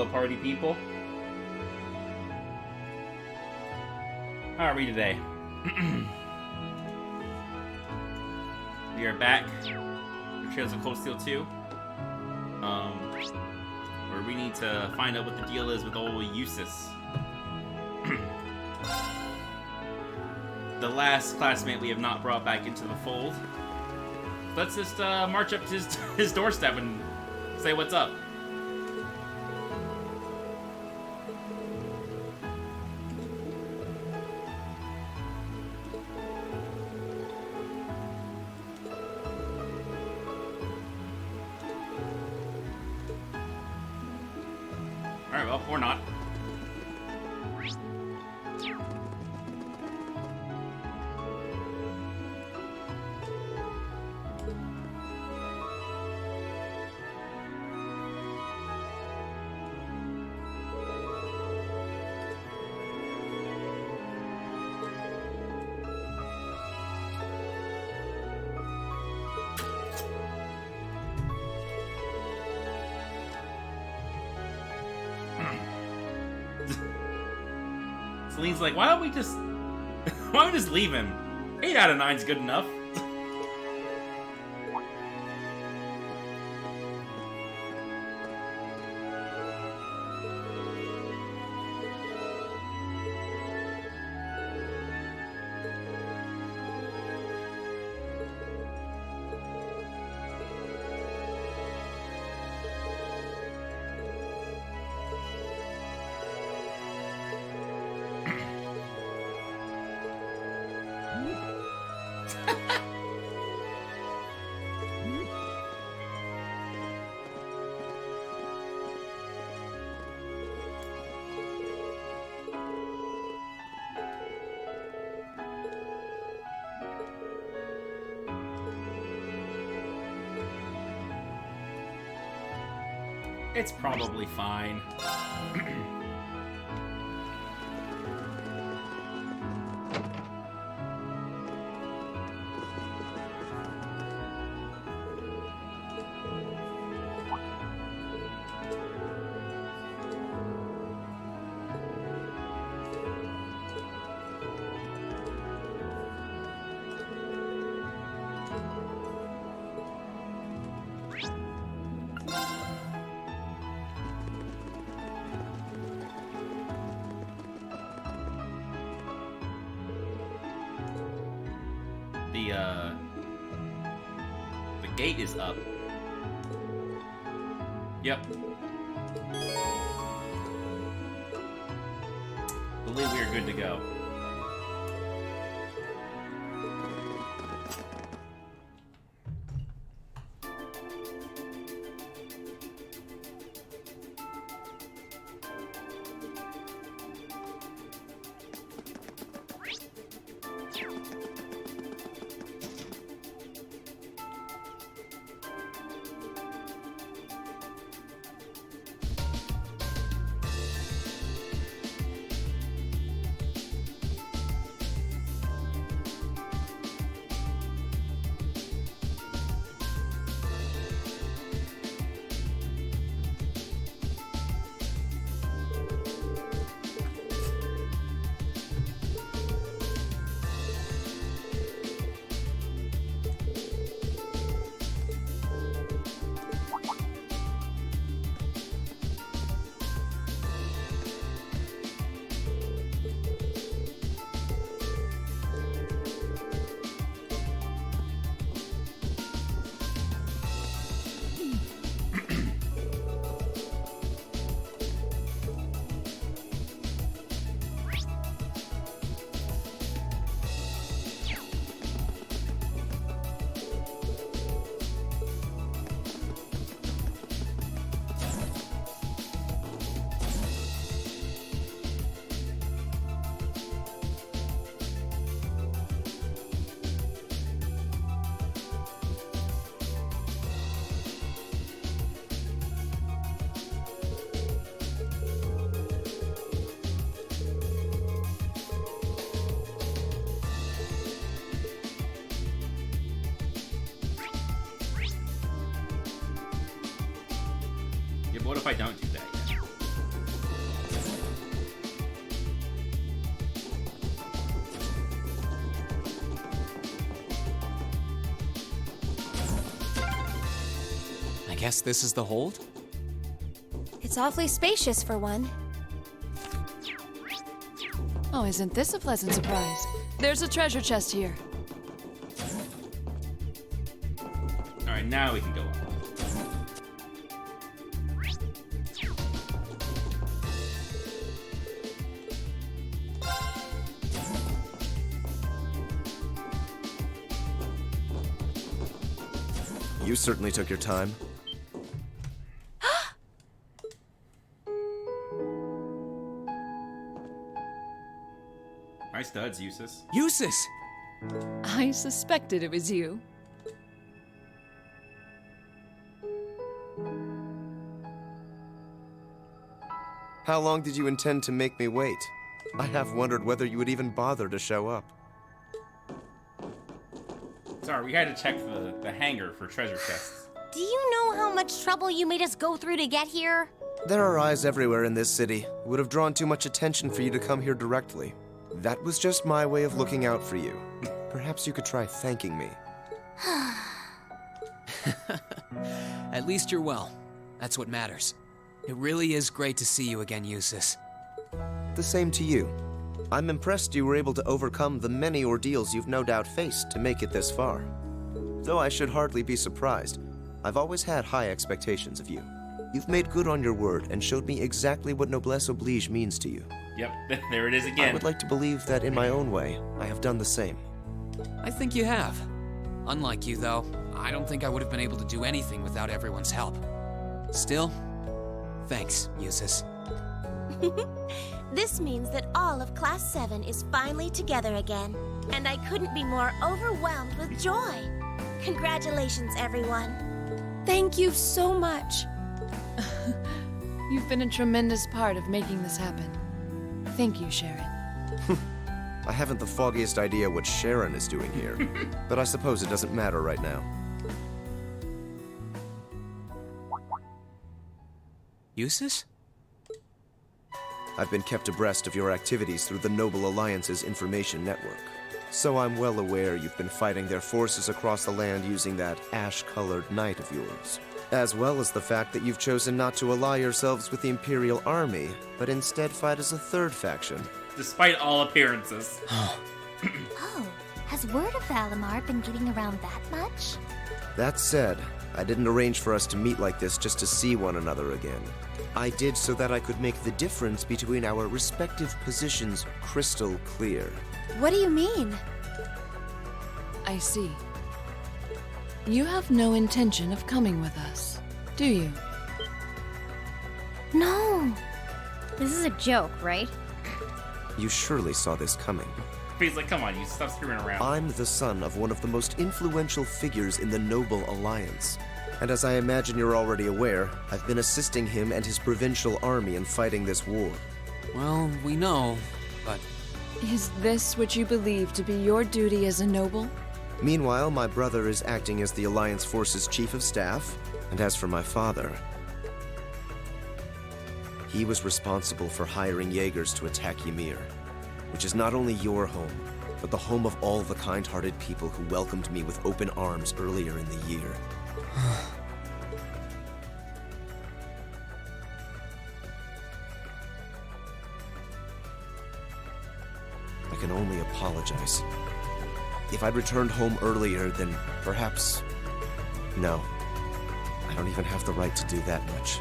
Hello, party people. How are we today? We are back with Trails of Cold Steel 2. Where we need to find out what the deal is with old Eustace. The last classmate we have not brought back into the fold. Let's just march up to his doorstep and say what's up. Alright, well, or not. Celine's like, why don't we just leave him? 8 out of 9's good enough. It's probably fine. The gate is up. Yep. Believe we are good to go. What if I don't do that yet? guess this is the hold? It's awfully spacious for one. Oh, isn't this a pleasant surprise? There's a treasure chest here. Alright, now we can go up. You certainly took your time. Nice studs, Eustace. Eustace! I suspected it was you. How long did you intend to make me wait? I have wondered whether you would even bother to show up. Sorry, we had to check the hangar for treasure chests. Do you know how much trouble you made us go through to get here? There are eyes everywhere in this city. It would have drawn too much attention for you to come here directly. That was just my way of looking out for you. Perhaps you could try thanking me. At least you're well. That's what matters. It really is great to see you again, Eustace. The same to you. I'm impressed you were able to overcome the many ordeals you've no doubt faced to make it this far. Though I should hardly be surprised. I've always had high expectations of you. You've made good on your word and showed me exactly what noblesse oblige means to you. Yep, there it is again. I would like to believe that in my own way, I have done the same. I think you have. Unlike you, though, I don't think I would have been able to do anything without everyone's help. Still, thanks, Eustace. This means that all of Class 7 is finally together again, and I couldn't be more overwhelmed with joy. Congratulations, everyone. Thank you so much. You've been a tremendous part of making this happen. Thank you, Sharon. I haven't the foggiest idea what Sharon is doing here, but I suppose it doesn't matter right now. Eustace? I've been kept abreast of your activities through the Noble Alliance's information network. So I'm well aware you've been fighting their forces across the land using that ash-colored knight of yours. As well as the fact that you've chosen not to ally yourselves with the Imperial army, but instead fight as a third faction. Despite all appearances. Oh, has word of Valimar been getting around that much? That said, I didn't arrange for us to meet like this just to see one another again. I did so that I could make the difference between our respective positions crystal clear. What do you mean? I see. You have no intention of coming with us, do you? No. This is a joke, right? You surely saw this coming. He's like, come on, you stop screwing around. I'm the son of one of the most influential figures in the Noble Alliance. And as I imagine you're already aware, I've been assisting him and his provincial army in fighting this war. Well, we know, but... Is this what you believe to be your duty as a noble? Meanwhile, my brother is acting as the Alliance Force's chief of staff, and as for my father, he was responsible for hiring Jaegers to attack Ymir, which is not only your home, but the home of all the kind-hearted people who welcomed me with open arms earlier in the year. I can only apologize. If I'd returned home earlier, then perhaps... No. I don't even have the right to do that much.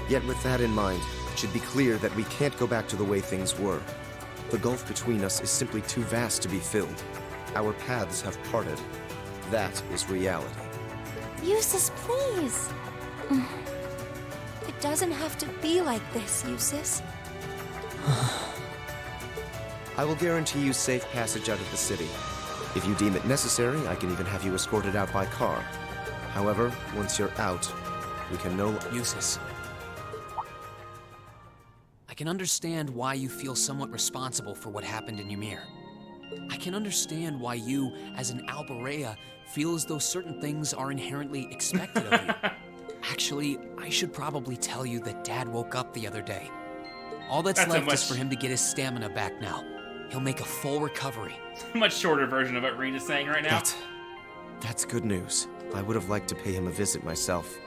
Yet with that in mind, it should be clear that we can't go back to the way things were. The gulf between us is simply too vast to be filled. Our paths have parted. That is reality. Eustace, please. It doesn't have to be like this, Eustace. I will guarantee you safe passage out of the city. If you deem it necessary, I can even have you escorted out by car. However, once you're out, we can no... Eustace. I can understand why you feel somewhat responsible for what happened in Ymir. I can understand why you, as an Alberea, feel as though certain things are inherently expected of you. Actually, I should probably tell you that Dad woke up the other day. All that's left is for him to get his stamina back now. He'll make a full recovery. Much shorter version of what Reed is saying right now. That's good news. I would have liked to pay him a visit myself.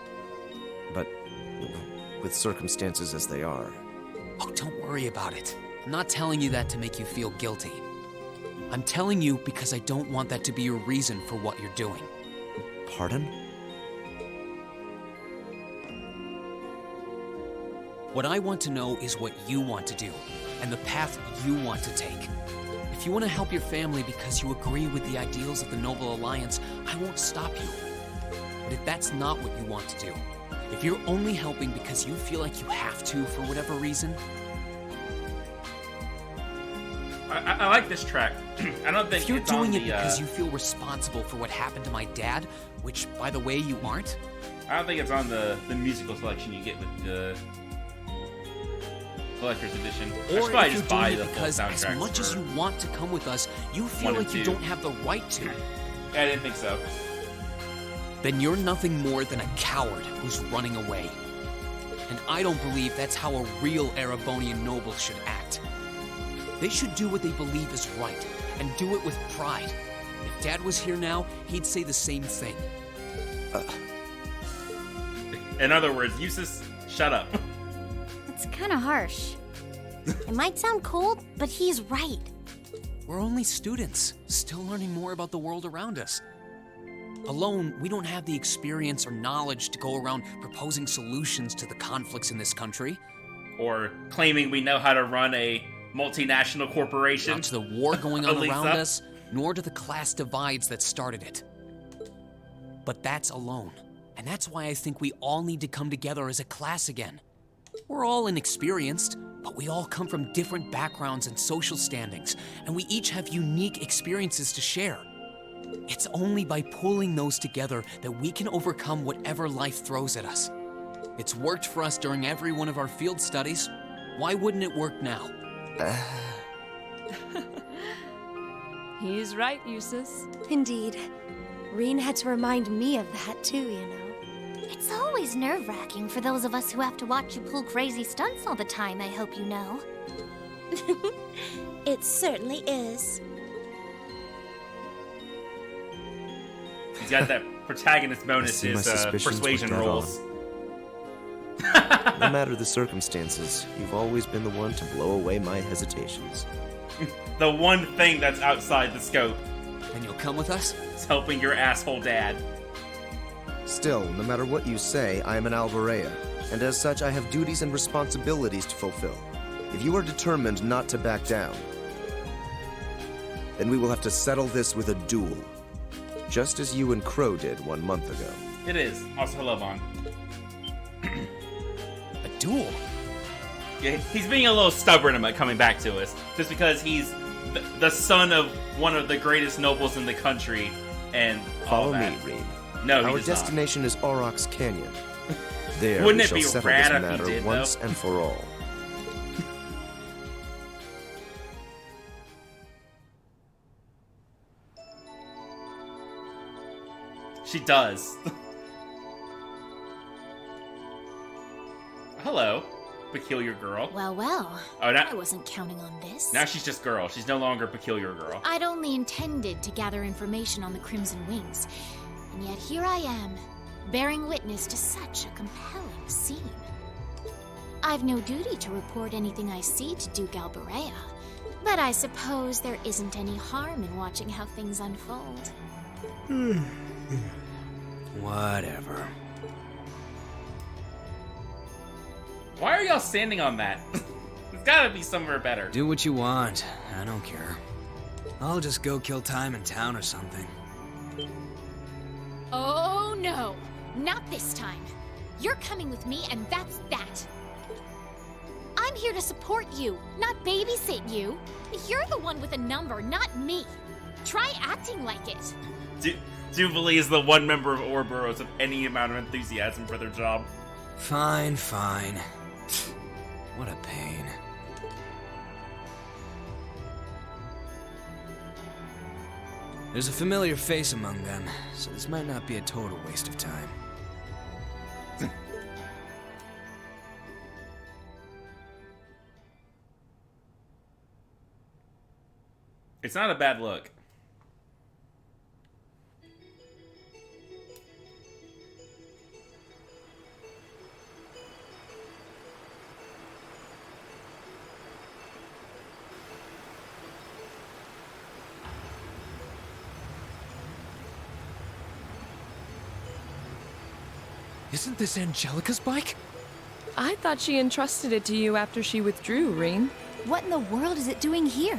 but with circumstances as they are. Oh, don't worry about it. I'm not telling you that to make you feel guilty. I'm telling you because I don't want that to be your reason for what you're doing. Pardon? What I want to know is what you want to do, and the path you want to take. If you want to help your family because you agree with the ideals of the Noble Alliance, I won't stop you. But if that's not what you want to do, if you're only helping because you feel like you have to for whatever reason... I like this track. I don't think If you're it's on doing it the, because you feel responsible for what happened to my dad, which, by the way, you aren't, I don't think it's on the musical selection you get with the collector's edition. I should or probably if you're just buy doing the it full because as soundtracks much as for- you want to come with us, you feel 1 and like you 2. don't have the right to, I didn't think so. then you're nothing more than a coward who's running away. And I don't believe that's how a real Erebonian noble should act. They should do what they believe is right, and do it with pride. If Dad was here now, he'd say the same thing. In other words, Eustace, shut up. It's kind of harsh. It might sound cold, but he's right. We're only students, still learning more about the world around us. Alone, we don't have the experience or knowledge to go around proposing solutions to the conflicts in this country. Or claiming we know how to run a multinational corporation. Not to the war going on Elisa. around us, nor to the class divides that started it. But that's alone. And that's why I think we all need to come together as a class again. We're all inexperienced, but we all come from different backgrounds and social standings, and we each have unique experiences to share. It's only by pulling those together that we can overcome whatever life throws at us. It's worked for us during every one of our field studies. Why wouldn't it work now? He's right, Eustace. Indeed. Reen had to remind me of that too, you know. It's always nerve-wracking for those of us who have to watch you pull crazy stunts all the time, I hope you know. It certainly is. He's got that protagonist bonus, I see my his suspicions were persuasion dead rolls. No matter the circumstances, you've always been the one to blow away my hesitations. The one thing that's outside the scope And you'll come with us? is helping your asshole dad. Still, no matter what you say, I am an Alvarea, and as such I have duties and responsibilities to fulfill. If you are determined not to back down, then we will have to settle this with a duel. Just as you and Crow did 1 month ago. It is. Also, hello, Vaughn. A duel? Yeah, he's being a little stubborn about coming back to us, just because he's the son of one of the greatest nobles in the country, and all Follow me, that. Reed. No, he Our does not. destination is Aurochs Canyon. There Wouldn't we it shall be settle rad this if he matter did, though? once and for all. She does. Hello, peculiar girl. Well, well. Oh, now, I wasn't counting on this. now she's just girl. She's no longer peculiar girl. I'd only intended to gather information on the Crimson Wings, and yet here I am, bearing witness to such a compelling scene. I've no duty to report anything I see to Duke Alberea, but I suppose there isn't any harm in watching how things unfold. Whatever. Why are y'all standing on that? There's gotta be somewhere better. Do what you want. I don't care. I'll just go kill time in town or something. Oh no, not this time. You're coming with me, and that's that. I'm here to support you, not babysit you. You're the one with a number, not me. Try acting like it. Jubilee is the one member of Ouroboros with any amount of enthusiasm for their job. Fine, fine. What a pain. There's a familiar face among them, so this might not be a total waste of time. It's not a bad look. Isn't this Angelica's bike? I thought she entrusted it to you after she withdrew, Reen. What in the world is it doing here?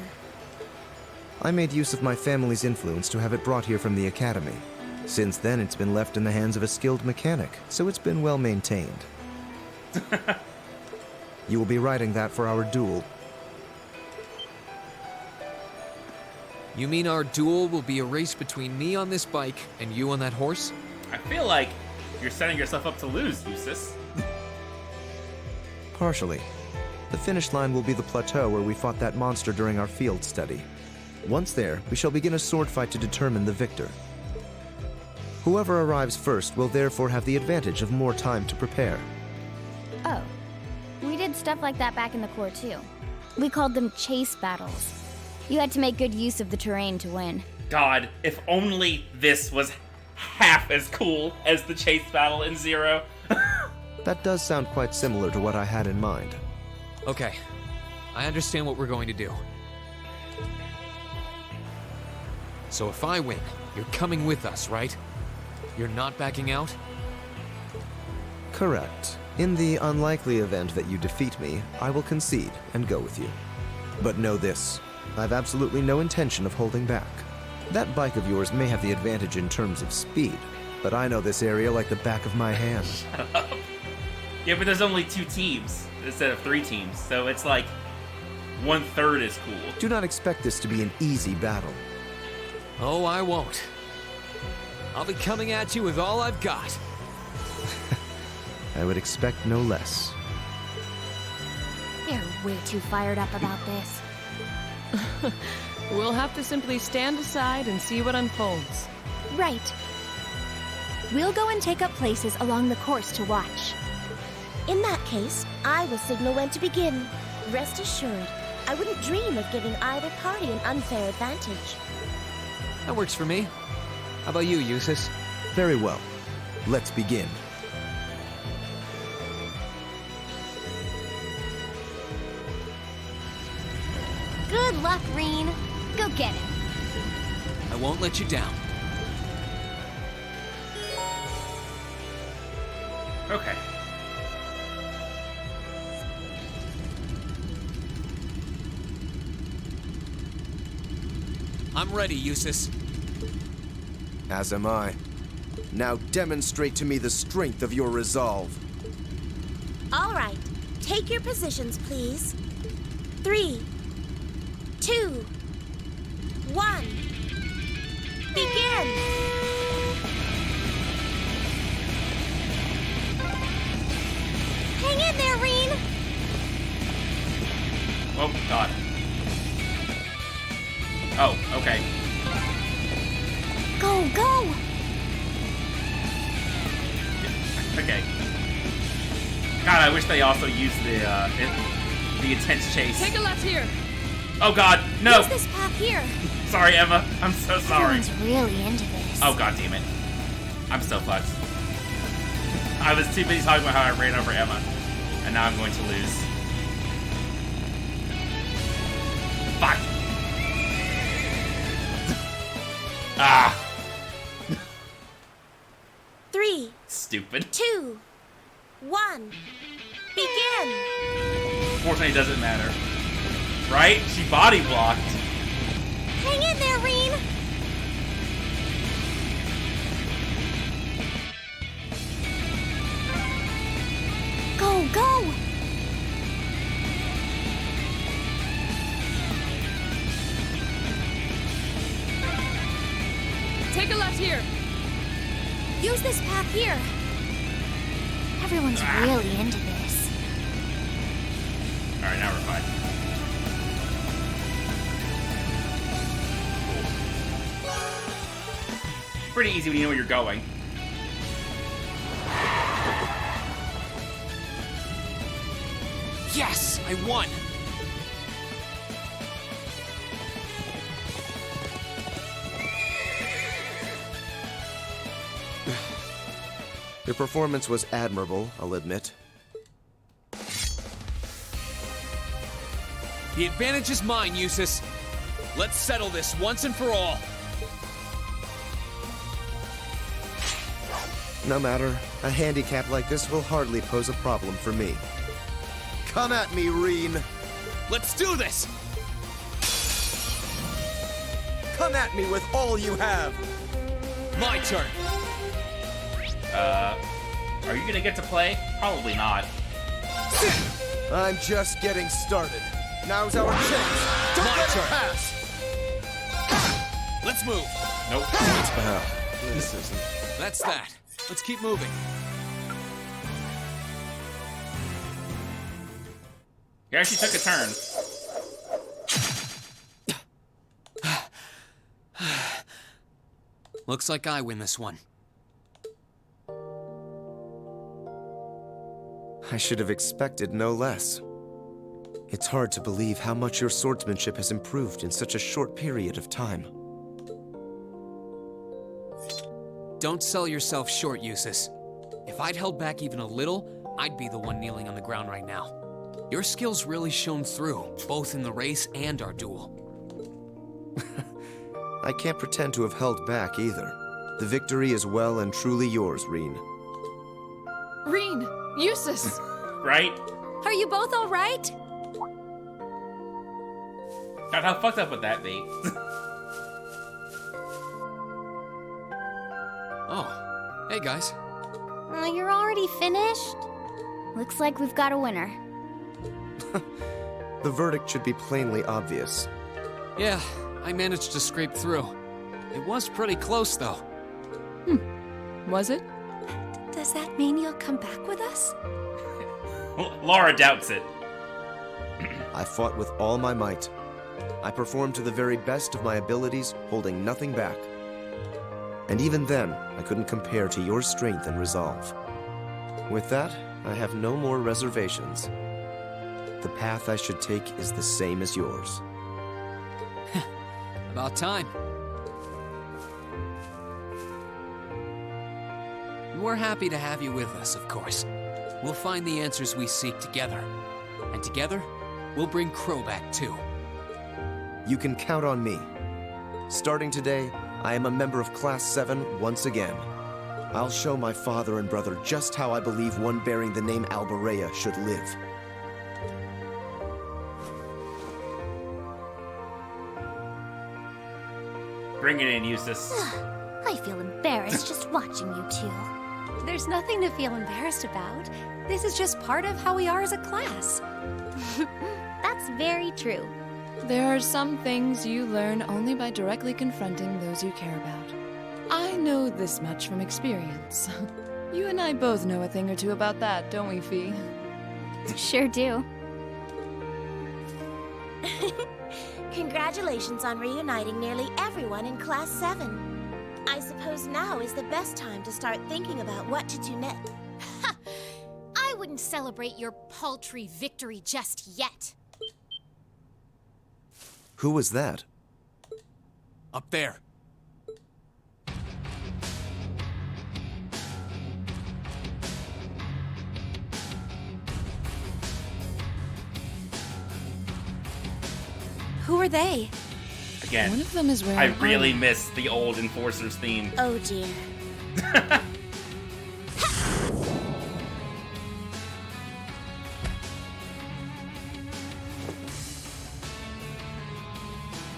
I made use of my family's influence to have it brought here from the academy. Since then, it's been left in the hands of a skilled mechanic, so it's been well maintained. You will be riding that for our duel. You mean our duel will be a race between me on this bike and you on that horse? I feel like you're setting yourself up to lose, Eustace. Partially. The finish line will be the plateau where we fought that monster during our field study. Once there, we shall begin a sword fight to determine the victor. Whoever arrives first will therefore have the advantage of more time to prepare. Oh, we did stuff like that back in the Corps too. We called them chase battles. You had to make good use of the terrain to win. God, if only this was half as cool as the chase battle in Zero. That does sound quite similar to what I had in mind. Okay, I understand what we're going to do. So if I win, you're coming with us, right? You're not backing out? Correct. In the unlikely event that you defeat me, I will concede and go with you. But know this, I've absolutely no intention of holding back. That bike of yours may have the advantage in terms of speed, but I know this area like the back of my hand. Yeah, but there's only 2 teams instead of 3 teams, so it's like 1/3 is cool. Do not expect this to be an easy battle. Oh, I won't. I'll be coming at you with all I've got. I would expect no less. They're way too fired up about this. We'll have to simply stand aside and see what unfolds. Right. We'll go and take up places along the course to watch. In that case, I will signal when to begin. Rest assured, I wouldn't dream of giving either party an unfair advantage. That works for me. How about you, Eustace? Very well. Let's begin. Good luck, Reen. Go get it. I won't let you down. Okay. I'm ready, Eustace. As am I. Now demonstrate to me the strength of your resolve. All right. Take your positions, please. 3, 2, 1. Begin! Hang in there, Reen. Oh, God. Oh, okay. Go, go! Okay. God, I wish they also used the intense chase. Take a left here. Oh God, no! Use this path here. Sorry, Emma. I'm so sorry. Everyone's really into this. Oh God damn it. I'm so fucked. I was too busy talking about how I ran over Emma. And now I'm going to lose. Fuck. Ah. 3, Stupid. 2, 1. Begin! Fortunately, it doesn't matter. Right? She body blocked. Hang in there, Reen. Go, go! Take a left here. Use this path here. Everyone's really into this. Alright, now we're fine. Pretty easy when you know where you're going. Yes, I won. Your performance was admirable, I'll admit. The advantage is mine, Eustace. Let's settle this once and for all. No matter, a handicap like this will hardly pose a problem for me. Come at me, Reen! Let's do this! Come at me with all you have! My turn! Are you gonna get to play? Probably not. I'm just getting started. Now's our chance! Don't let it pass! Let's move! Nope. This isn't... That's that. Let's keep moving. You actually took a turn. Looks like I win this one. I should have expected no less. It's hard to believe how much your swordsmanship has improved in such a short period of time. Don't sell yourself short, Eustace. If I'd held back even a little, I'd be the one kneeling on the ground right now. Your skills really shone through, both in the race and our duel. I can't pretend to have held back either. The victory is well and truly yours, Reen. Reen! Eustace! Right? Are you both all right? God, how fucked up would that be? Oh, hey guys. You're already finished? Looks like we've got a winner. The verdict should be plainly obvious. Yeah, I managed to scrape through. It was pretty close, though. Was it? Does that mean you'll come back with us? Laura doubts it. I fought with all my might. I performed to the very best of my abilities, holding nothing back. And even then, I couldn't compare to your strength and resolve. With that, I have no more reservations. The path I should take is the same as yours. About time. We're happy to have you with us, of course. We'll find the answers we seek together. And together, we'll bring Crow back too. You can count on me. Starting today, I am a member of Class 7 once again. I'll show my father and brother just how I believe one bearing the name Alberea should live. Bring it in, Eustace. I feel embarrassed just watching you two. There's nothing to feel embarrassed about. This is just part of how we are as a class. That's very true. There are some things you learn only by directly confronting those you care about. I know this much from experience. You and I both know a thing or two about that, don't we, Fee? Sure do. Congratulations on reuniting nearly everyone in Class 7. I suppose now is the best time to start thinking about what to do next. Ha! I wouldn't celebrate your paltry victory just yet. Who was that? Up there. Who are they? Again, One of them is wearing I really armor. miss the old Enforcers theme. Oh dear.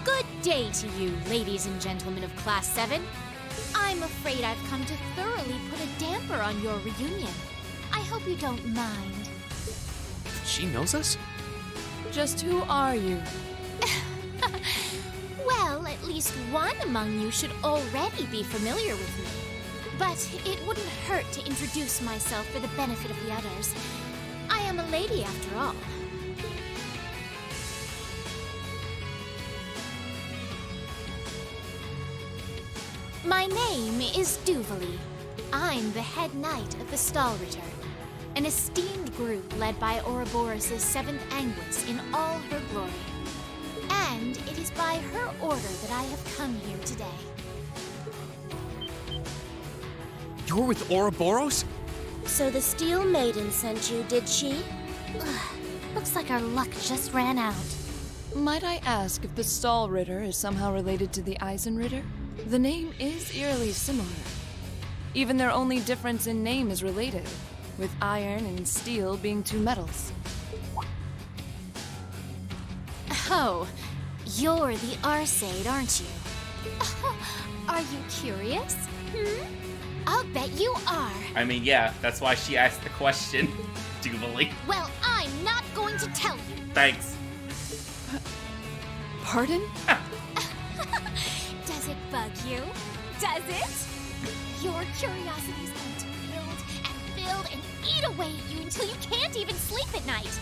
Good day to you, ladies and gentlemen of Class 7. I'm afraid I've come to thoroughly put a damper on your reunion. I hope you don't mind. She knows us? Just who are you? Well, at least one among you should already be familiar with me. But it wouldn't hurt to introduce myself for the benefit of the others. I am a lady after all. My name is Duvalie. I'm the head knight of the Stahlritter, an esteemed group led by Ouroboros' 7th Anguis in all her glory. And it is by her order that I have come here today. You're with Ouroboros? So the Steel Maiden sent you, did she? Ugh, looks like our luck just ran out. Might I ask if the Stahlritter is somehow related to the Eisenritter? The name is eerily similar. Even their only difference in name is related, with iron and steel being two metals. Oh, you're the Arseid, aren't you? Are you curious? I'll bet you are. I mean, yeah, that's why she asked the question. Jubilee. Well, I'm not going to tell you. Thanks. Pardon? Does it bug you? Does it? Your curiosity is going to build and eat away at you until you can't even sleep at night.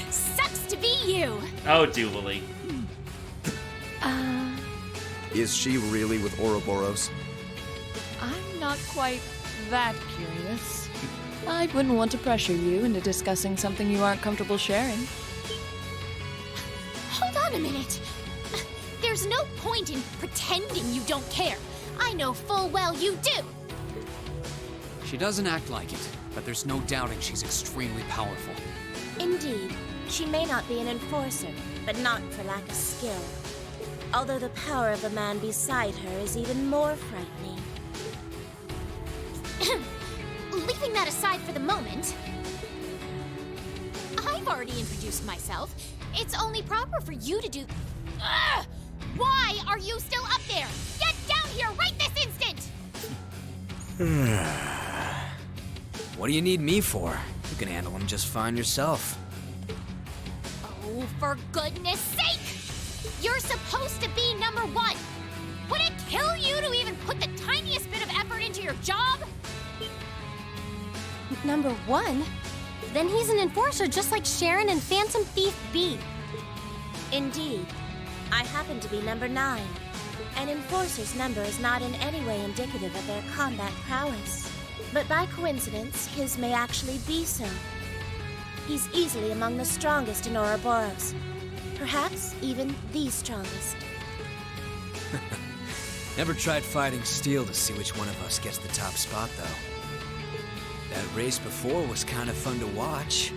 Sucks to be you. Oh, Jubilee. Is she really with Ouroboros? I'm not quite that curious. I wouldn't want to pressure you into discussing something you aren't comfortable sharing. Hold on a minute. There's no point in pretending you don't care. I know full well you do. She doesn't act like it, but there's no doubting she's extremely powerful. Indeed, she may not be an enforcer, but not for lack of skill. Although the power of the man beside her is even more frightening. Leaving that aside for the moment, I've already introduced myself. It's only proper for you to do... Ugh! Why are you still up there? Get down here right this instant! What do you need me for? You can handle them just fine yourself. Oh, for goodness sake! You're supposed to be number one! Would it kill you to even put the tiniest bit of effort into your job? Number one? Then he's an enforcer just like Sharon and Phantom Thief B. Indeed. I happen to be number 9. An enforcer's number is not in any way indicative of their combat prowess. But by coincidence, his may actually be so. He's easily among the strongest in Ouroboros. Perhaps even the strongest. Never tried fighting steel to see which one of us gets the top spot, though. That race before was kind of fun to watch,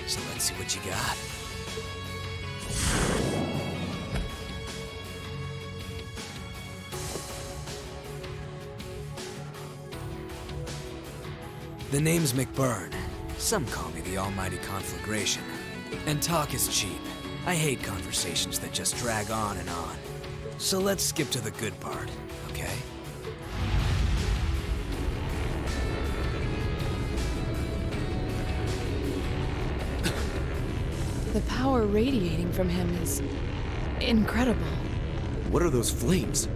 so let's see what you got. The name's McBurn. Some call me the Almighty Conflagration. And talk is cheap. I hate conversations that just drag on and on. So let's skip to the good part, okay? The power radiating from him is incredible. What are those flames?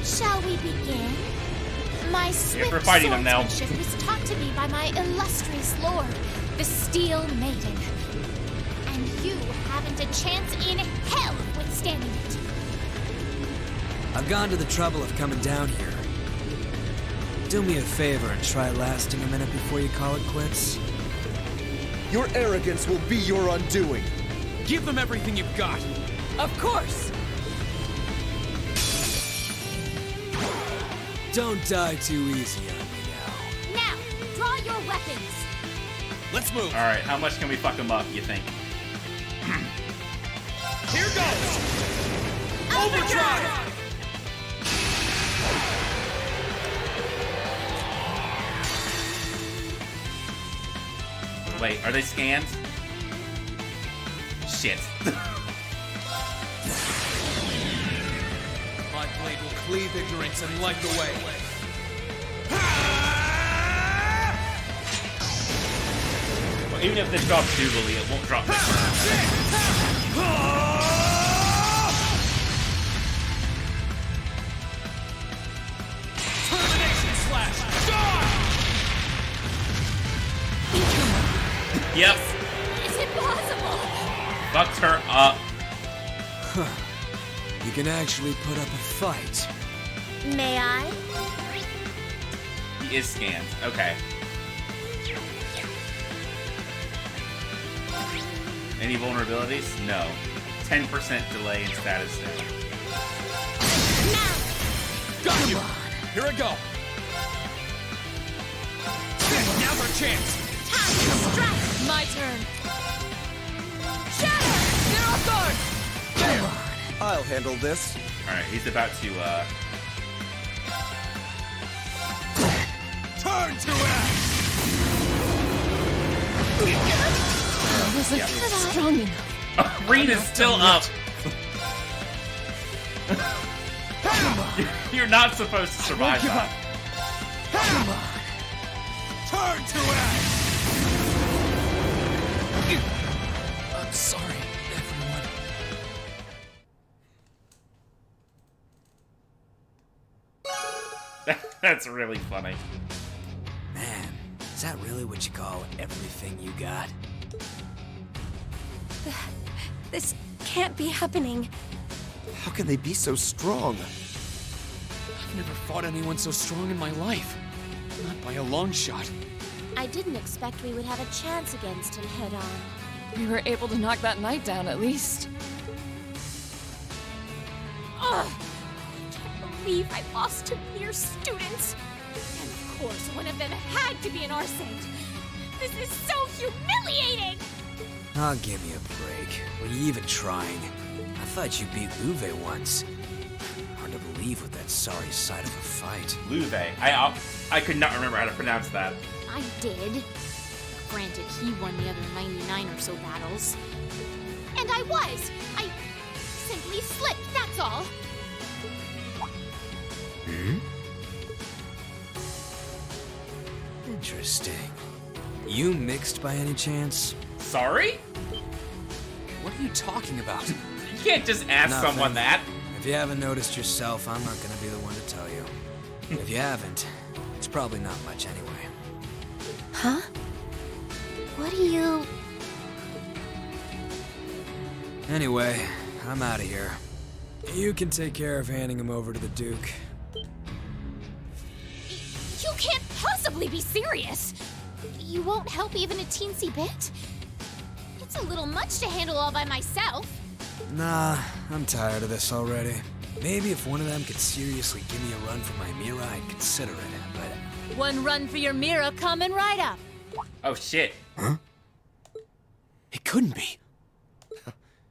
Shall we begin? My swift we're fighting them now. swordsmanship was taught to me by my illustrious lord, the Steel Maiden. And you haven't a chance in hell of withstanding it. I've gone to the trouble of coming down here. Do me a favor and try lasting a minute before you call it quits. Your arrogance will be your undoing. Give them everything you've got. Of course! Don't die too easy on me now. Now, draw your weapons. Let's move. Alright, how much can we fuck him up, you think? Here goes. Overdrive! Wait, are they scanned? Shit. My blade will cleave ignorance and light the way. Well, even if this drops Jubilee, it won't drop this. Termination slash. Die! Yep. Is it possible? Fucked her up. You can actually put up a fight. May I? He is scanned. Okay. Any vulnerabilities? No. 10% delay in status now. Got you. Here I go. Now's our chance. Time to strike! My turn. I'll handle this. Alright, he's about to, Turn to ash! I wasn't strong enough. Reed is still up. You're not supposed to survive that. Come on! Turn to ash! I'm sorry, everyone. That's really funny. Man, is that really what you call everything you got? This can't be happening. How can they be so strong? I've never fought anyone so strong in my life. Not by a long shot. I didn't expect we would have a chance against him head on. We were able to knock that knight down at least. Ugh! I can't believe I lost to mere students. And of course, one of them had to be an Arsate. This is so humiliating! I'll give you a break. Were you even trying? I thought you beat Louve once. Hard to believe with that sorry sight of a fight. Louve. I could not remember how to pronounce that. I did. Granted, he won the other 99 or so battles. And I was! I simply slipped, that's all. Interesting. You mixed by any chance? Sorry? What are you talking about? You can't just ask Nothing. someone that. If you haven't noticed yourself, I'm not gonna be the one to tell you. If you haven't, it's probably not much anyway. Huh? What do you... Anyway, I'm out of here. You can take care of handing him over to the Duke. You can't possibly be serious! You won't help even a teensy bit? It's a little much to handle all by myself. Nah, I'm tired of this already. Maybe if one of them could seriously give me a run for my Mira, I'd consider it, but... One run for your Mira coming right up. Oh shit. Huh? It couldn't be.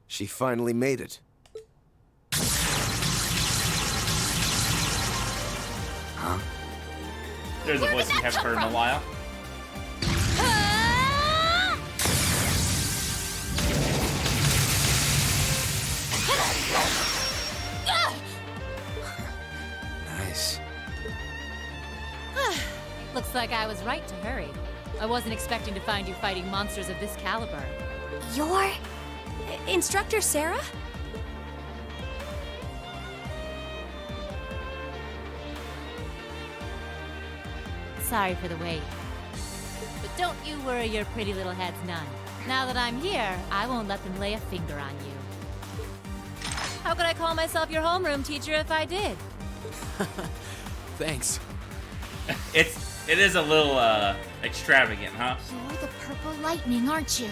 She finally made it. Huh? There's a voice we haven't heard in a while. Nice. Looks like I was right to hurry. I wasn't expecting to find you fighting monsters of this caliber. Your... Instructor Sarah? Sorry for the wait. But don't you worry your pretty little heads none. Now that I'm here, I won't let them lay a finger on you. How could I call myself your homeroom teacher if I did? Thanks. It is a little extravagant, huh? You're the purple lightning, aren't you?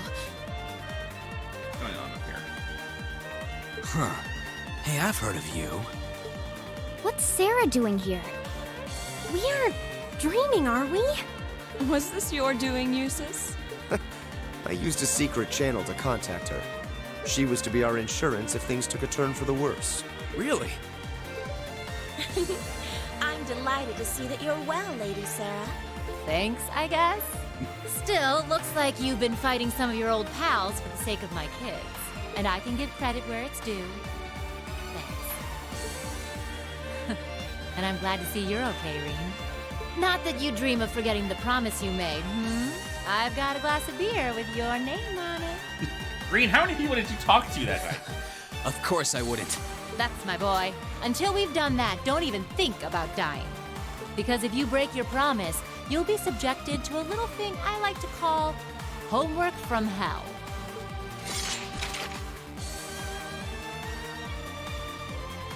What's going on up here? Huh. Hey, I've heard of you. What's Sarah doing here? We are dreaming, are we? Was this your doing, Eustace? I used a secret channel to contact her. She was to be our insurance if things took a turn for the worse. Really? I'm delighted to see that you're well, Lady Sarah. Thanks, I guess. Still, looks like you've been fighting some of your old pals for the sake of my kids. And I can give credit where it's due. Thanks. And I'm glad to see you're okay, Reen. Not that you dream of forgetting the promise you made, I've got a glass of beer with your name on it. Green, how many people did you talk to that night? Of course I wouldn't. That's my boy. Until we've done that, don't even think about dying. Because if you break your promise, you'll be subjected to a little thing I like to call homework from hell.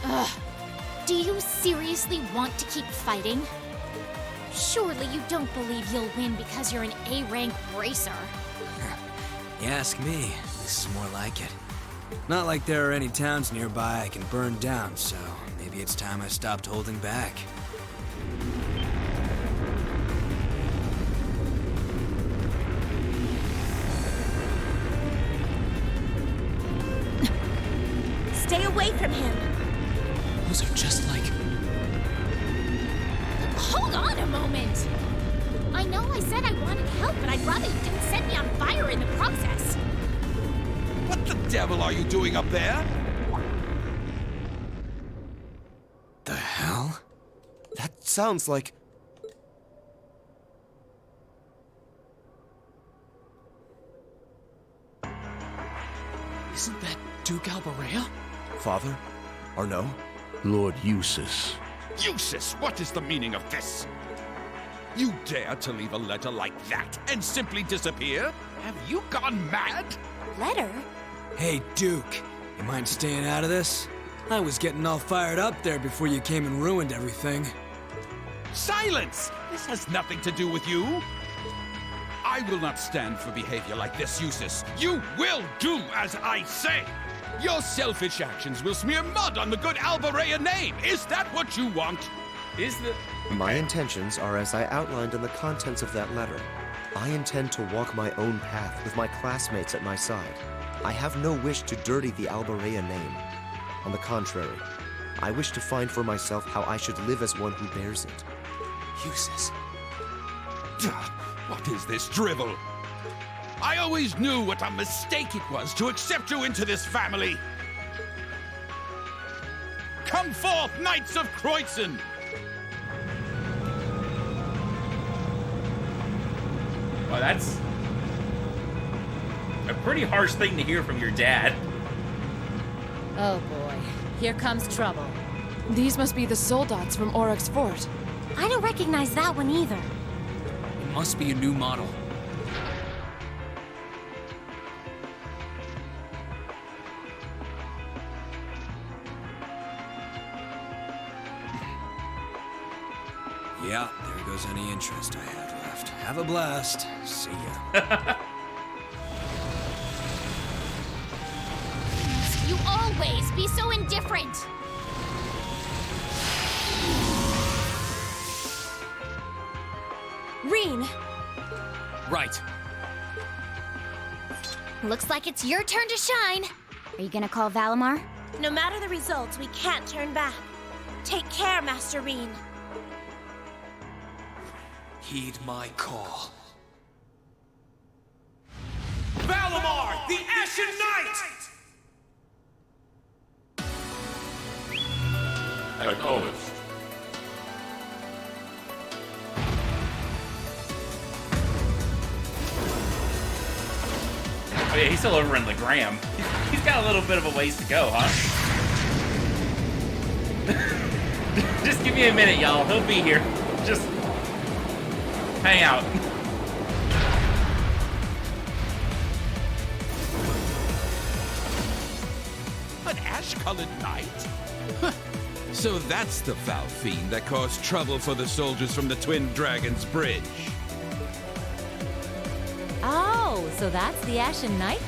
Ugh. Do you seriously want to keep fighting? Surely you don't believe you'll win because you're an A-rank bracer. You ask me, this is more like it. Not like there are any towns nearby I can burn down, so maybe it's time I stopped holding back. Stay away from him. Those are just like... Hold on a moment! I know I said I wanted help, but I'd rather you didn't set me on fire in the process. What the devil are you doing up there? The hell? That sounds like... Isn't that Duke Alberea? Father? Or no? Lord Eustace. Eustace, what is the meaning of this? You dare to leave a letter like that and simply disappear? Have you gone mad? Letter? Hey, Duke, you mind staying out of this? I was getting all fired up there before you came and ruined everything. Silence! This has nothing to do with you. I will not stand for behavior like this, Eustace. You will do as I say. Your selfish actions will smear mud on the good Alberea name. Is that what you want? My intentions are as I outlined in the contents of that letter. I intend to walk my own path with my classmates at my side. I have no wish to dirty the Alberea name. On the contrary, I wish to find for myself how I should live as one who bears it. Eustace. What is this drivel? I always knew what a mistake it was to accept you into this family. Come forth, Knights of Kreutzen! Well, that's a pretty harsh thing to hear from your dad. Oh boy, here comes trouble. These must be the soldats from Oryx Fort. I don't recognize that one either. It must be a new model. Yeah, there goes any interest I had left. Have a blast. See ya. You always be so indifferent! Reen! Right. Looks like it's your turn to shine. Are you gonna call Valimar? No matter the results, we can't turn back. Take care, Master Reen. Heed my call. Valimar, the Ashen Knight! Acknowledged. Oh yeah, he's still over in Legram. He's got a little bit of a ways to go, huh? Just give me a minute, y'all. He'll be here. Just hang out. An ash-colored knight? So that's the foul fiend that caused trouble for the soldiers from the Twin Dragons Bridge. Oh, so that's the Ashen Knight?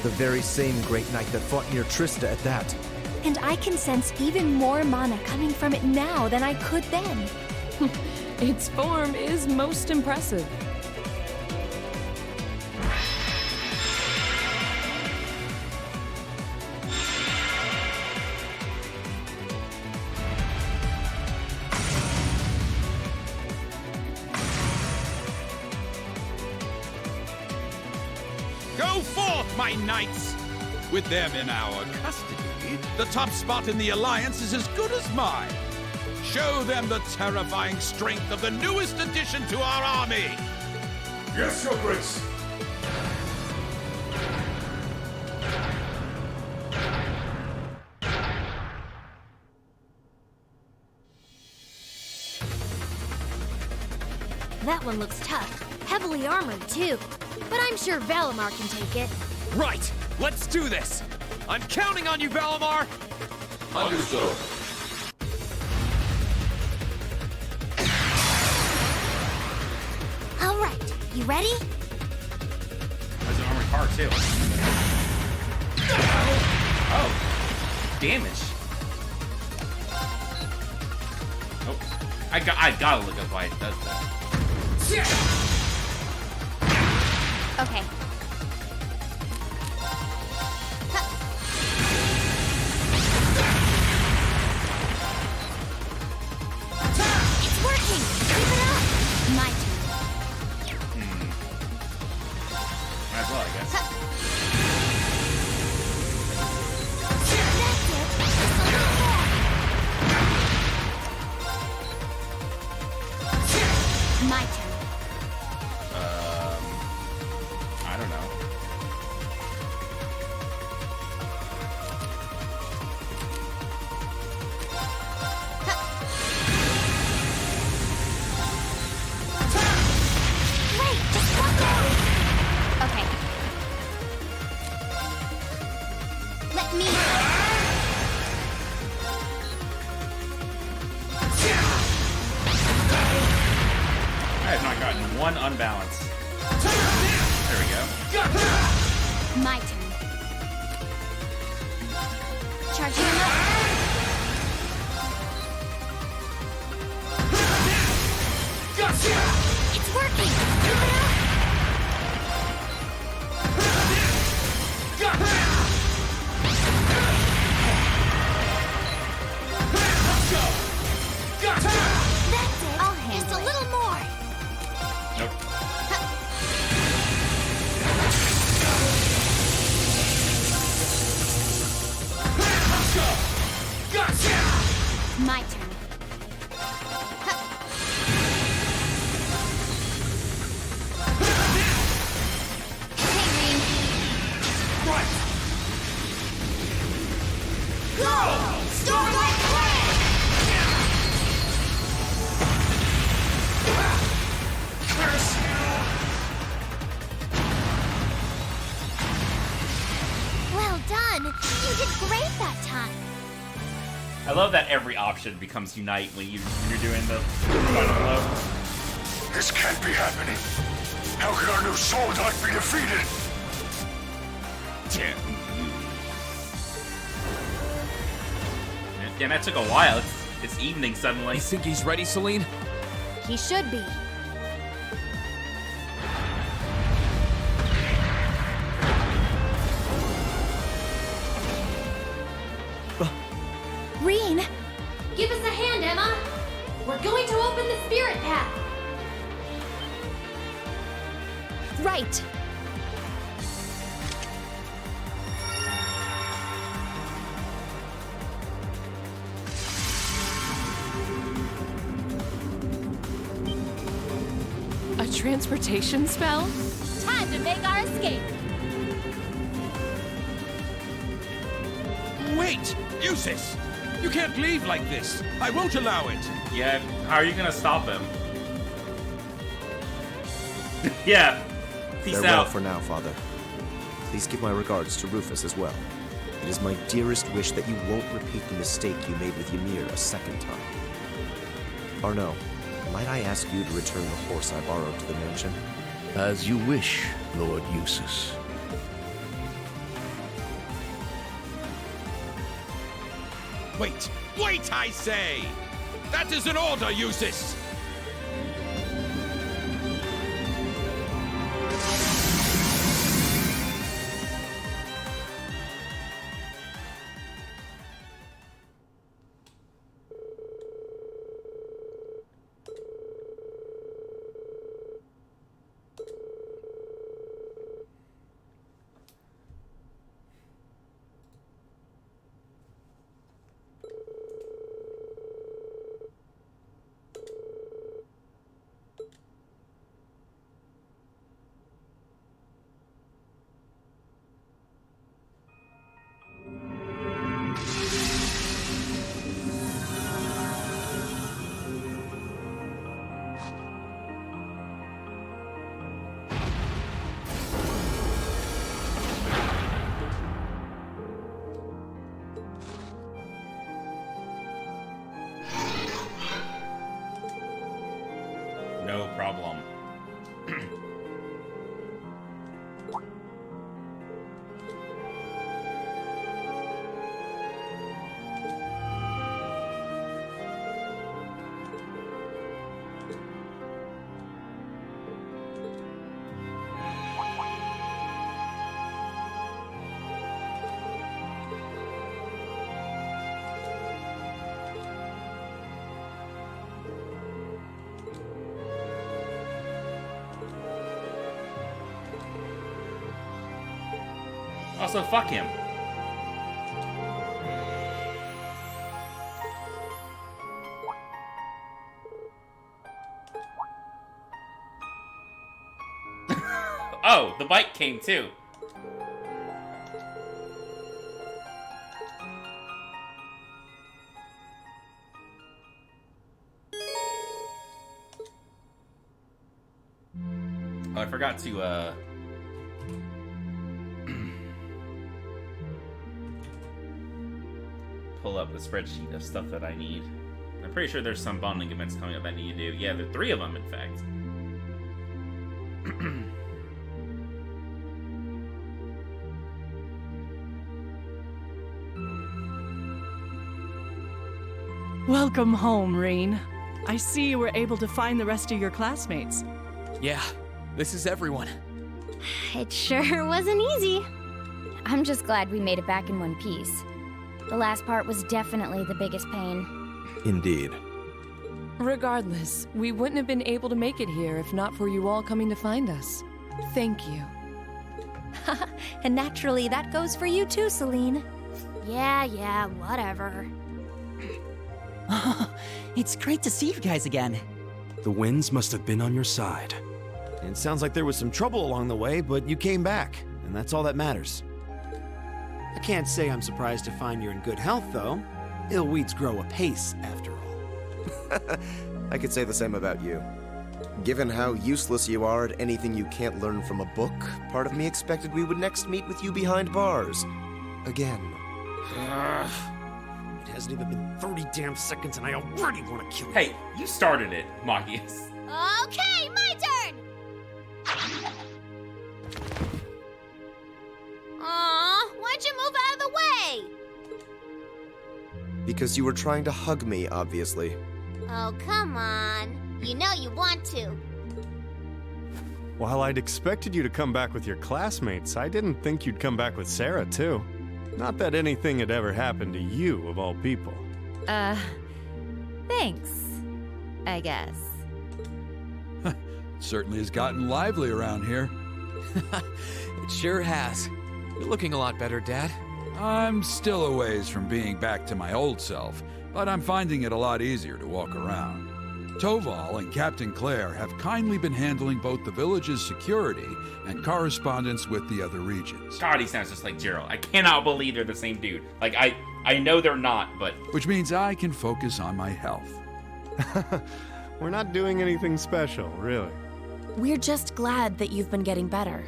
The very same great knight that fought near Trista at that. And I can sense even more mana coming from it now than I could then. Its form is most impressive. Go forth, my knights! With them in our custody, the top spot in the Alliance is as good as mine. Show them the terrifying strength of the newest addition to our army! Yes, Your Grace. That one looks tough. Heavily armored, too. But I'm sure Valimar can take it. Right! Let's do this! I'm counting on you, Valimar! Understood. All right, you ready? There's an armored car, too. Oh. Damage. Oh. I gotta look up why it does that. Okay. one unbalance. There we go. My turn. Charging him up. It's working! That's it! I'll handle just a little more! Nope. My turn. Well done! You did great that time! I love that every option becomes unite when you're doing the final blow. This can't be happening. How can our new sword not be defeated? Damn. Damn, that took a while. It's evening suddenly. You think he's ready, Celine? He should be. Reen! Give us a hand, Emma! We're going to open the spirit path! Right! A transportation spell? Time to make our escape! Wait! Eustace! You can't leave like this! I won't allow it! Yeah, how are you gonna stop him? Yeah, peace Farewell out. for now, Father. Please give my regards to Rufus as well. It is my dearest wish that you won't repeat the mistake you made with Ymir a second time. Arno, might I ask you to return the horse I borrowed to the mansion? As you wish, Lord Eustace. Wait! Wait, I say! That is an order, Eustace! No problem. Also, fuck him. Oh, the bike came too. Oh, I forgot to, pull up the spreadsheet of stuff that I need. I'm pretty sure there's some bonding events coming up I need to do. Yeah, there are 3 of them, in fact. Welcome home, Reen. I see you were able to find the rest of your classmates. Yeah, this is everyone. It sure wasn't easy. I'm just glad we made it back in one piece. The last part was definitely the biggest pain. Indeed. Regardless, we wouldn't have been able to make it here if not for you all coming to find us. Thank you. And naturally, that goes for you too, Celine. Yeah, whatever. It's great to see you guys again. The winds must have been on your side. It sounds like there was some trouble along the way, but you came back, and that's all that matters. I can't say I'm surprised to find you're in good health, though. Ill weeds grow apace, after all. I could say the same about you. Given how useless you are at anything you can't learn from a book, part of me expected we would next meet with you behind bars. Again. It hasn't even been 30 damn seconds, and I already want to kill you. Hey, you started it, Magius. Okay, my turn! Aw, why'd you move out of the way? Because you were trying to hug me, obviously. Oh, come on. You know you want to. While I'd expected you to come back with your classmates, I didn't think you'd come back with Sarah, too. Not that anything had ever happened to you, of all people. Thanks, I guess. Certainly has gotten lively around here. It sure has. You're looking a lot better, Dad. I'm still a ways from being back to my old self, but I'm finding it a lot easier to walk around. Toval and Captain Claire have kindly been handling both the village's security and correspondence with the other regions. God, he sounds just like Gerald. I cannot believe they're the same dude. Like, I know they're not, but... Which means I can focus on my health. We're not doing anything special, really. We're just glad that you've been getting better.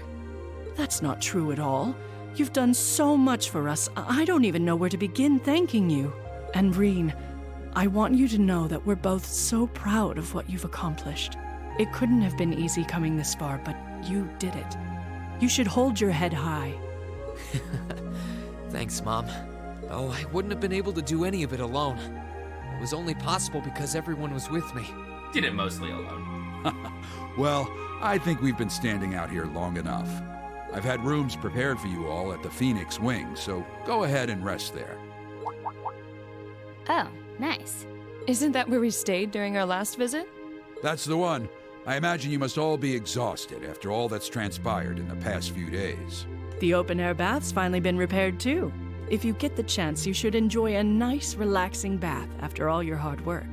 That's not true at all. You've done so much for us, I don't even know where to begin thanking you. And Reen, I want you to know that we're both so proud of what you've accomplished. It couldn't have been easy coming this far, but you did it. You should hold your head high. Thanks, Mom. Oh, I wouldn't have been able to do any of it alone. It was only possible because everyone was with me. Did it mostly alone. Well, I think we've been standing out here long enough. I've had rooms prepared for you all at the Phoenix Wing, so go ahead and rest there. Oh, nice. Isn't that where we stayed during our last visit? That's the one. I imagine you must all be exhausted after all that's transpired in the past few days. The open-air bath's finally been repaired, too. If you get the chance, you should enjoy a nice, relaxing bath after all your hard work.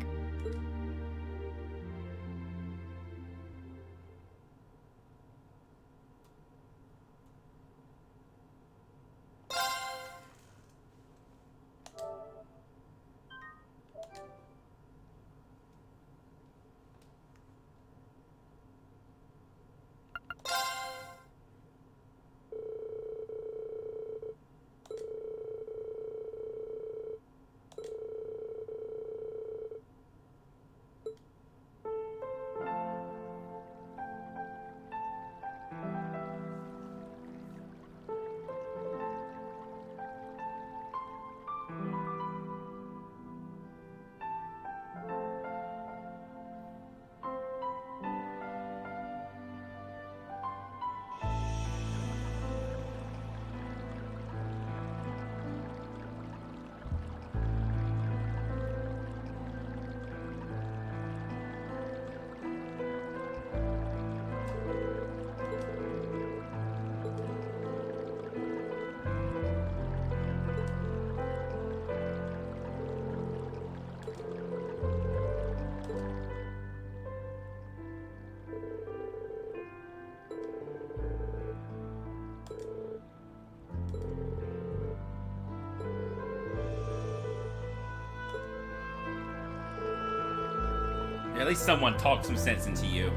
At least someone talked some sense into you.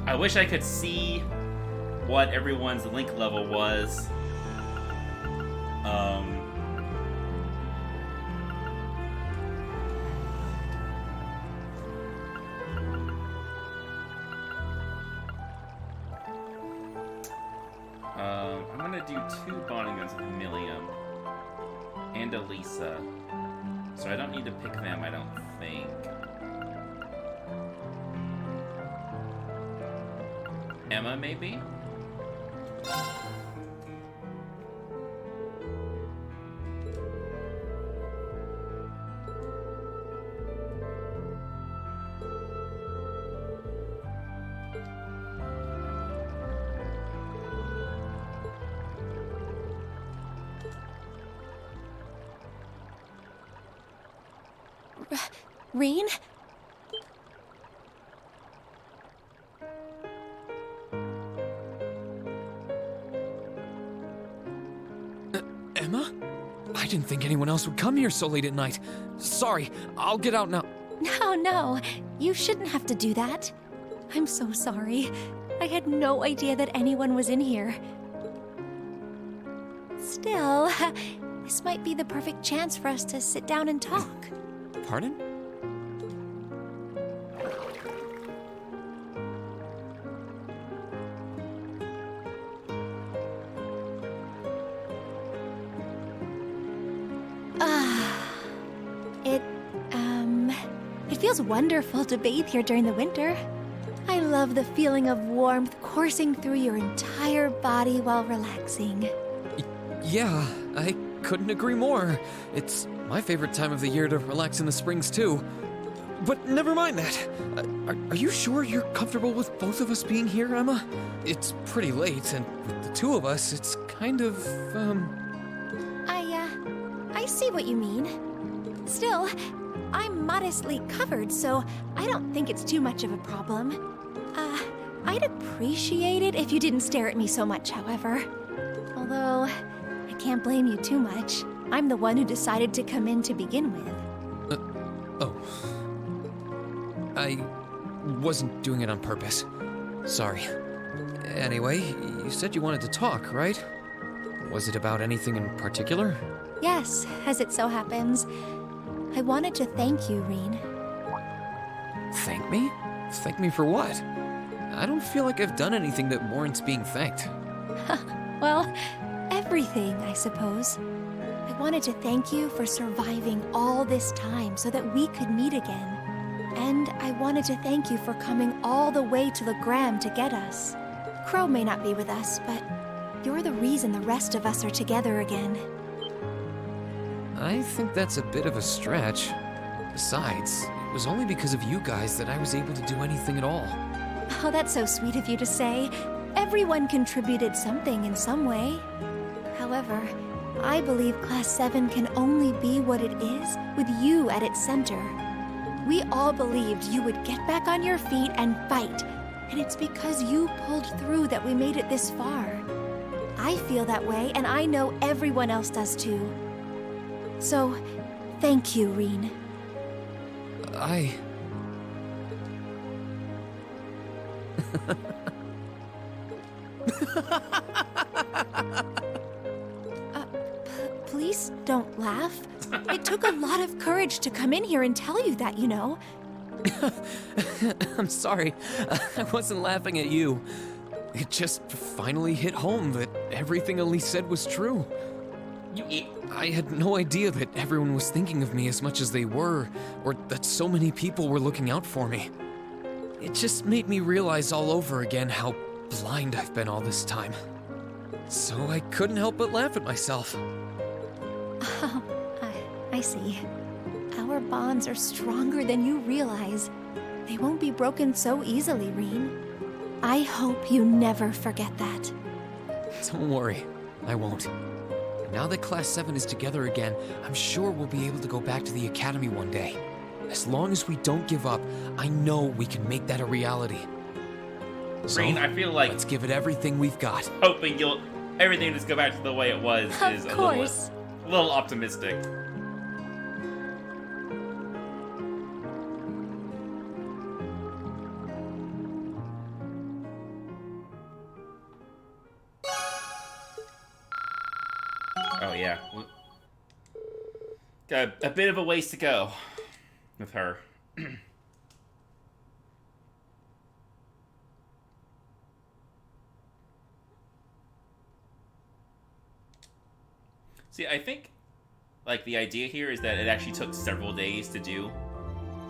I wish I could see what everyone's link level was. I'm gonna do 2 bonding guns with Milliam and Elisa. So I don't need to pick them, I don't think. Emma, maybe? Reen? Emma? I didn't think anyone else would come here so late at night. Sorry, I'll get out now. No. You shouldn't have to do that. I'm so sorry. I had no idea that anyone was in here. Still, this might be the perfect chance for us to sit down and talk. Pardon? It feels wonderful to bathe here during the winter. I love the feeling of warmth coursing through your entire body while relaxing. Yeah, I couldn't agree more. It's my favorite time of the year to relax in the springs, too. But never mind that. Are you sure you're comfortable with both of us being here, Emma? It's pretty late, and with the two of us, it's kind of, I see what you mean. Still, I'm modestly covered, so I don't think it's too much of a problem. I'd appreciate it if you didn't stare at me so much, however. Although, I can't blame you too much. I'm the one who decided to come in to begin with. Oh. I wasn't doing it on purpose. Sorry. Anyway, you said you wanted to talk, right? Was it about anything in particular? Yes, as it so happens. I wanted to thank you, Reen. Thank me? Thank me for what? I don't feel like I've done anything that warrants being thanked. Well, everything, I suppose. I wanted to thank you for surviving all this time so that we could meet again. And I wanted to thank you for coming all the way to Legram to get us. Crow may not be with us, but you're the reason the rest of us are together again. I think that's a bit of a stretch. Besides, it was only because of you guys that I was able to do anything at all. Oh, that's so sweet of you to say. Everyone contributed something in some way. However, I believe Class 7 can only be what it is with you at its center. We all believed you would get back on your feet and fight, and it's because you pulled through that we made it this far. I feel that way, and I know everyone else does too. So, thank you, Reen. Please don't laugh. It took a lot of courage to come in here and tell you that, you know. I'm sorry. I wasn't laughing at you. It just finally hit home that everything Elise said was true. I had no idea that everyone was thinking of me as much as they were, or that so many people were looking out for me. It just made me realize all over again how blind I've been all this time. So I couldn't help but laugh at myself. Oh, I see. Our bonds are stronger than you realize. They won't be broken so easily, Reen. I hope you never forget that. Don't worry, I won't. Now that Class 7 is together again, I'm sure we'll be able to go back to the Academy one day. As long as we don't give up, I know we can make that a reality. So, Reen, I feel like... let's give it everything we've got. Hoping everything just go back to the way it was is of course. A little optimistic. Oh, yeah. Got a bit of a ways to go with her. See, I think, like, the idea here is that it actually took several days to do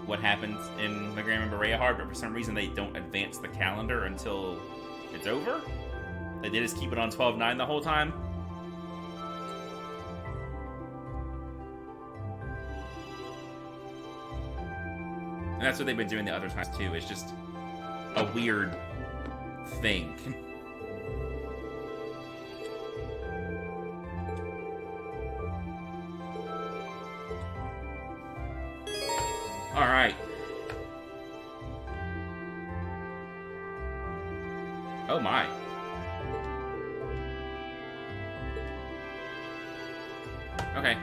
what happens in the Grand Berea Hard, but for some reason they don't advance the calendar until it's over. Like, they just keep it on 12/9 the whole time. And that's what they've been doing the other times, too. It's just a weird thing. Alright. Oh my. Okay,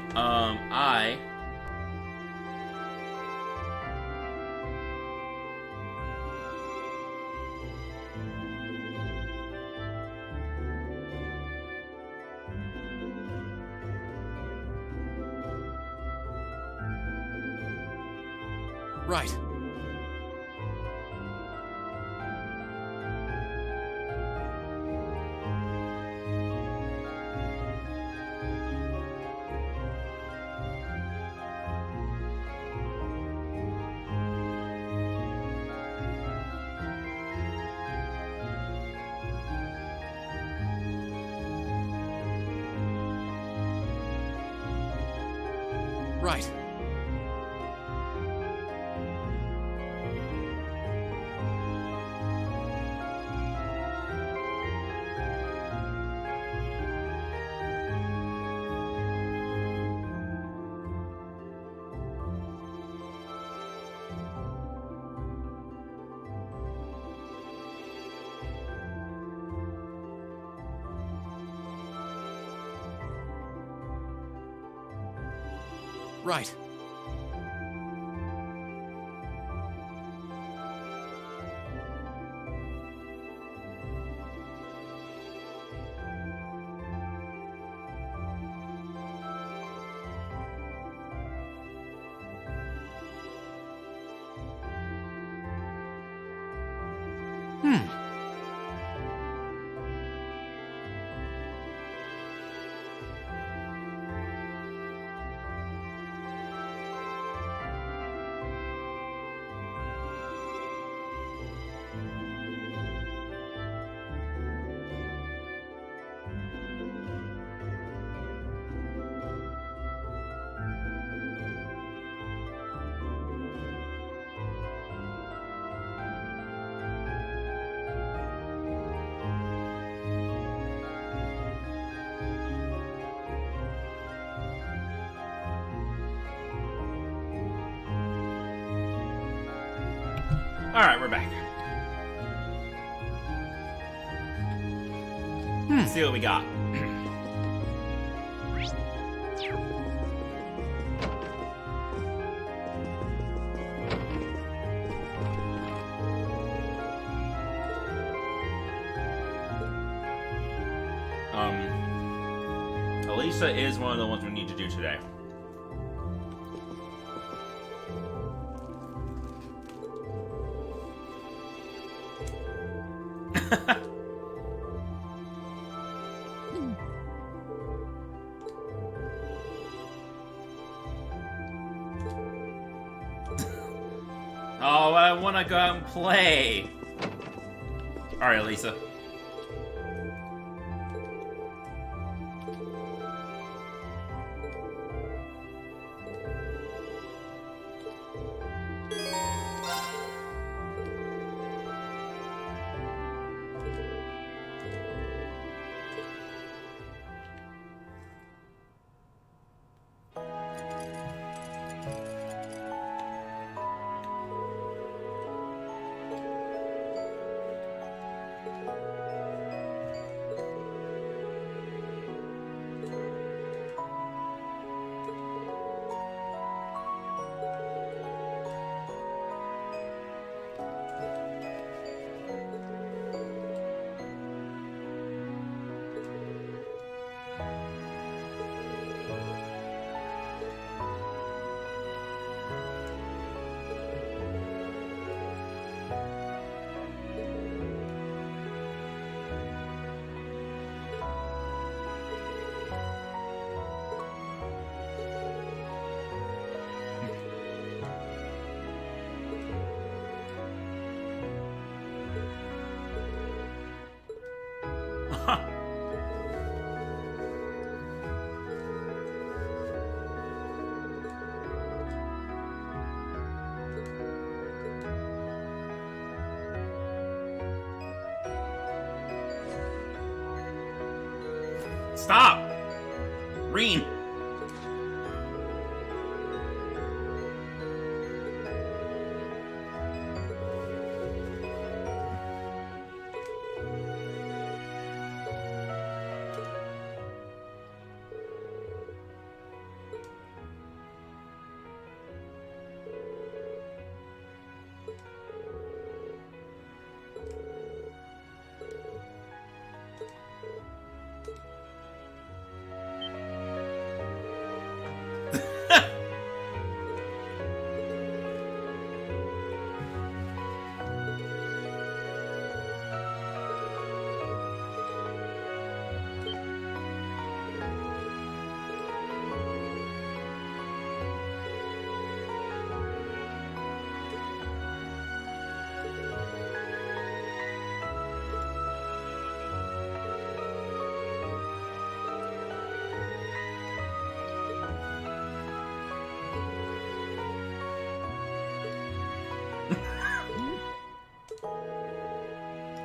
Right. Right. Right. Alright, we're back. Let's see what we got. Elisa is one of the ones we need to do today. Oh, I want to go out and play. All right, Lisa. Stop! Reen!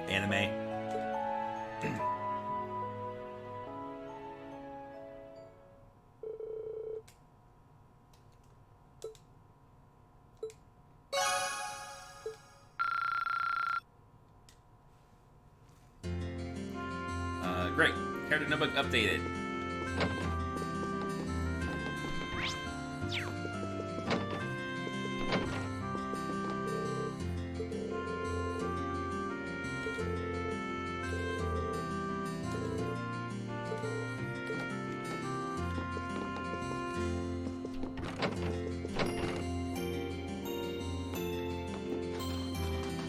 Anime. Great. Character notebook updated.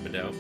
Bedeau.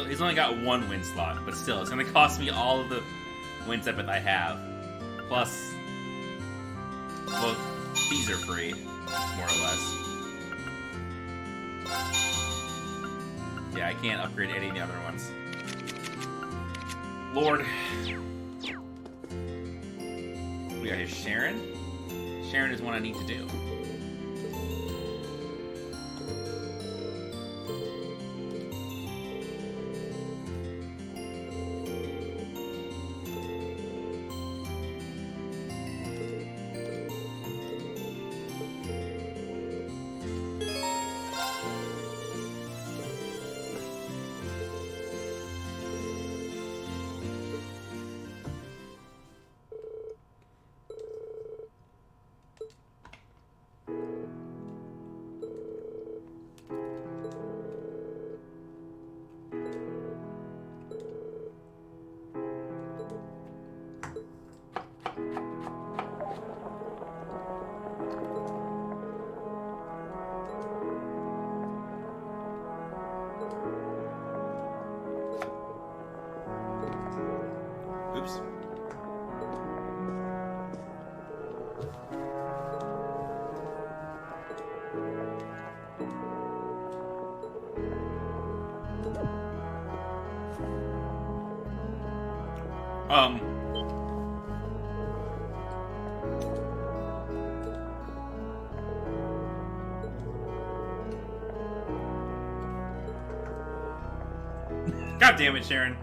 He's only got one win slot, but still, it's going to cost me all of the win step I have. Plus, well, these are free, more or less. Yeah, I can't upgrade any of the other ones. Lord. We got here Sharon. Sharon is one I need to do. Oops. God damn it, Sharon.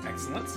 Excellent.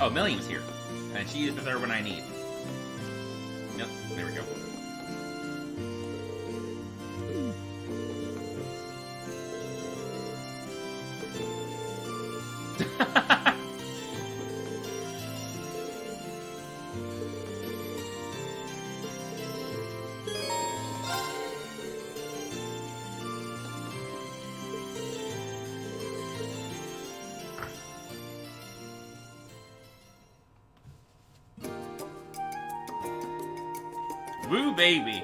Oh, Milliam's here. And she is the third one I need. Yep, there we go. Woo, baby.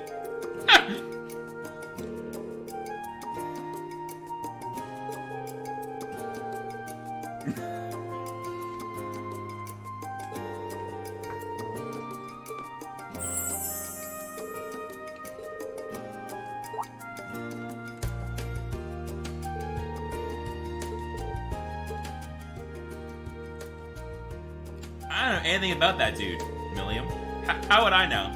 I don't know anything about that dude, Milliam. How would I know?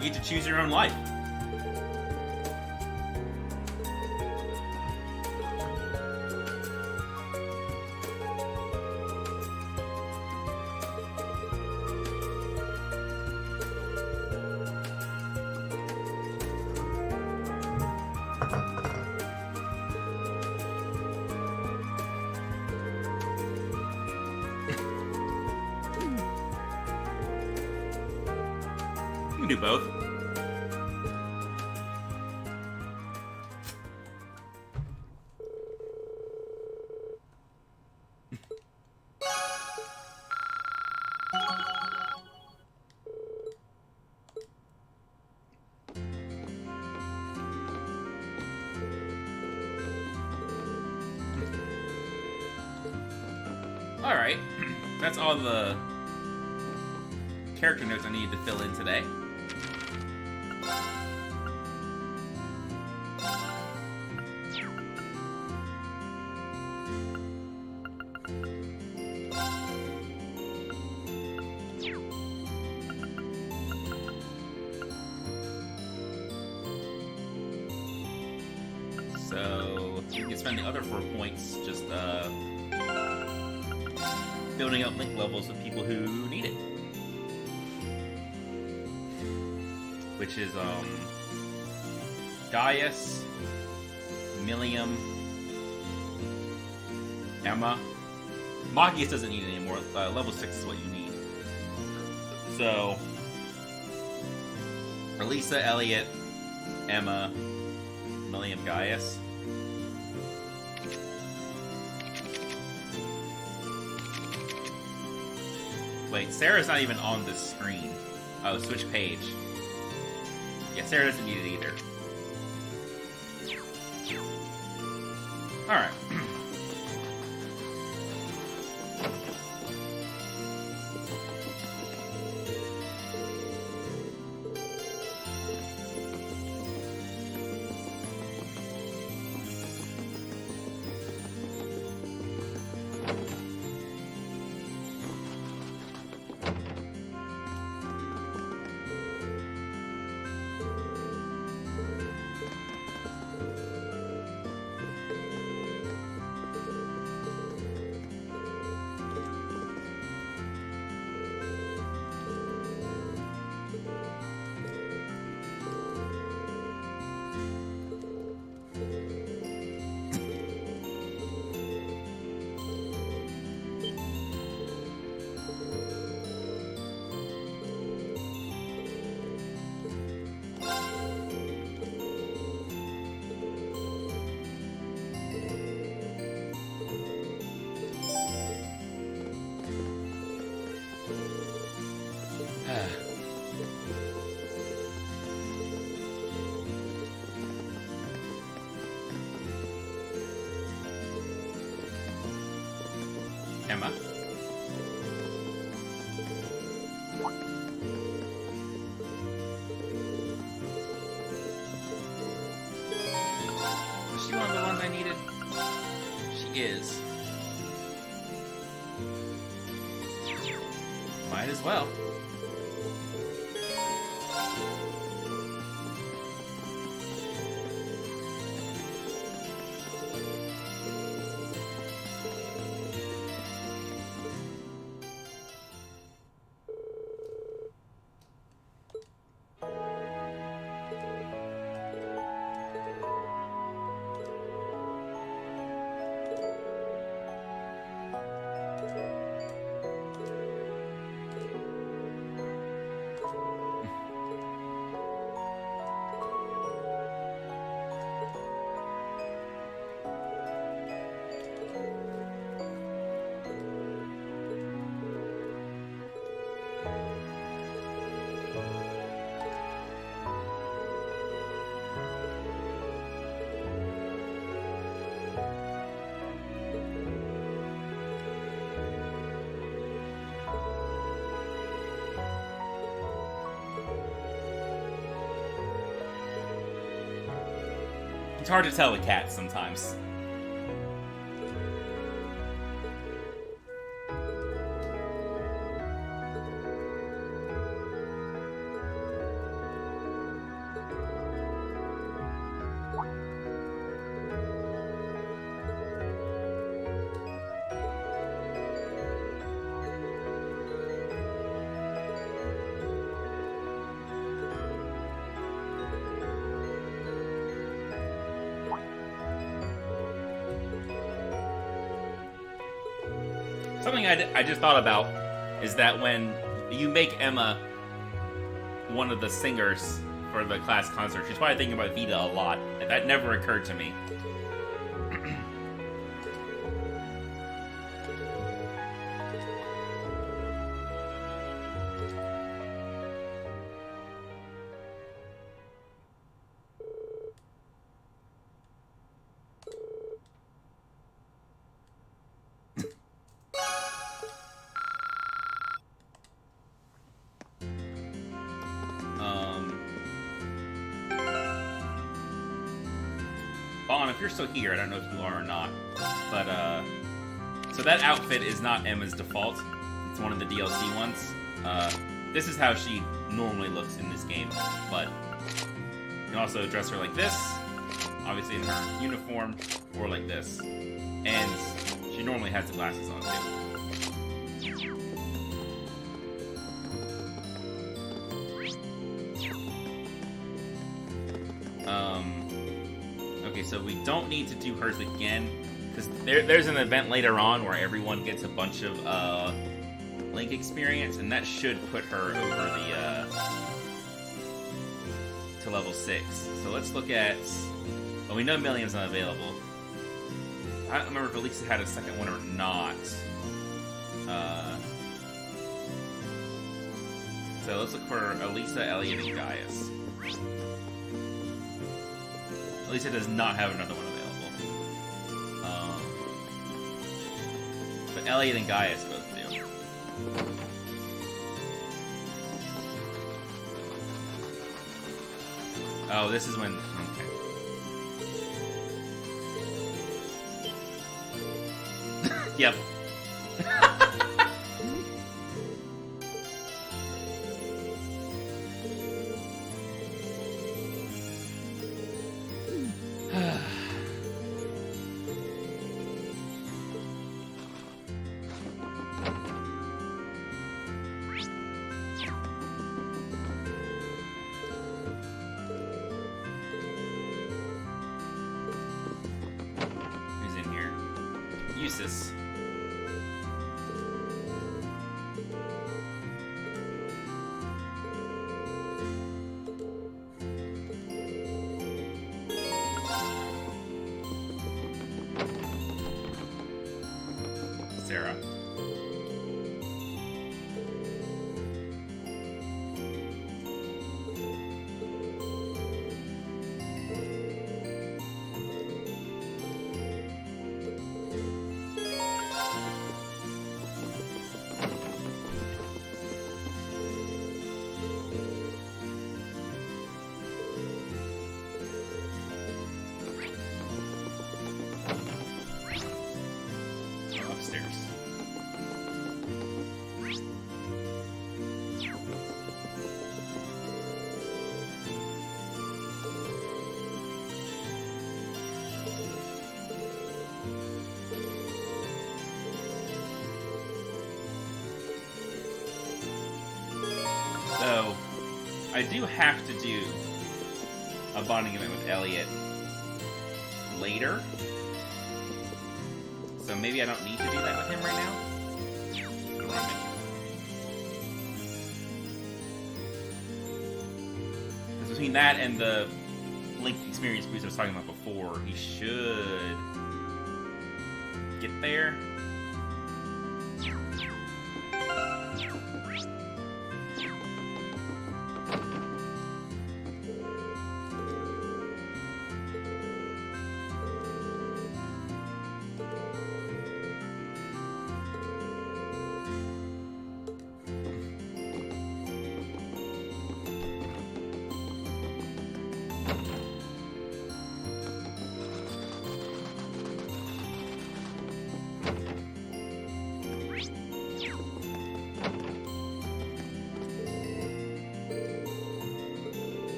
You get to choose your own life. You can do both. Alright. That's all the character notes I needed to fill in today. So you can spend the other 4 points just building up link levels with people who need it. Which is Gaius, Millium, Emma. Magius doesn't need it anymore. Level 6 is what you need. So Elisa, Elliot, Emma, Millium, Gaius. Wait, Sarah's not even on the screen. Oh, switch page. Yeah, Sarah doesn't need it either. Alright. Emma. Is she one of the ones I needed? She is. Might as well. It's hard to tell with cats sometimes. Something I just thought about is that when you make Emma one of the singers for the class concert, she's probably thinking about Vita a lot. And that never occurred to me. Bon, if you're still here, I don't know if you are or not, but, so that outfit is not Emma's default. It's one of the DLC ones. This is how she normally looks in this game, but you can also dress her like this, obviously in her uniform, or like this. And she normally has the glasses on, too. Okay, so we don't need to do hers again, because there's an event later on where everyone gets a bunch of Link experience, and that should put her over the to level 6. So let's look at. Well, we know Million's not available. I don't remember if Elisa had a second one or not. So let's look for Elisa, Elliot, and Gaius. Elisa does not have another one available. But Elliot and Gaius both do. Oh, this is when... Okay. Yep. Useless. Sarah. So, I do have to do a bonding event with Elliot later. So maybe I don't need to do that with him right now. Because between that and the Link experience boost I was talking about before, he should get there.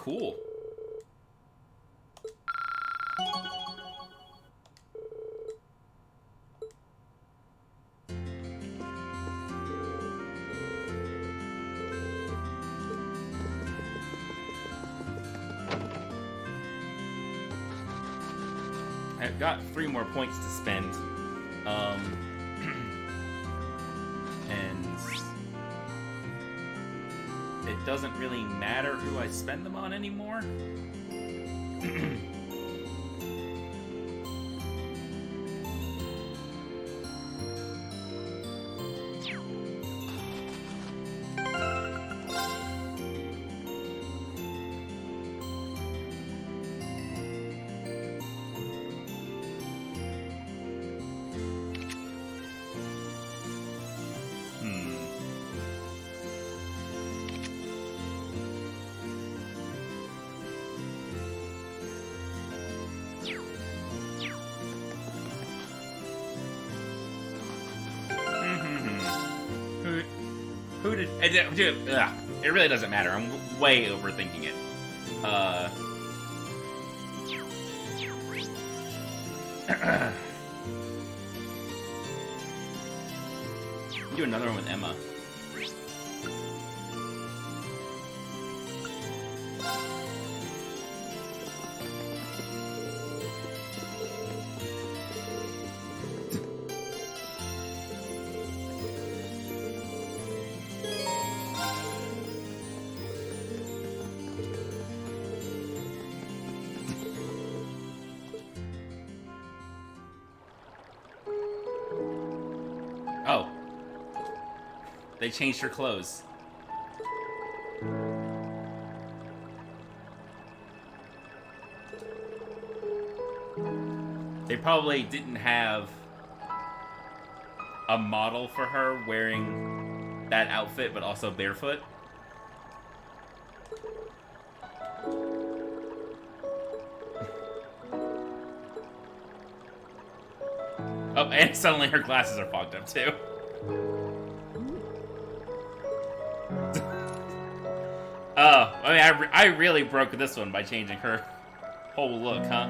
cool. I've got 3 more points to spend. And it doesn't really matter who I spend them on anymore. It really doesn't matter. I'm way overthinking it. Do another one with Emma. Oh. They changed her clothes. They probably didn't have a model for her wearing that outfit, but also barefoot. Oh, and suddenly her glasses are fogged up too. Oh, I mean, I really broke this one by changing her whole look, huh?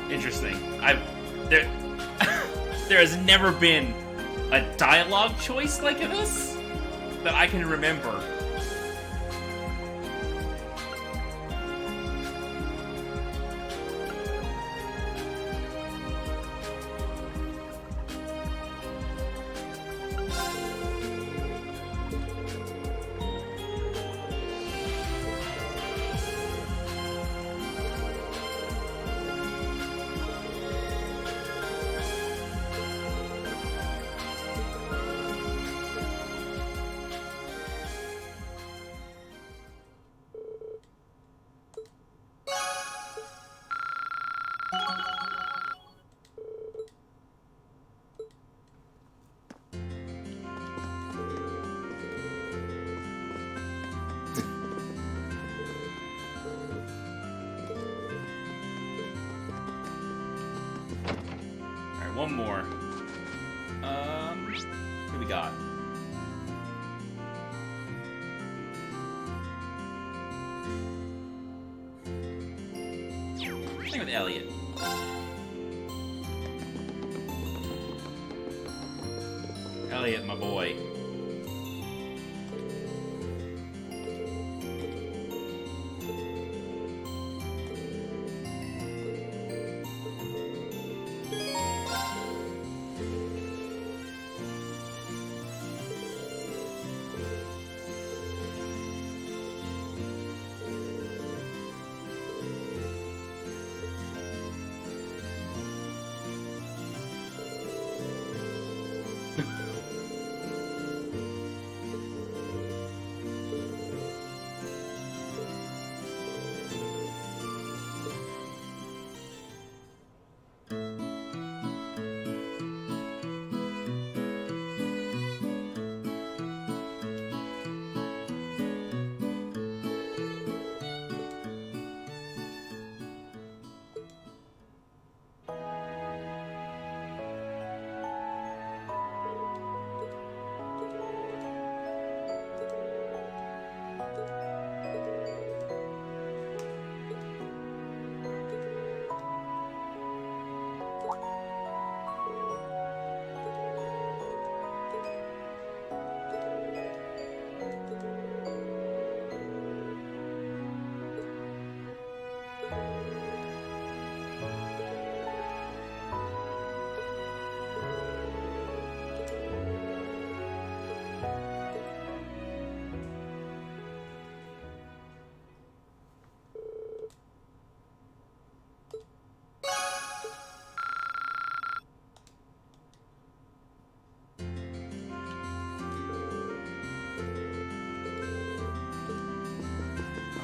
Interesting. There has never been a dialogue choice like this that I can remember. One more. Who we got? Something with Elliot. Elliot, my boy.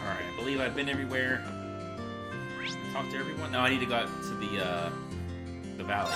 I believe I've been everywhere. Talked to everyone. No, I need to go out to the valley.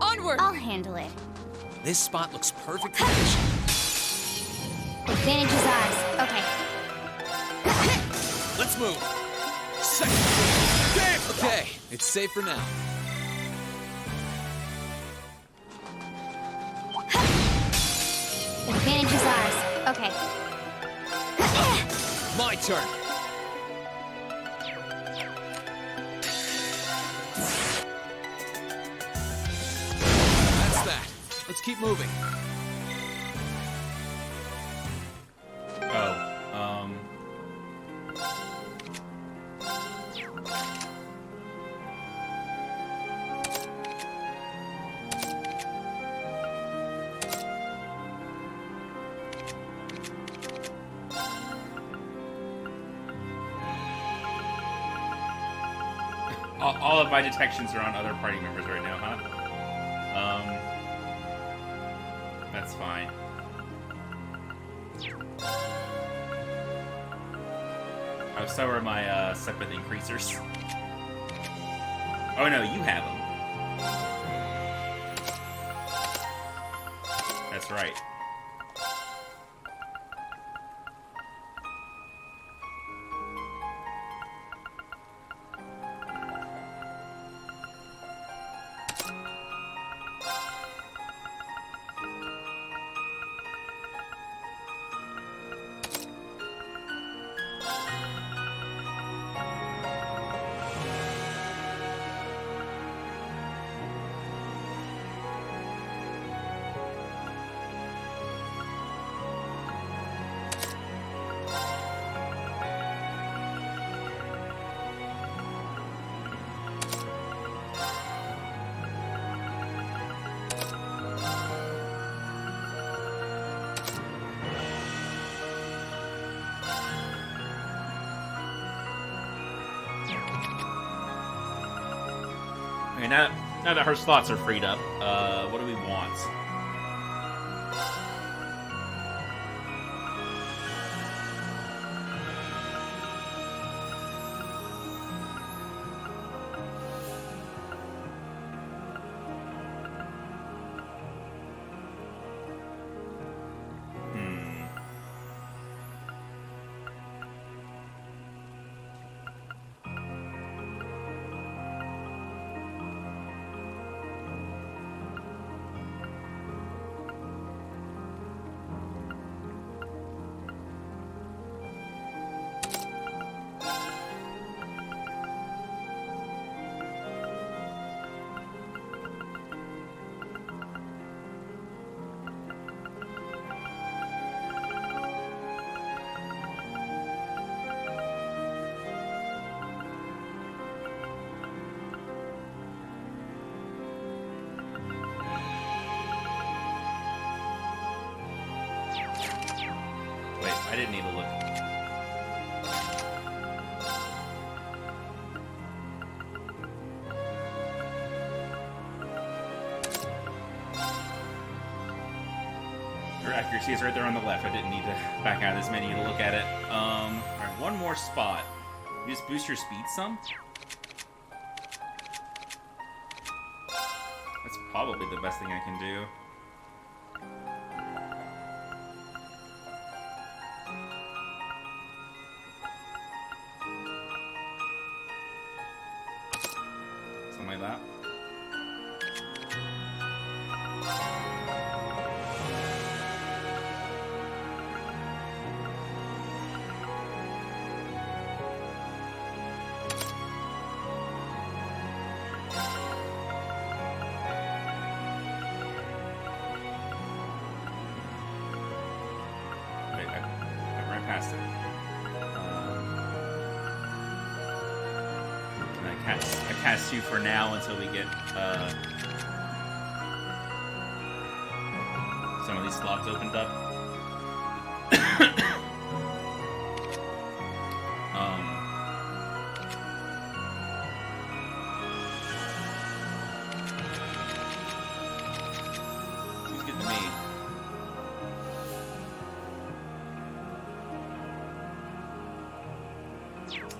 Onward! I'll handle it. This spot looks perfect for fishing. Advantage is ours. Okay. Let's move. Second. Okay, it's safe for now. Advantage is ours. Okay. My turn. That's that. Let's keep moving. All of my detections are on other party members right now, huh? That's fine. Oh, so are my sympathy increasers. Oh no, you have them. That's right. Okay, now that her slots are freed up, what do we want? I didn't need to look. Your accuracy is right there on the left. I didn't need to back out of this menu to look at it. Alright, one more spot. You just boost your speed some? That's probably the best thing I can do. Something like that. Wait, I ran past it. I cast you for now until we get some of these slots opened up. Who's getting me?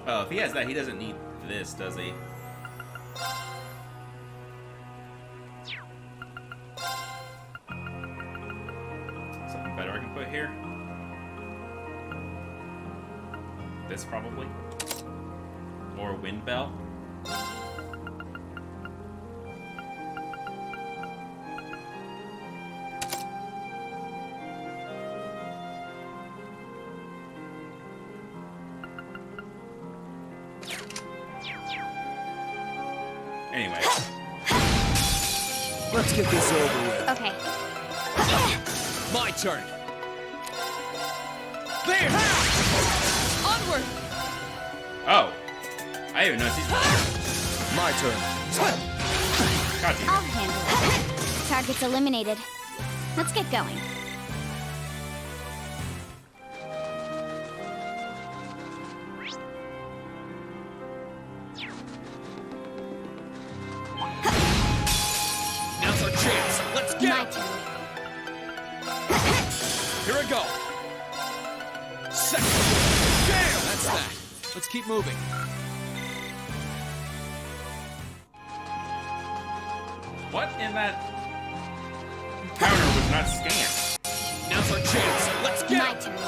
Oh, if he has that, he doesn't need this, does he? Something better I can put here? This probably? Or a wind bell? Anyway. Let's get this over with. Okay. My turn. There! Onward! Oh! I didn't even notice he's My turn. God damn I'll it. handle it. Target's eliminated. Let's get going. Now's our chance. Let's get My it. turn. Here I go. Second. Damn! That's that. Let's keep moving. What in that counter was not scanned? Now's our chance. Let's get My it. turn.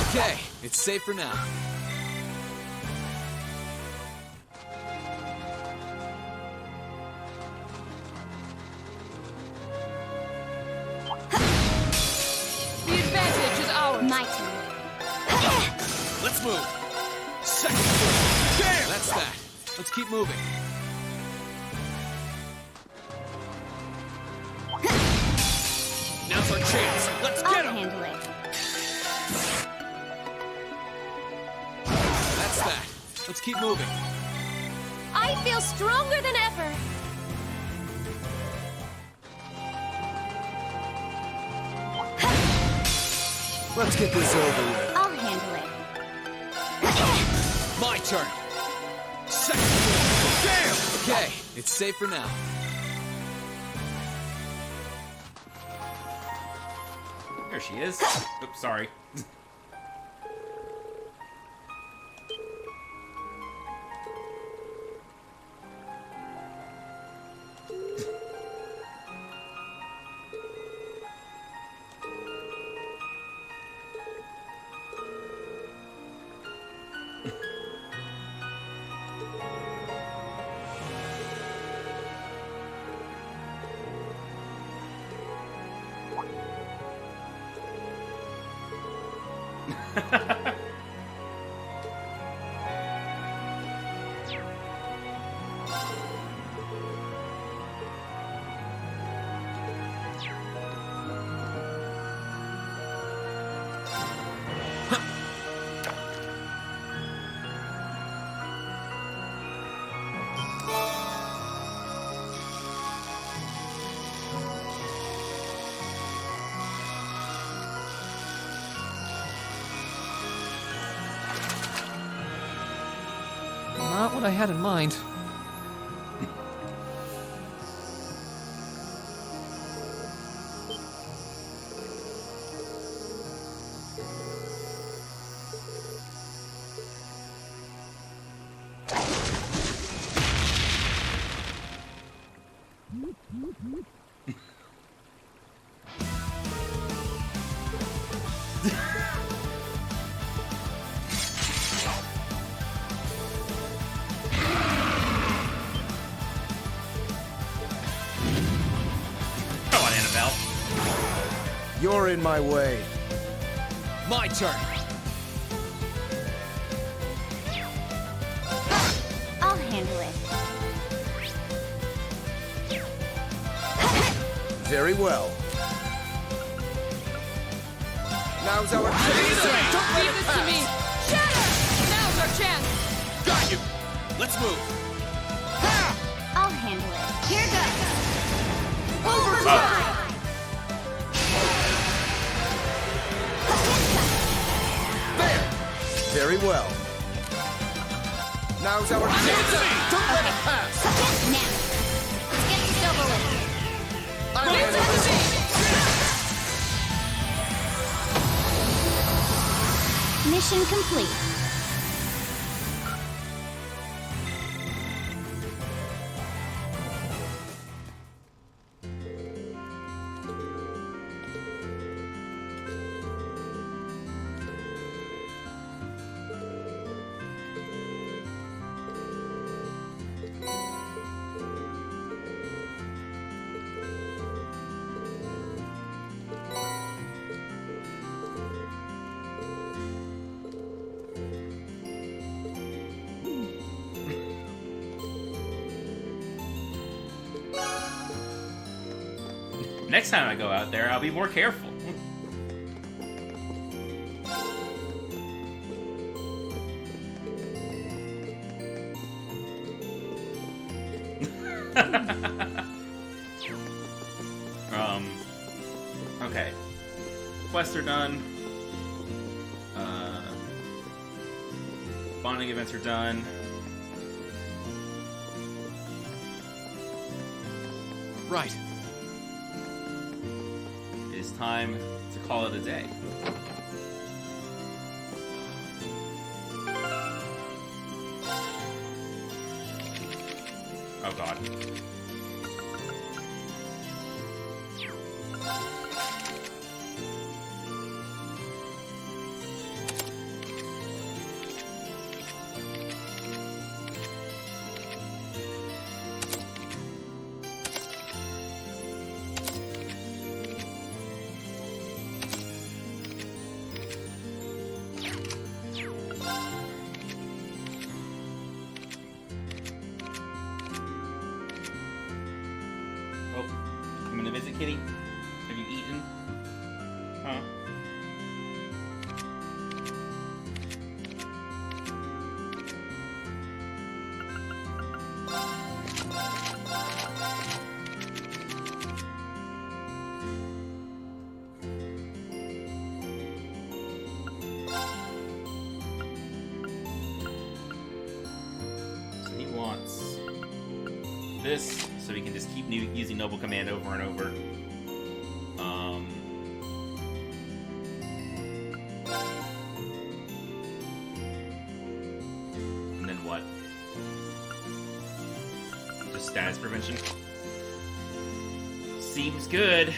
Okay, it's safe for now. The advantage is ours. My turn. Let's move. Second. Damn! That's that. Let's keep moving. Now's our chance. Let's I'll get him. handle it. That's that. Let's keep moving. I feel stronger than ever. Let's get this over with. I'll handle it. My turn. Second. Damn! Okay, it's safe for now. There she is. Oops, sorry. not what I had in mind. You're in my way. My turn. I'll handle it. Very well. Now's our chance. Don't let Leave it this to pass. me! Shatter! Now's our chance! Got you. Let's move. I'll handle it. Here goes. Overdrive! There! Very well. Now's our chance. Don't let it pass. Now, let's get this over with. I'm ready. Mission complete. Next time I go out there, I'll be more careful. Okay. Quests are done. Bonding events are done. Right. It is time to call it a day. Oh god. I'm gonna visit Kitty. Have you eaten? Huh? So he wants this, so we can just keep using Noble Command over and over. And then what? Just status prevention. Seems good.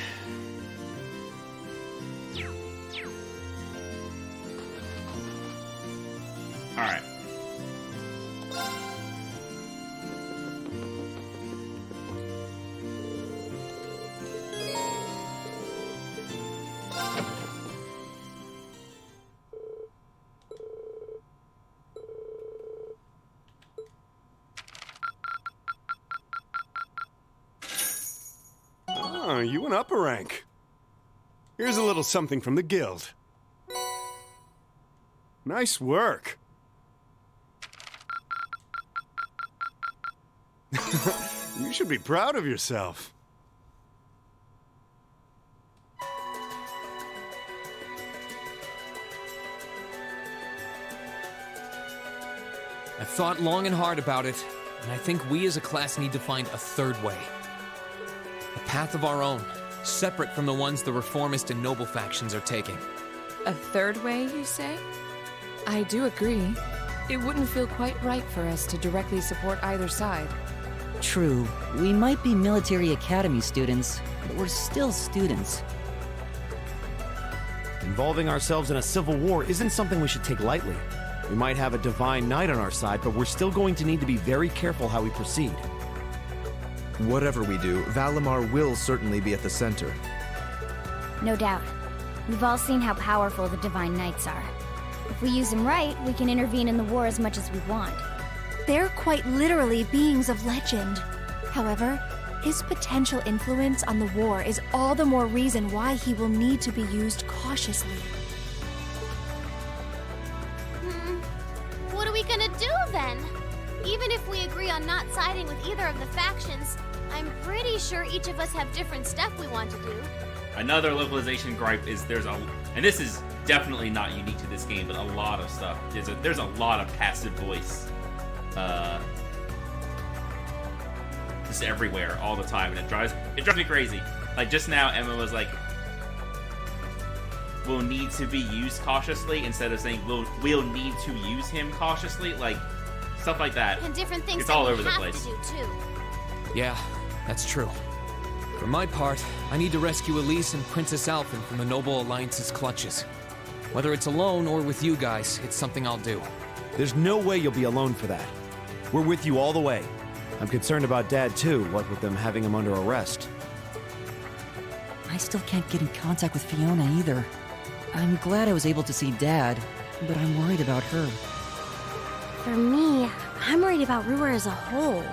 Alright. Oh, you went up a rank. Here's a little something from the guild. Nice work. You should be proud of yourself. I've thought long and hard about it, and I think we as a class need to find a third way. A path of our own, separate from the ones the reformist and noble factions are taking. A third way, you say? I do agree. It wouldn't feel quite right for us to directly support either side. True, we might be military academy students, but we're still students. Involving ourselves in a civil war isn't something we should take lightly. We might have a divine knight on our side, but we're still going to need to be very careful how we proceed. Whatever we do, Valimar will certainly be at the center. No doubt. We've all seen how powerful the Divine Knights are. If we use them right, we can intervene in the war as much as we want. They're quite literally beings of legend. However, his potential influence on the war is all the more reason why he will need to be used cautiously. What are we gonna do then? Even if we agree on not siding with either of the factions, I'm pretty sure each of us have different stuff we want to do. Another localization gripe is and this is definitely not unique to this game, but a lot of stuff. There's a lot of passive voice. Just everywhere, all the time, and it drives me crazy. Like just now, Emma was like, "Will need to be used cautiously," instead of saying "we'll need to use him cautiously," like stuff like that. And different things it's that all we over the have place. to do too. Yeah, that's true. For my part, I need to rescue Elise and Princess Alphen from the Noble Alliance's clutches. Whether it's alone or with you guys, it's something I'll do. There's no way you'll be alone for that. We're with you all the way. I'm concerned about Dad too, what with them having him under arrest. I still can't get in contact with Fiona either. I'm glad I was able to see Dad, but I'm worried about her. For me, I'm worried about Ruhr as a whole.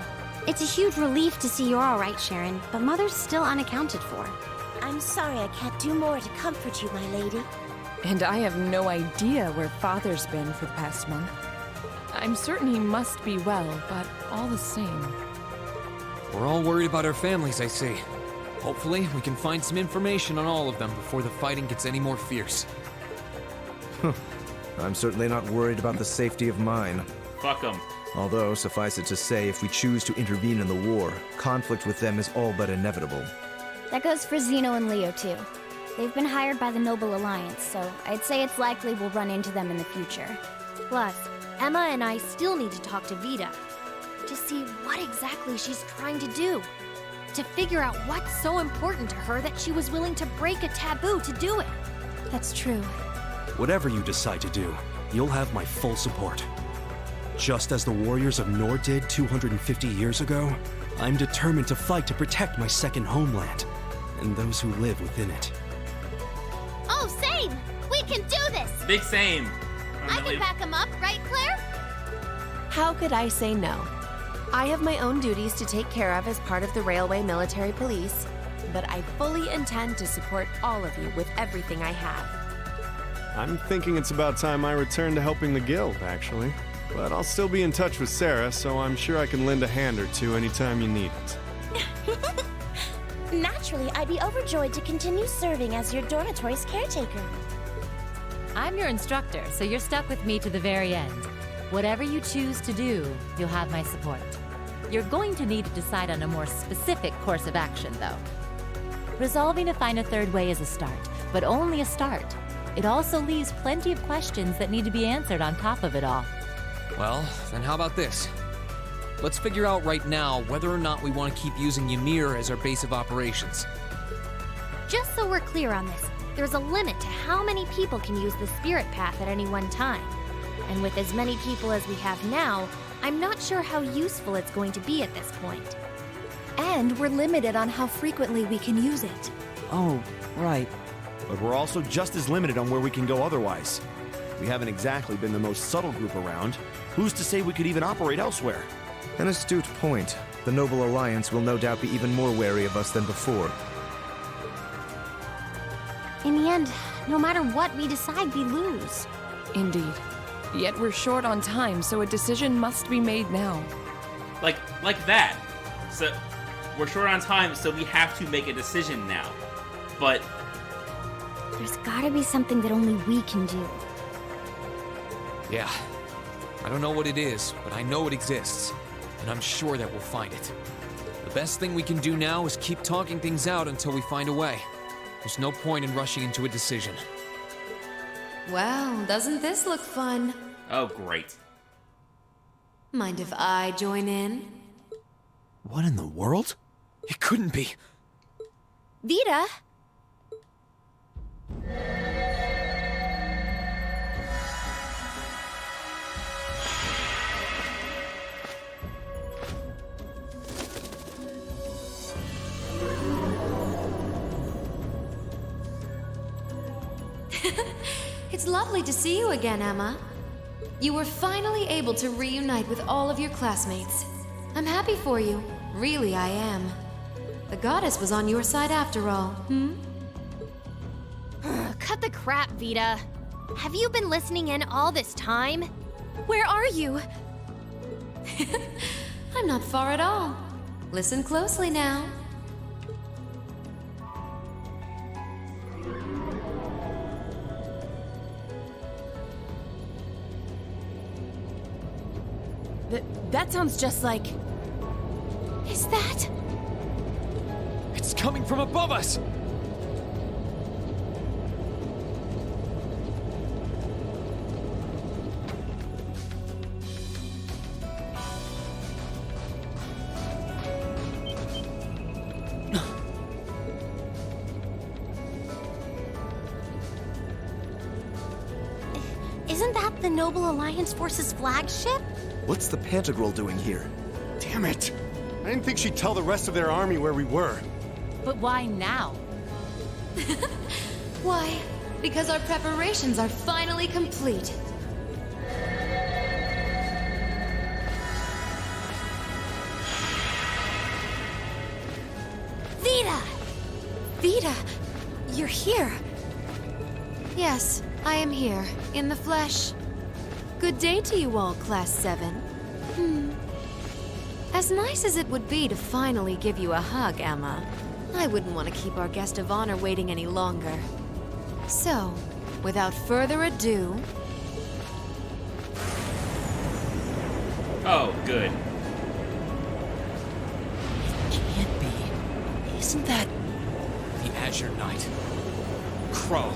It's a huge relief to see you're all right, Sharon, but Mother's still unaccounted for. I'm sorry I can't do more to comfort you, my lady. And I have no idea where Father's been for the past month. I'm certain he must be well, but all the same. We're all worried about our families, I see. Hopefully, we can find some information on all of them before the fighting gets any more fierce. I'm certainly not worried about the safety of mine. Fuck them. Although, suffice it to say, if we choose to intervene in the war, conflict with them is all but inevitable. That goes for Zeno and Leo, too. They've been hired by the Noble Alliance, so I'd say it's likely we'll run into them in the future. Plus, Emma and I still need to talk to Vida to see what exactly she's trying to do. To figure out what's so important to her that she was willing to break a taboo to do it. That's true. Whatever you decide to do, you'll have my full support. Just as the warriors of Nord did 250 years ago, I'm determined to fight to protect my second homeland, and those who live within it. Oh, same! We can do this! Big same! I can back him up, right, Claire? How could I say no? I have my own duties to take care of as part of the Railway Military Police, but I fully intend to support all of you with everything I have. I'm thinking it's about time I return to helping the guild, actually. But I'll still be in touch with Sarah, so I'm sure I can lend a hand or two anytime you need it. Naturally, I'd be overjoyed to continue serving as your dormitory's caretaker. I'm your instructor, so you're stuck with me to the very end. Whatever you choose to do, you'll have my support. You're going to need to decide on a more specific course of action, though. Resolving to find a third way is a start, but only a start. It also leaves plenty of questions that need to be answered on top of it all. Well, then how about this? Let's figure out right now whether or not we want to keep using Ymir as our base of operations. Just so we're clear on this, there's a limit to how many people can use the spirit path at any one time. And with as many people as we have now, I'm not sure how useful it's going to be at this point. And we're limited on how frequently we can use it. Oh, right. But we're also just as limited on where we can go otherwise. We haven't exactly been the most subtle group around. Who's to say we could even operate elsewhere? An astute point. The Noble Alliance will no doubt be even more wary of us than before. In the end, no matter what we decide, we lose. Indeed. Yet we're short on time, so a decision must be made now. Like that. So, we're short on time, so we have to make a decision now. But there's gotta be something that only we can do. Yeah. I don't know what it is, but I know it exists. And I'm sure that we'll find it. The best thing we can do now is keep talking things out until we find a way. There's no point in rushing into a decision. Well, doesn't this look fun? Oh, great. Mind if I join in? What in the world? It couldn't be. Vita? It's lovely to see you again, Emma. You were finally able to reunite with all of your classmates. I'm happy for you. Really, I am. The goddess was on your side after all, Cut the crap, Vita. Have you been listening in all this time? Where are you? I'm not far at all. Listen closely now. That sounds just like... Is that... It's coming from above us! Isn't that the Noble Alliance Force's flagship? What's the Pantagruel doing here? Damn it! I didn't think she'd tell the rest of their army where we were. But why now? Why? Because our preparations are finally complete. Vita! Vita, you're here. Yes, I am here, in the flesh. Good day to you all, Class 7. As nice as it would be to finally give you a hug, Emma, I wouldn't want to keep our guest of honor waiting any longer. So, without further ado... Oh, good. Can't be. Isn't that... the Ashen Knight? Crow.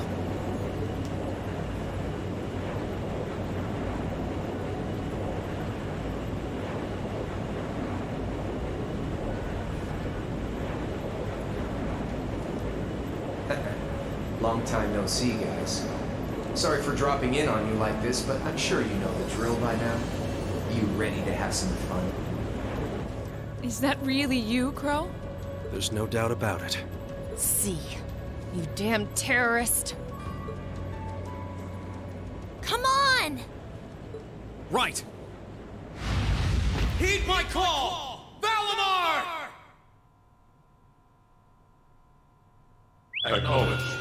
Long time no see, guys. Sorry for dropping in on you like this, but I'm sure you know the drill by now. You ready to have some fun? Is that really you, Crow? There's no doubt about it. See, you damn terrorist. Come on! Right! Heed my call! Valimar! Acknowledged.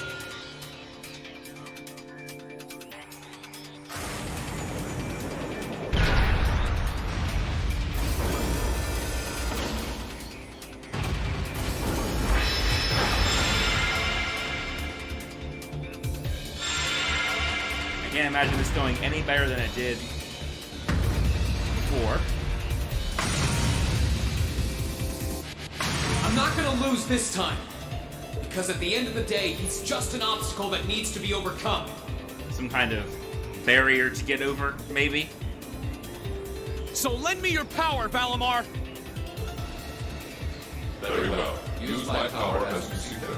I can't imagine this going any better than it did before. I'm not gonna lose this time. Because at the end of the day, he's just an obstacle that needs to be overcome. Some kind of barrier to get over, maybe? So lend me your power, Valimar! Very well. Use my power as you see fit.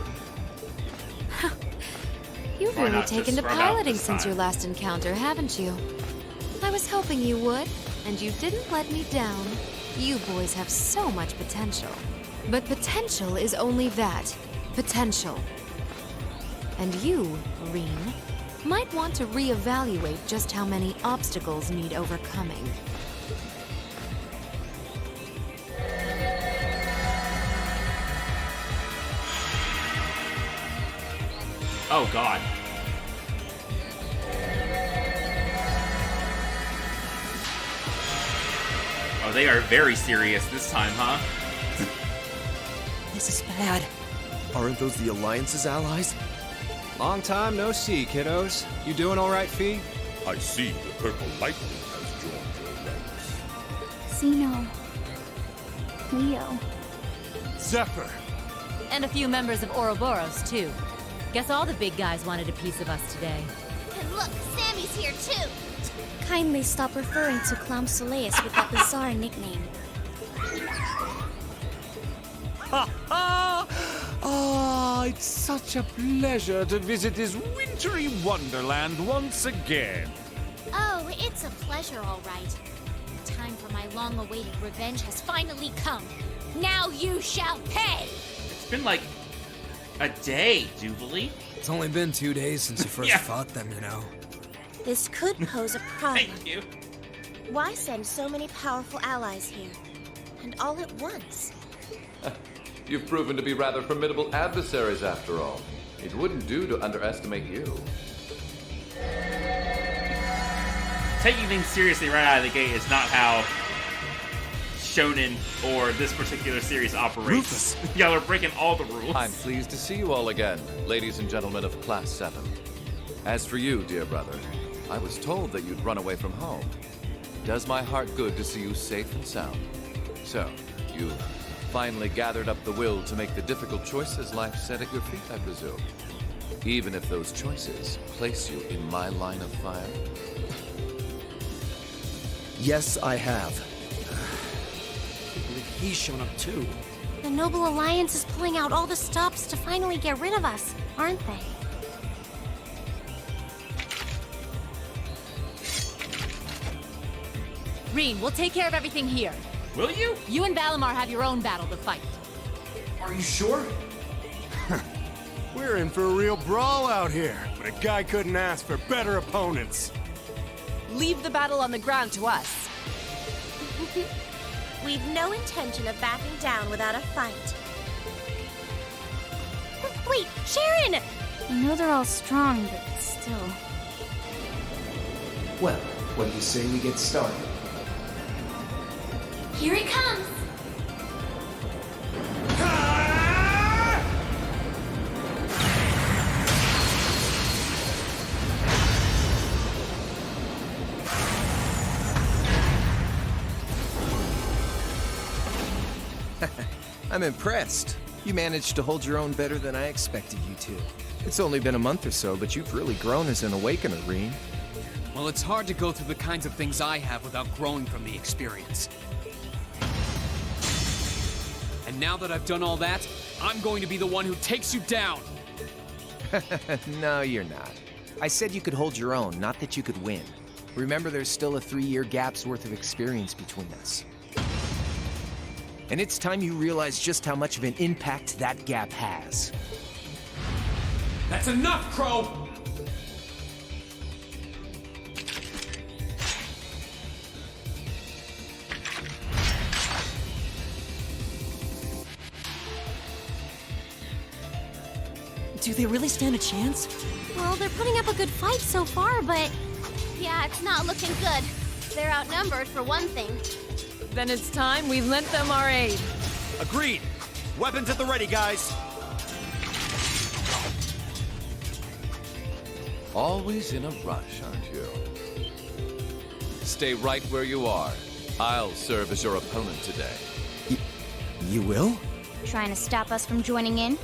You've Why really not taken just to run out piloting this since time? your last encounter, haven't you? I was hoping you would, and you didn't let me down. You boys have so much potential. But potential is only that. Potential. And you, Reen, might want to reevaluate just how many obstacles need overcoming. Oh, God. Oh, they are very serious this time, huh? This is bad. Aren't those the Alliance's allies? Long time no see, kiddos. You doing all right, Fee? I see the purple lightning has joined your Xeno. Leo. Zephyr. And a few members of Ouroboros, too. Guess all the big guys wanted a piece of us today. And look, Sammy's here too. Kindly stop referring to Clown Soleus with that bizarre nickname. Ha ha! Ah, it's such a pleasure to visit this wintry wonderland once again. Oh, it's a pleasure, all right. The time for my long-awaited revenge has finally come. Now you shall pay! It's been like a day, Jubilee. It's only been 2 days since you first fought them, you know. This could pose a problem. Thank you. Why send so many powerful allies here? And all at once? You've proven to be rather formidable adversaries after all. It wouldn't do to underestimate you. Taking things seriously right out of the gate is not how Shonen or this particular series operates. Rufus. Yeah, they're breaking all the rules. I'm pleased to see you all again, ladies and gentlemen of Class 7. As for you, dear brother, I was told that you'd run away from home. It does my heart good to see you safe and sound. So, you've finally gathered up the will to make the difficult choices life set at your feet, I presume. Even if those choices place you in my line of fire. Yes, I have. He's shown up too. The Noble Alliance is pulling out all the stops to finally get rid of us, aren't they? Reen, we'll take care of everything here. Will you? You and Valimar have your own battle to fight. Are you sure? We're in for a real brawl out here, but a guy couldn't ask for better opponents. Leave the battle on the ground to us. We've no intention of backing down without a fight. Wait, Sharon! I know they're all strong, but still. Well, what do you say we get started? Here it comes! I'm impressed. You managed to hold your own better than I expected you to. It's only been a month or so, but you've really grown as an Awakener, Reen. Well, it's hard to go through the kinds of things I have without growing from the experience. And now that I've done all that, I'm going to be the one who takes you down! No, you're not. I said you could hold your own, not that you could win. Remember, there's still a 3-year gap's worth of experience between us. And it's time you realize just how much of an impact that gap has. That's enough, Crow! Do they really stand a chance? Well, they're putting up a good fight so far, but... yeah, it's not looking good. They're outnumbered, for one thing. Then it's time we lent them our aid. Agreed. Weapons at the ready, guys. Always in a rush, aren't you? Stay right where you are. I'll serve as your opponent today. You will? Trying to stop us from joining in?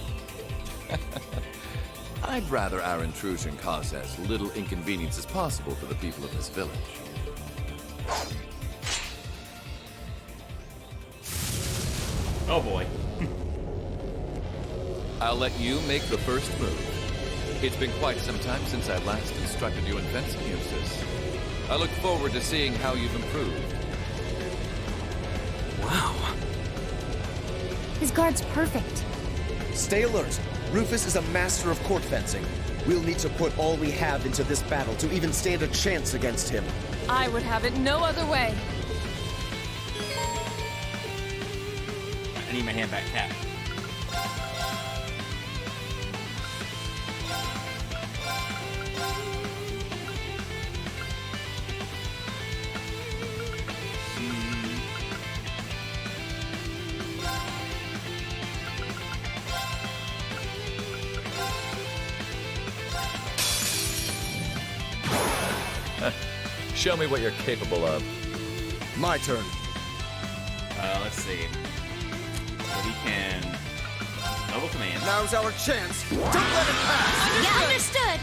I'd rather our intrusion cause as little inconvenience as possible for the people of this village. Oh boy. I'll let you make the first move. It's been quite some time since I last instructed you in fencing, Eustace. I look forward to seeing how you've improved. Wow. His guard's perfect. Stay alert. Rufus is a master of court fencing. We'll need to put all we have into this battle to even stand a chance against him. I would have it no other way. I need my hand back cap. Show me what you're capable of. My turn. Let's see. So we can double command. Now's our chance. Don't let it pass. Yeah, understood.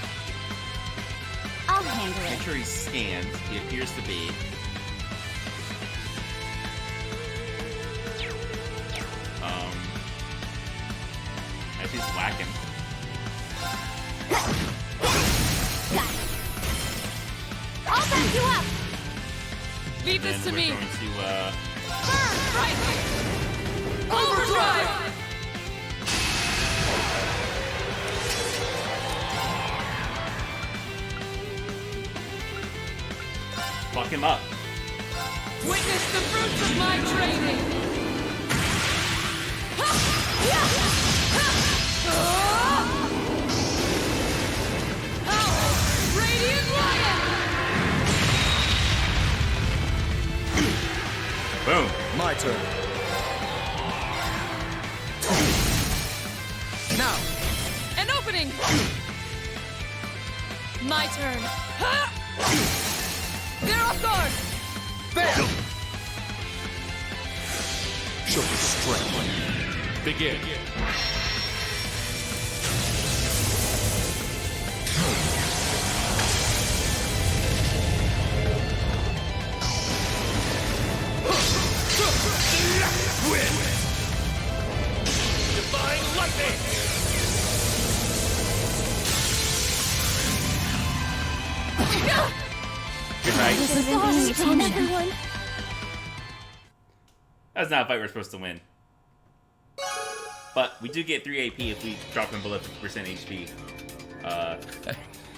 I'll handle Make it. sure he's scanned. He appears to be. I think he's whacking. Got it. I'll back you up. Leave Then this to we're me. going to, Burn right here. Overdrive. fuck him up. Witness the fruits of my training. Radiant Lion. Boom. My turn. Now. An opening. My turn. They're off guard. Bam! Show your strength. Begin. Win! Divine lightning! Good night. This is awesome, everyone. That's not a fight we're supposed to win. But we do get 3 AP if we drop them below 50% HP.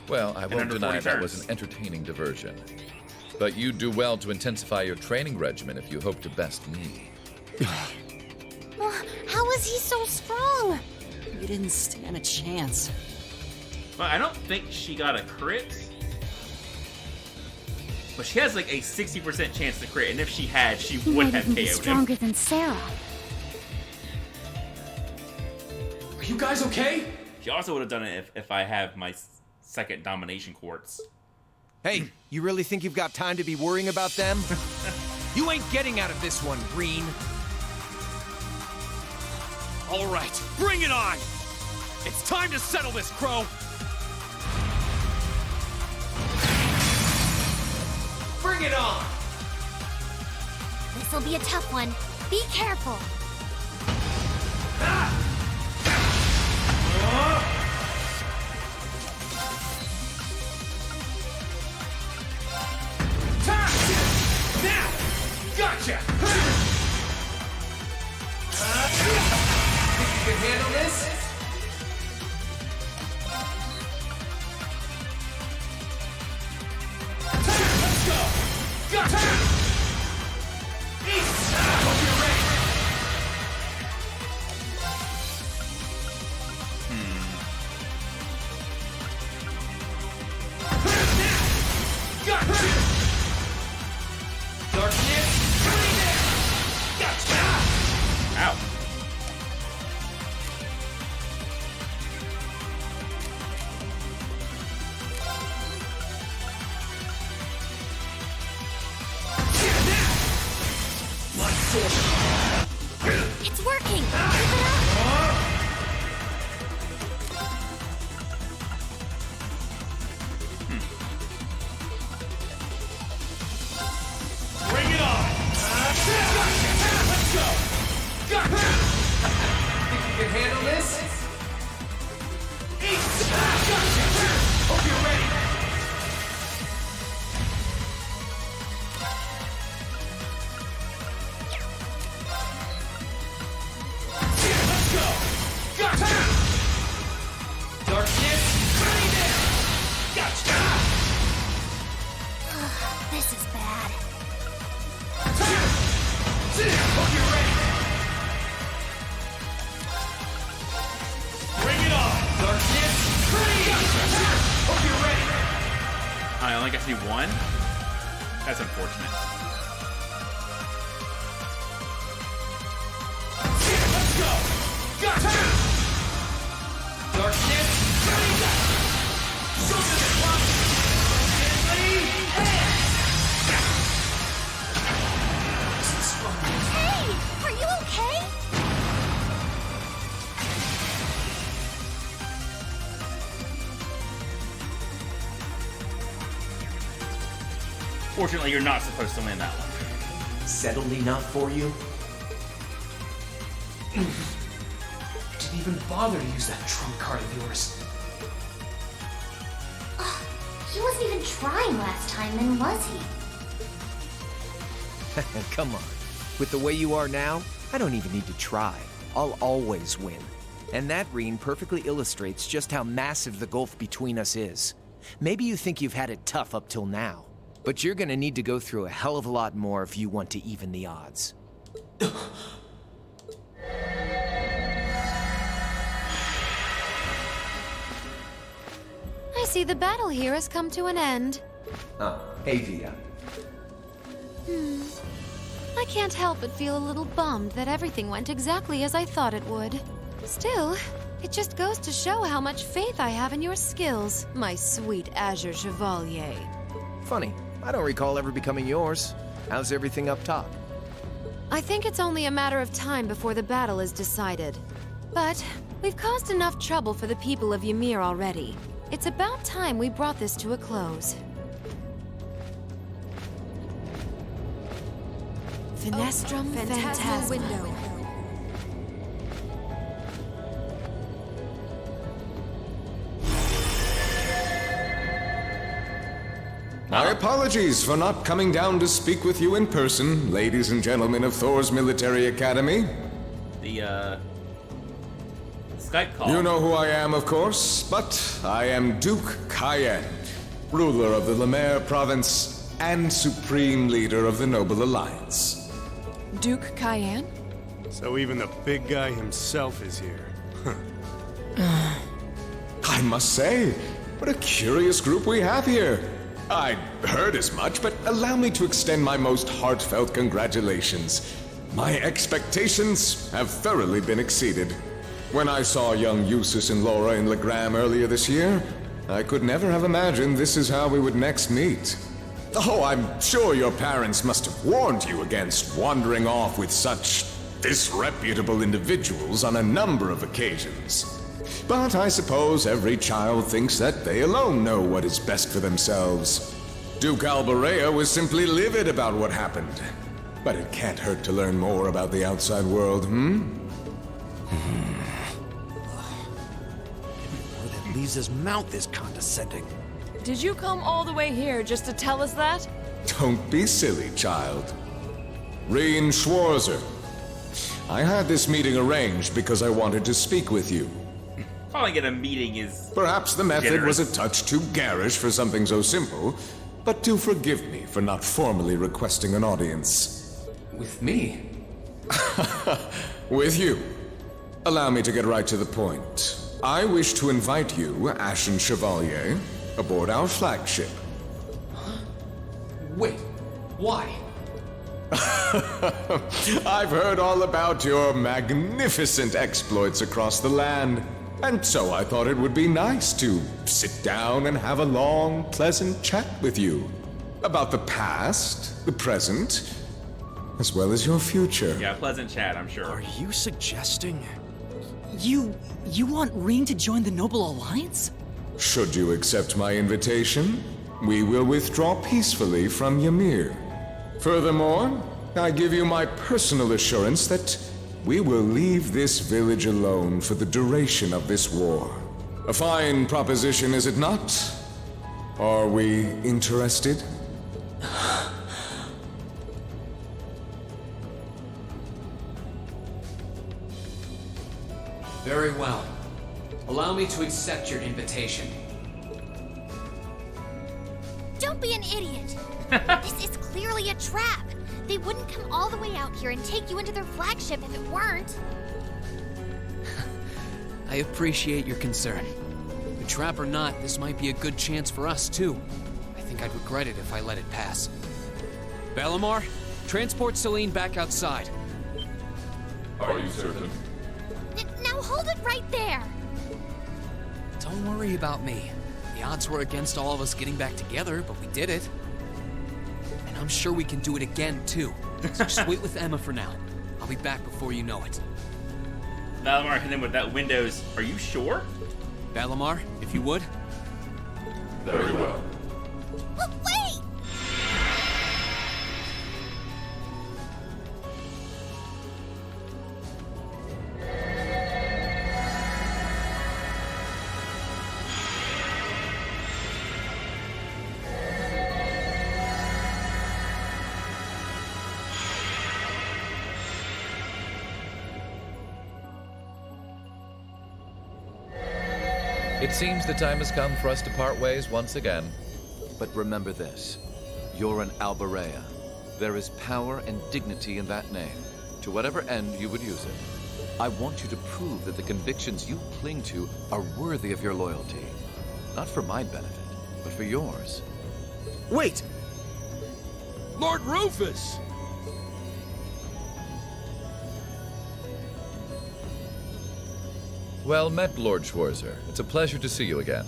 Well, I in won't under deny 40 that was turns. an entertaining diversion. But you'd do well to intensify your training regimen if you hope to best me. How is he so strong? You didn't stand a chance. Well, I don't think she got a crit. But she has like a 60% chance to crit, and if she had, she He would might have even be KO'd him. stronger than Sarah. Are you guys okay? She also would have done it if I have my second domination quartz. Hey, you really think you've got time to be worrying about them? You ain't getting out of this one, Green. All right, bring it on! It's time to settle this, Crow! Bring it on! This'll be a tough one. Be careful. Now! Gotcha! Think you can handle this? Let's go! Gotcha! Eat! Hope you're ready! Now! Gotcha! Darkness, Gotcha! Ow. My sword! It's working. Keep it up. Bring it on! Let's go! Gotcha! think you can handle this? Eat! Gotcha! Hope you're ready! Let's go! Gotcha! Darkness, Gotcha! This is bad. Hope you're ready! Bring it on! darkness, Hope you're ready! I only got to do one? That's unfortunate. Let's go! Gotcha! darkness, Show them the clock! Gently, Hey! Unfortunately, you're not supposed to win that one. Settled enough for you? Didn't even bother to use that trump card of yours. He wasn't even trying last time, then was he? Come on. With the way you are now, I don't even need to try. I'll always win. And that Reen perfectly illustrates just how massive the gulf between us is. Maybe you think you've had it tough up till now, but you're gonna need to go through a hell of a lot more if you want to even the odds. I see the battle here has come to an end. Oh, hey, Via. I can't help but feel a little bummed that everything went exactly as I thought it would. Still, it just goes to show how much faith I have in your skills, my sweet Azure Chevalier. Funny, I don't recall ever becoming yours. How's everything up top? I think it's only a matter of time before the battle is decided. But we've caused enough trouble for the people of Ymir already. It's about time we brought this to a close. Finestrum Phantasma Window. My apologies for not coming down to speak with you in person, ladies and gentlemen of Thor's Military Academy. The, Skype call. You know who I am, of course, but I am Duke Cayenne, ruler of the Lemaire province and supreme leader of the Noble Alliance. Duke Cayenne? So even the big guy himself is here. I must say, what a curious group we have here. I'd heard as much, but allow me to extend my most heartfelt congratulations. My expectations have thoroughly been exceeded. When I saw young Eustace and Laura in Legram earlier this year, I could never have imagined this is how we would next meet. Oh, I'm sure your parents must have warned you against wandering off with such disreputable individuals on a number of occasions. But I suppose every child thinks that they alone know what is best for themselves. Duke Alberea was simply livid about what happened. But it can't hurt to learn more about the outside world, Or that Lisa's mouth is condescending. Did you come all the way here just to tell us that? Don't be silly, child. Reen Schwarzer. I had this meeting arranged because I wanted to speak with you. Calling it a meeting is... Perhaps the method generous. was a touch too garish for something so simple, but do forgive me for not formally requesting an audience. With me? With you. Allow me to get right to the point. I wish to invite you, Ashen Chevalier, aboard our flagship. Wait, why? I've heard all about your magnificent exploits across the land, and so I thought it would be nice to sit down and have a long, pleasant chat with you about the past, the present, as well as your future. Yeah, pleasant chat, I'm sure. Are you suggesting... You want Reen to join the Noble Alliance? Should you accept my invitation, we will withdraw peacefully from Ymir. Furthermore, I give you my personal assurance that we will leave this village alone for the duration of this war. A fine proposition, is it not? Are we interested? Very well. Allow me to accept your invitation. Don't be an idiot! This is clearly a trap! They wouldn't come all the way out here and take you into their flagship if it weren't. I appreciate your concern. But trap or not, this might be a good chance for us, too. I think I'd regret it if I let it pass. Balamar, transport Celine back outside. Are you certain? Now hold it right there! Don't worry about me. The odds were against all of us getting back together, but we did it. And I'm sure we can do it again, too. So just wait with Emma for now. I'll be back before you know it. Valamar hit him with that Windows. Are you sure? Valamar, if you would. Very well. Wait! It seems the time has come for us to part ways once again. But remember this. You're an Alberea. There is power and dignity in that name, to whatever end you would use it. I want you to prove that the convictions you cling to are worthy of your loyalty. Not for my benefit, but for yours. Wait! Lord Rufus! Well met, Lord Schwarzer. It's a pleasure to see you again.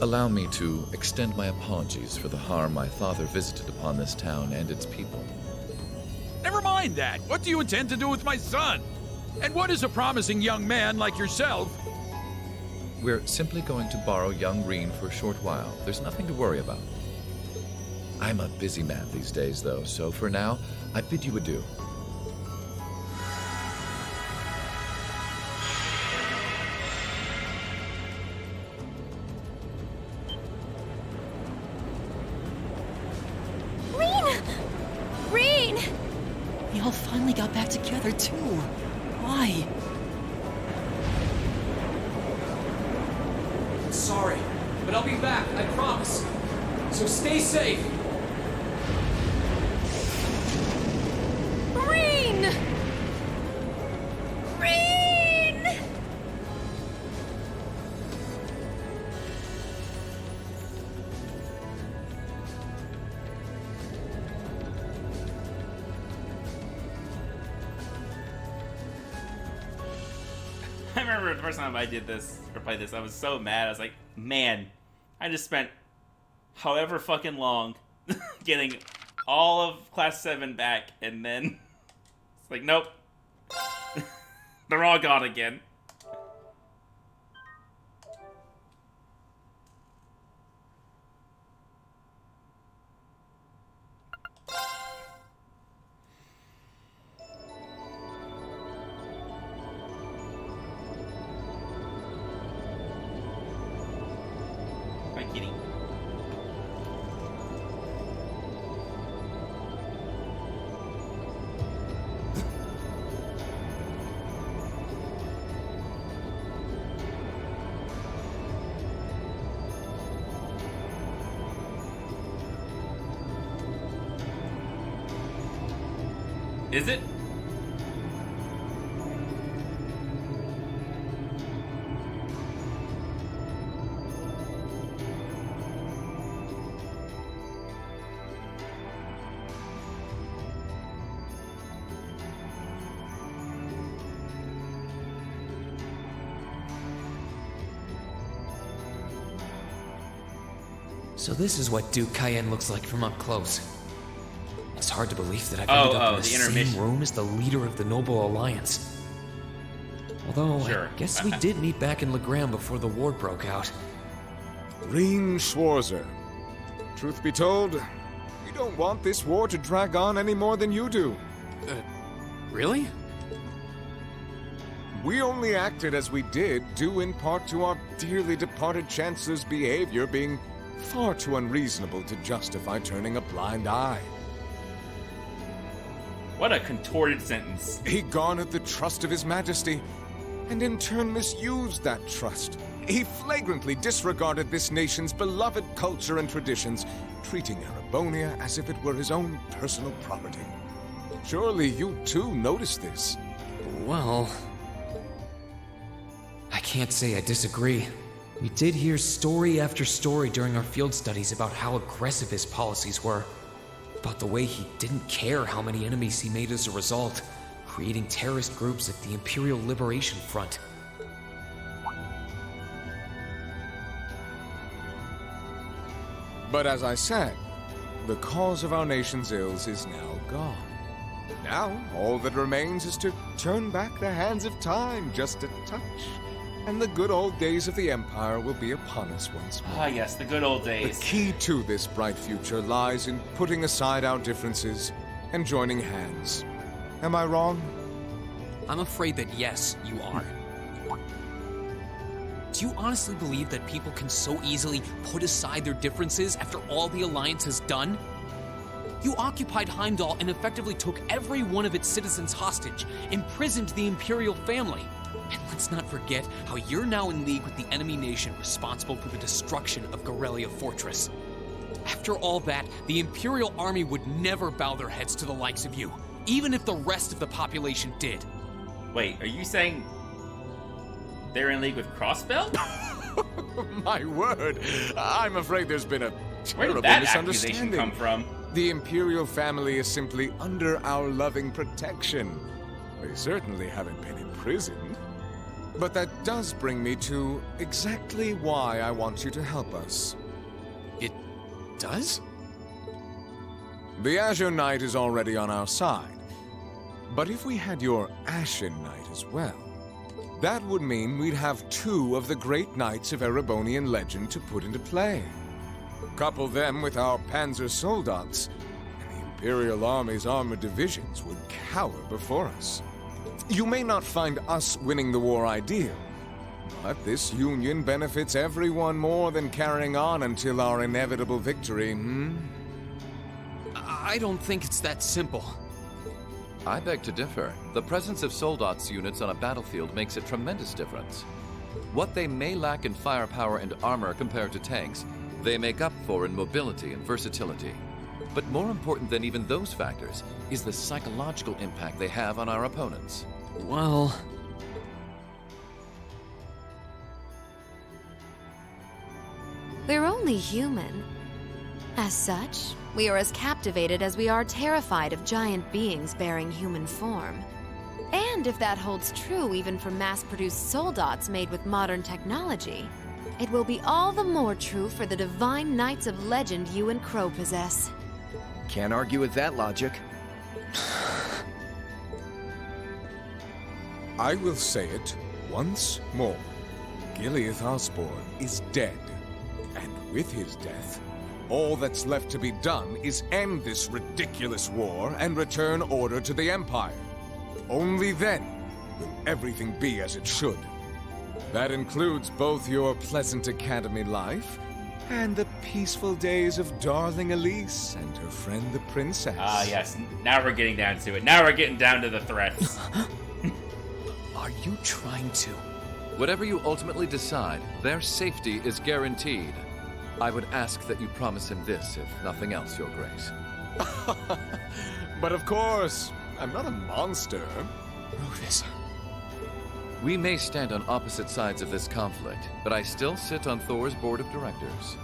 Allow me to extend my apologies for the harm my father visited upon this town and its people. Never mind that. What do you intend to do with my son? And what is a promising young man like yourself? We're simply going to borrow young Reen for a short while. There's nothing to worry about. I'm a busy man these days, though, so for now, I bid you adieu. We all finally got back together, too. Why? Sorry, but I'll be back, I promise. So stay safe. Reen! Reen! I remember the first time I did this, or played this, I was so mad. I was like, man, I just spent however fucking long getting all of Class 7 back, and then it's like, nope. They're all gone again. Hi, kitty. Is it? So this is what Duke Cayenne looks like from up close. It's hard to believe that I've ended up in the same room as the leader of the Noble Alliance. Although, I guess we did meet back in Legram before the war broke out. Reen Schwarzer. Truth be told, we don't want this war to drag on any more than you do. Really? We only acted as we did, due in part to our dearly departed Chancellor's behavior being far too unreasonable to justify turning a blind eye. What a contorted sentence. He garnered the trust of His Majesty, and in turn misused that trust. He flagrantly disregarded this nation's beloved culture and traditions, treating Erebonia as if it were his own personal property. Surely you too noticed this. Well, I can't say I disagree. We did hear story after story during our field studies about how aggressive his policies were. About the way he didn't care how many enemies he made as a result, creating terrorist groups at the Imperial Liberation Front. But as I said, the cause of our nation's ills is now gone. Now, all that remains is to turn back the hands of time just a touch, and the good old days of the Empire will be upon us once more. Ah, yes, the good old days. The key to this bright future lies in putting aside our differences and joining hands. Am I wrong? I'm afraid that yes, you are. Do you honestly believe that people can so easily put aside their differences after all the Alliance has done? You occupied Heimdall and effectively took every one of its citizens hostage, imprisoned the Imperial family. And let's not forget how you're now in league with the enemy nation responsible for the destruction of Gorelia Fortress. After all that, the Imperial army would never bow their heads to the likes of you, even if the rest of the population did. Wait, are you saying they're in league with Crossbell? My word, I'm afraid there's been a Where terrible did that misunderstanding. accusation come from? The Imperial family is simply under our loving protection. They certainly haven't been imprisoned. But that does bring me to exactly why I want you to help us. It does? The Ashen Knight is already on our side. But if we had your Ashen Knight as well, that would mean we'd have two of the great knights of Erebonian legend to put into play. Couple them with our Panzer Soldats, and the Imperial Army's armored divisions would cower before us. You may not find us winning the war ideal, but this union benefits everyone more than carrying on until our inevitable victory, I don't think it's that simple. I beg to differ. The presence of Soldats units on a battlefield makes a tremendous difference. What they may lack in firepower and armor compared to tanks, they make up for in mobility and versatility. But more important than even those factors is the psychological impact they have on our opponents. Well... They're only human. As such, we are as captivated as we are terrified of giant beings bearing human form. And if that holds true even for mass-produced soldats made with modern technology, it will be all the more true for the divine knights of legend you and Crow possess. Can't argue with that logic. I will say it once more. Gileath Osborne is dead. And with his death, all that's left to be done is end this ridiculous war and return order to the Empire. Only then will everything be as it should. That includes both your pleasant academy life and the peaceful days of darling Elise and her friend the princess. Ah, yes. Now we're getting down to it. Now we're getting down to the threats. Are you trying to? Whatever you ultimately decide, their safety is guaranteed. I would ask that you promise him this, if nothing else, Your Grace. But of course, I'm not a monster. Rufus. We may stand on opposite sides of this conflict, but I still sit on Thor's board of directors.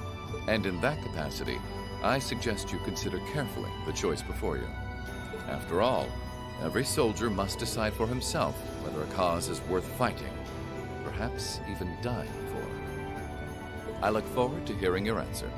And in that capacity, I suggest you consider carefully the choice before you. After all, every soldier must decide for himself whether a cause is worth fighting, perhaps even dying for. I look forward to hearing your answer.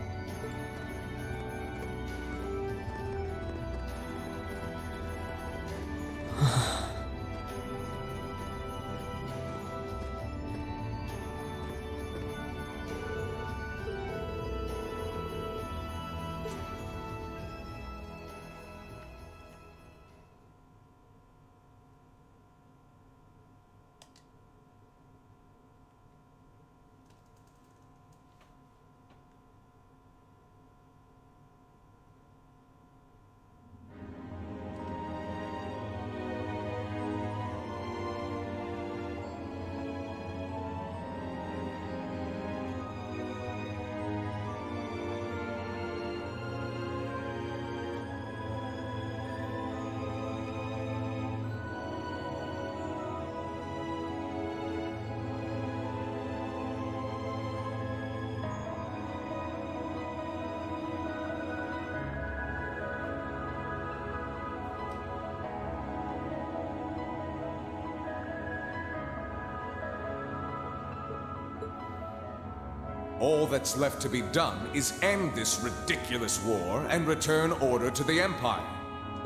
All that's left to be done is end this ridiculous war and return order to the Empire.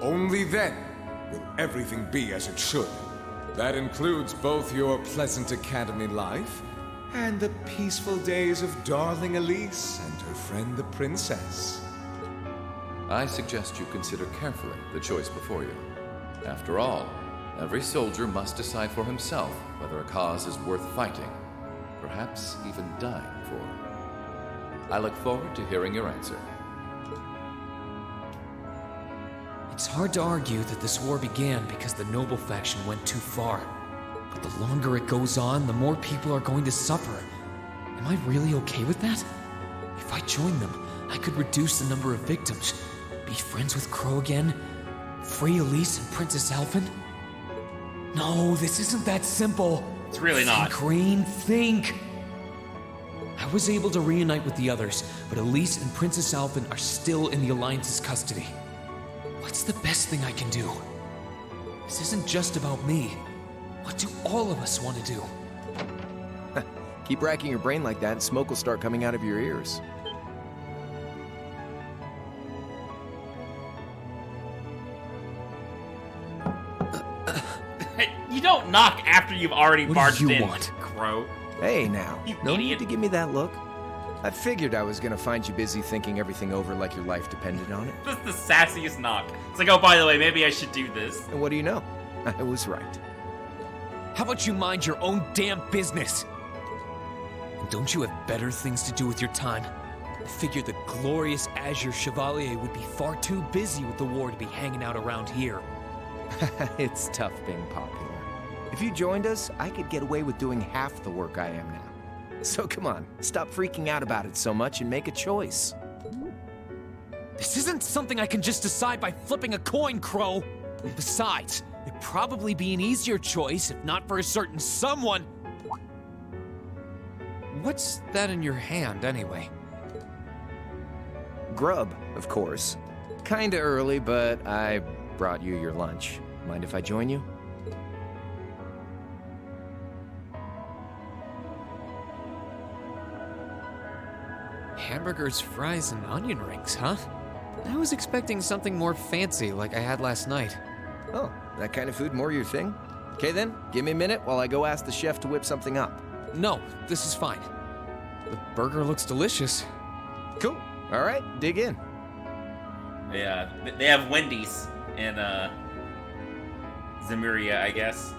Only then will everything be as it should. That includes both your pleasant academy life and the peaceful days of darling Elise and her friend the princess. I suggest you consider carefully the choice before you. After all, every soldier must decide for himself whether a cause is worth fighting, perhaps even dying for. I look forward to hearing your answer. It's hard to argue that this war began because the noble faction went too far. But the longer it goes on, the more people are going to suffer. Am I really okay with that? If I join them, I could reduce the number of victims, be friends with Crow again, free Elise and Princess Elfin. No, this isn't that simple. It's really not. Think, Rain, think. I was able to reunite with the others, but Elise and Princess Elfin are still in the Alliance's custody. What's the best thing I can do? This isn't just about me. What do all of us want to do? Keep racking your brain like that and smoke will start coming out of your ears. You don't knock after you've already barged What do you in, want? Crow. Hey now, You no idiot. need to give me that look. I figured I was gonna find you busy thinking everything over like your life depended on it. That's the sassiest knock. It's like, oh, by the way, maybe I should do this. And what do you know? I was right. How about you mind your own damn business? And don't you have better things to do with your time? I figured the glorious Azure Chevalier would be far too busy with the war to be hanging out around here. It's tough being popular. If you joined us, I could get away with doing half the work I am now. So come on, stop freaking out about it so much and make a choice. This isn't something I can just decide by flipping a coin, Crow. Besides, it'd probably be an easier choice if not for a certain someone. What's that in your hand, anyway? Grub, of course. Kinda early, but I brought you your lunch. Mind if I join you? Hamburgers, fries, and onion rings, huh? I was expecting something more fancy like I had last night. Oh, that kind of food more your thing? Okay then, give me a minute while I go ask the chef to whip something up. No, this is fine. The burger looks delicious. Cool. All right, dig in. Yeah, they have Wendy's in Zemuria, I guess.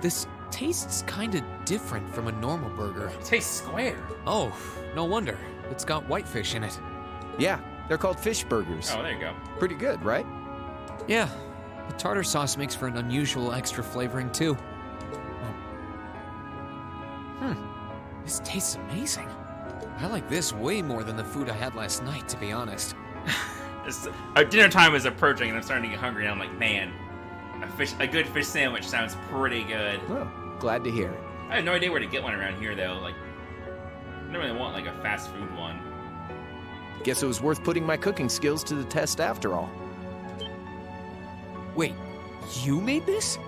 This tastes kinda different from a normal burger. It tastes square. Oh, no wonder. It's got whitefish in it. Yeah, they're called fish burgers. Oh, there you go. Pretty good, right? Yeah, the tartar sauce makes for an unusual extra flavoring too. This tastes amazing. I like this way more than the food I had last night, to be honest. Our dinner time is approaching, and I'm starting to get hungry. And I'm like, man, a good fish sandwich sounds pretty good. Oh, glad to hear it. I have no idea where to get one around here, though. Like, I don't really want like a fast food one. Guess it was worth putting my cooking skills to the test after all. Wait, you made this?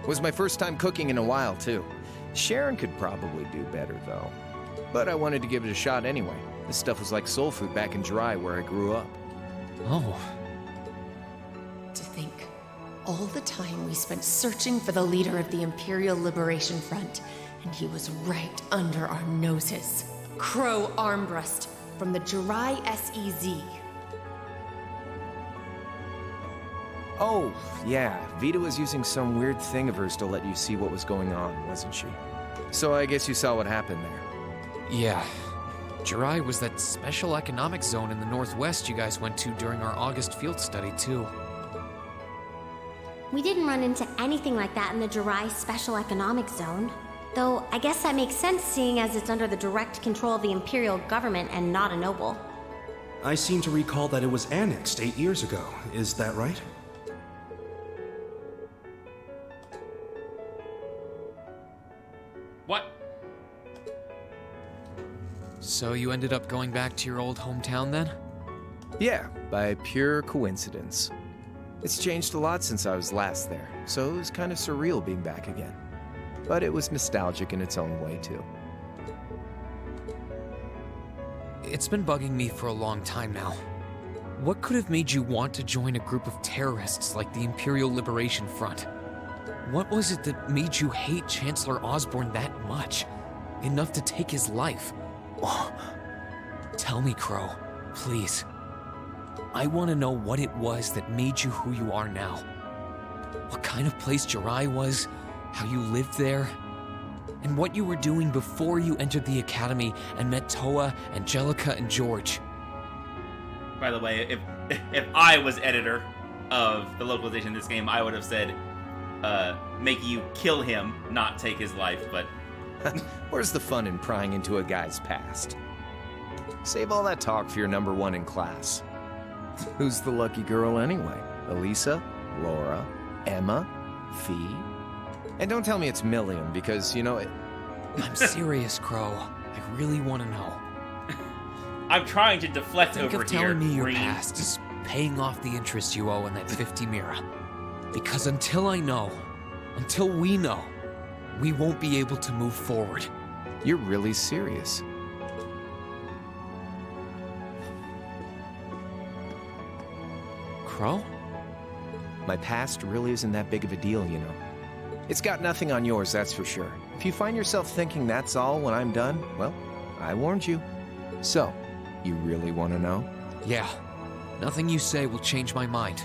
Was my first time cooking in a while, too. Sharon could probably do better, though. But I wanted to give it a shot anyway. This stuff was like soul food back in Dry, where I grew up. Oh. To think, all the time we spent searching for the leader of the Imperial Liberation Front, and he was right under our noses. Crow Armbrust from the Jirai SEZ. Oh, yeah. Vita was using some weird thing of hers to let you see what was going on, wasn't she? So I guess you saw what happened there. Yeah. Jirai was that special economic zone in the Northwest you guys went to during our August field study, too. We didn't run into anything like that in the Jirai Special Economic Zone. Though, I guess that makes sense seeing as it's under the direct control of the Imperial government and not a noble. I seem to recall that it was annexed 8 years ago. Is that right? What? So you ended up going back to your old hometown then? Yeah, by pure coincidence. It's changed a lot since I was last there, so it was kind of surreal being back again. But it was nostalgic in its own way, too. It's been bugging me for a long time now. What could have made you want to join a group of terrorists like the Imperial Liberation Front? What was it that made you hate Chancellor Osborne that much? Enough to take his life? Tell me, Crow, please. I want to know what it was that made you who you are now. What kind of place Jirai was, how you lived there, and what you were doing before you entered the academy and met Toa, Angelica, and George. By the way, if I was editor of the localization of this game, I would have said, make you kill him, not take his life, but... Where's the fun in prying into a guy's past? Save all that talk for your number one in class. Who's the lucky girl anyway? Elisa? Laura? Emma? Fee? And don't tell me it's Milliam, because, you know, it... I'm serious, Crow. I really want to know. I'm trying to deflect Think over of here. telling me your Green. past is paying off the interest you owe in that 50 Mira. Because until I know, until we know, we won't be able to move forward. You're really serious. Crow? My past really isn't that big of a deal, you know. It's got nothing on yours, that's for sure. If you find yourself thinking that's all when I'm done, well, I warned you. So, you really want to know? Yeah. Nothing you say will change my mind.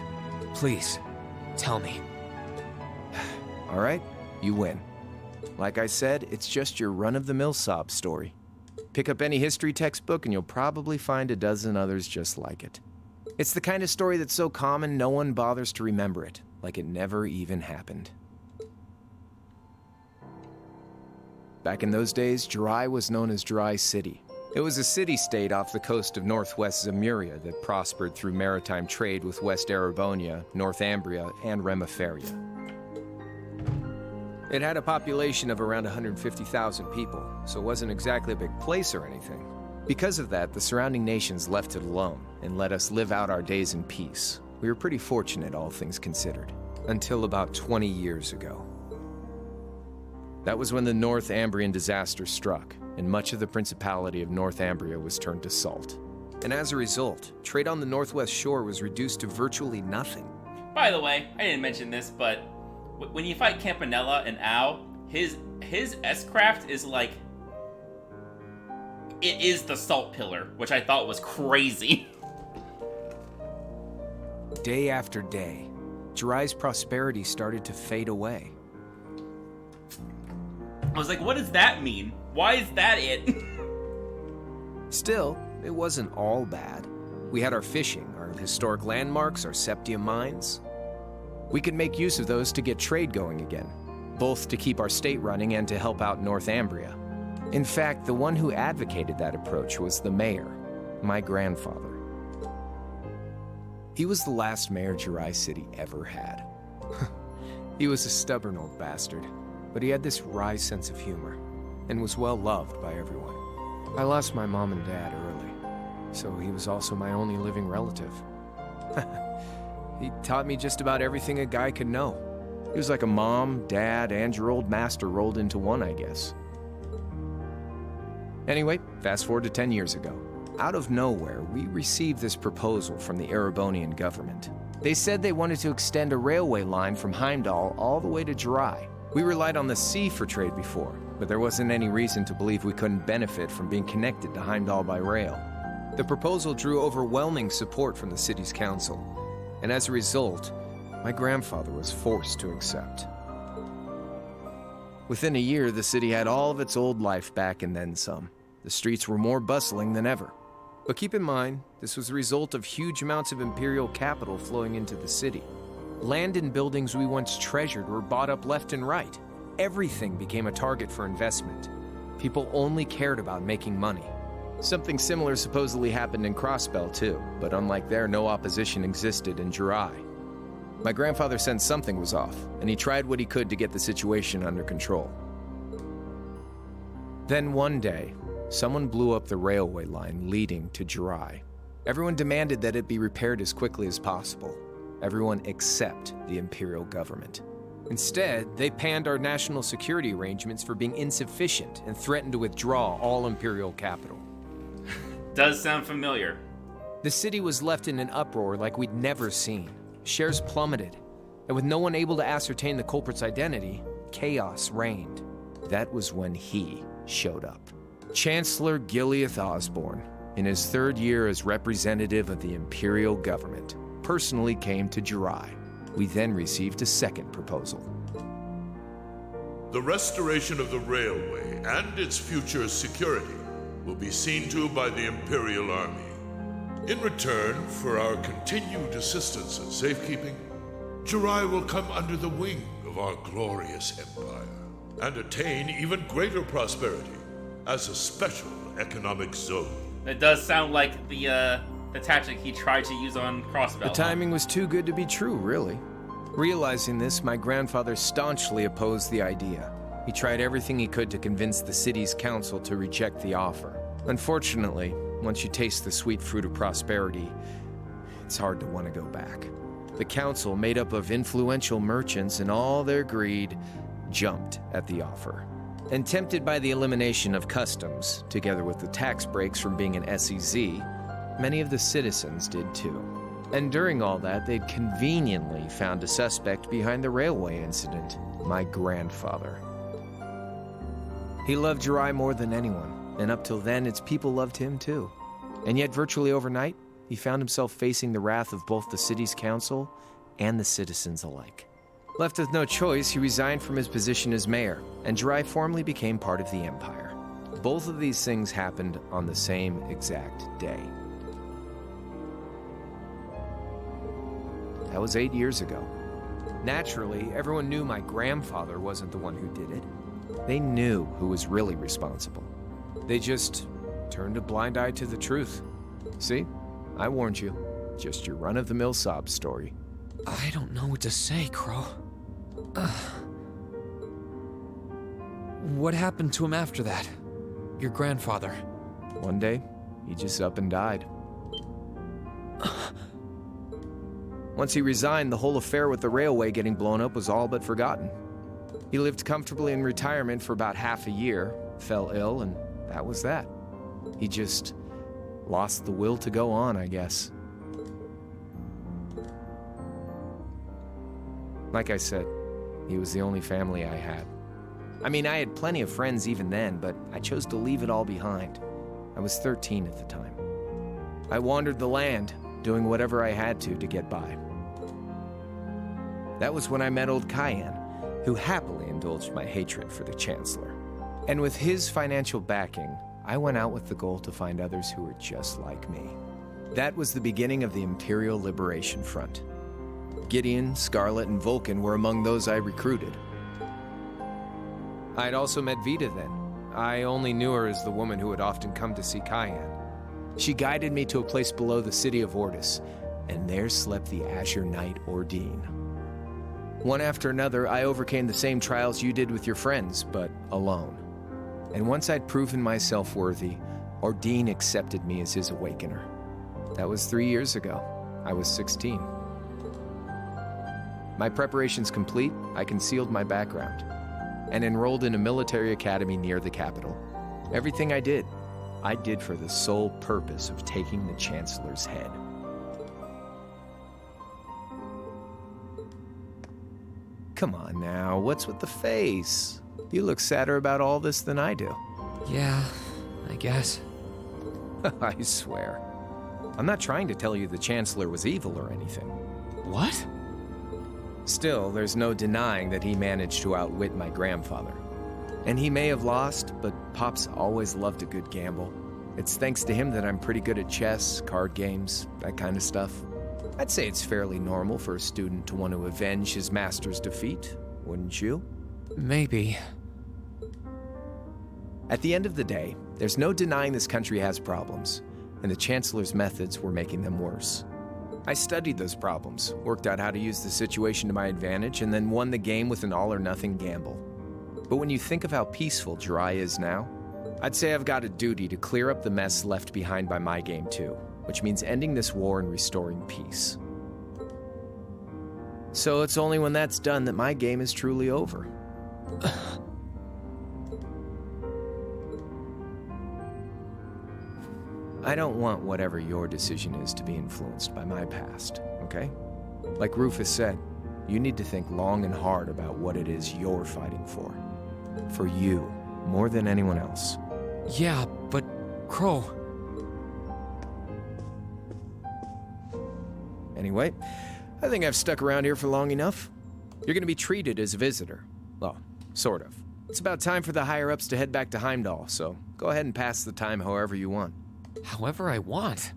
Please, tell me. All right, you win. Like I said, it's just your run-of-the-mill sob story. Pick up any history textbook and you'll probably find a dozen others just like it. It's the kind of story that's so common no one bothers to remember it, like it never even happened. Back in those days, Jirai was known as Jirai City. It was a city-state off the coast of northwest Zemuria that prospered through maritime trade with West Erebonia, Northumbria, and Remiferia. It had a population of around 150,000 people, so it wasn't exactly a big place or anything. Because of that, the surrounding nations left it alone and let us live out our days in peace. We were pretty fortunate, all things considered, until about 20 years ago. That was when the Northumbrian disaster struck, and much of the Principality of Northumbria was turned to salt. And as a result, trade on the northwest shore was reduced to virtually nothing. By the way, I didn't mention this, but when you fight Campanella and Ao, his S-craft is like... It is the salt pillar, which I thought was crazy. Day after day, Jirai's prosperity started to fade away. I was like, what does that mean? Why is that it? Still, it wasn't all bad. We had our fishing, our historic landmarks, our septium mines. We could make use of those to get trade going again, both to keep our state running and to help out Northumbria. In fact, the one who advocated that approach was the mayor, my grandfather. He was the last mayor Jirai City ever had. He was a stubborn old bastard, but he had this wry sense of humor, and was well loved by everyone. I lost my mom and dad early, so he was also my only living relative. He taught me just about everything a guy could know. He was like a mom, dad, and your old master rolled into one, I guess. Anyway, fast forward to 10 years ago. Out of nowhere, we received this proposal from the Erebonian government. They said they wanted to extend a railway line from Heimdall all the way to Jirai. We relied on the sea for trade before, but there wasn't any reason to believe we couldn't benefit from being connected to Heimdall by rail. The proposal drew overwhelming support from the city's council, and as a result, my grandfather was forced to accept. Within a year, the city had all of its old life back and then some. The streets were more bustling than ever. But keep in mind, this was the result of huge amounts of Imperial capital flowing into the city. Land and buildings we once treasured were bought up left and right. Everything became a target for investment. People only cared about making money. Something similar supposedly happened in Crossbell too, but unlike there, no opposition existed in Jirai. My grandfather sensed something was off, and he tried what he could to get the situation under control. Then one day, someone blew up the railway line leading to Jirai. Everyone demanded that it be repaired as quickly as possible. Everyone except the Imperial government. Instead, they panned our national security arrangements for being insufficient and threatened to withdraw all Imperial capital. Does sound familiar. The city was left in an uproar like we'd never seen. Shares plummeted, and with no one able to ascertain the culprit's identity, chaos reigned. That was when he showed up. Chancellor Gileath Osborne, in his third year as representative of the Imperial government, personally came to Jirai. We then received a second proposal. The restoration of the railway and its future security will be seen to by the Imperial Army. In return for our continued assistance in safekeeping, Jirai will come under the wing of our glorious empire and attain even greater prosperity as a special economic zone. That does sound like the tactic he tried to use on Crossbell. The timing was too good to be true, really. Realizing this, my grandfather staunchly opposed the idea. He tried everything he could to convince the city's council to reject the offer. Unfortunately, once you taste the sweet fruit of prosperity, it's hard to want to go back. The council, made up of influential merchants and all their greed, jumped at the offer. And tempted by the elimination of customs, together with the tax breaks from being an SEZ, many of the citizens did too. And during all that, they'd conveniently found a suspect behind the railway incident, my grandfather. He loved Jirai more than anyone, and up till then, its people loved him too. And yet, virtually overnight, he found himself facing the wrath of both the city's council and the citizens alike. Left with no choice, he resigned from his position as mayor, and Jirai formally became part of the Empire. Both of these things happened on the same exact day. That was 8 years ago. Naturally, everyone knew my grandfather wasn't the one who did it. They knew who was really responsible. They just turned a blind eye to the truth. See? I warned you. Just your run-of-the-mill sob story. I don't know what to say, Crow. What happened to him after that? Your grandfather? One day, he just up and died. Once he resigned, the whole affair with the railway getting blown up was all but forgotten. He lived comfortably in retirement for about half a year, fell ill, and that was that. He just lost the will to go on, I guess. Like I said, he was the only family I had. I mean, I had plenty of friends even then, but I chose to leave it all behind. I was 13 at the time. I wandered the land, doing whatever I had to get by. That was when I met old Cayenne, who happily indulged my hatred for the Chancellor. And with his financial backing, I went out with the goal to find others who were just like me. That was the beginning of the Imperial Liberation Front. Gideon, Scarlet, and Vulcan were among those I recruited. I'd also met Vita then. I only knew her as the woman who would often come to see Cayenne. She guided me to a place below the city of Ortis, and there slept the Ashen Knight Ordine. One after another, I overcame the same trials you did with your friends, but alone. And once I'd proven myself worthy, Ordine accepted me as his awakener. That was 3 years ago. I was 16. My preparations complete, I concealed my background, and enrolled in a military academy near the capital. Everything I did for the sole purpose of taking the Chancellor's head. Come on now, what's with the face? You look sadder about all this than I do. Yeah, I guess. I swear. I'm not trying to tell you the Chancellor was evil or anything. What? Still, there's no denying that he managed to outwit my grandfather. And he may have lost, but Pop's always loved a good gamble. It's thanks to him that I'm pretty good at chess, card games, that kind of stuff. I'd say it's fairly normal for a student to want to avenge his master's defeat, wouldn't you? Maybe. At the end of the day, there's no denying this country has problems, and the Chancellor's methods were making them worse. I studied those problems, worked out how to use the situation to my advantage, and then won the game with an all-or-nothing gamble. But when you think of how peaceful Jirai is now, I'd say I've got a duty to clear up the mess left behind by my game too, which means ending this war and restoring peace. So it's only when that's done that my game is truly over. I don't want whatever your decision is to be influenced by my past, okay? Like Rufus said, you need to think long and hard about what it is you're fighting for. For you, more than anyone else. Yeah, but Crow... Anyway, I think I've stuck around here for long enough. You're gonna be treated as a visitor. Well, sort of. It's about time for the higher-ups to head back to Heimdall, so go ahead and pass the time however you want. However I want?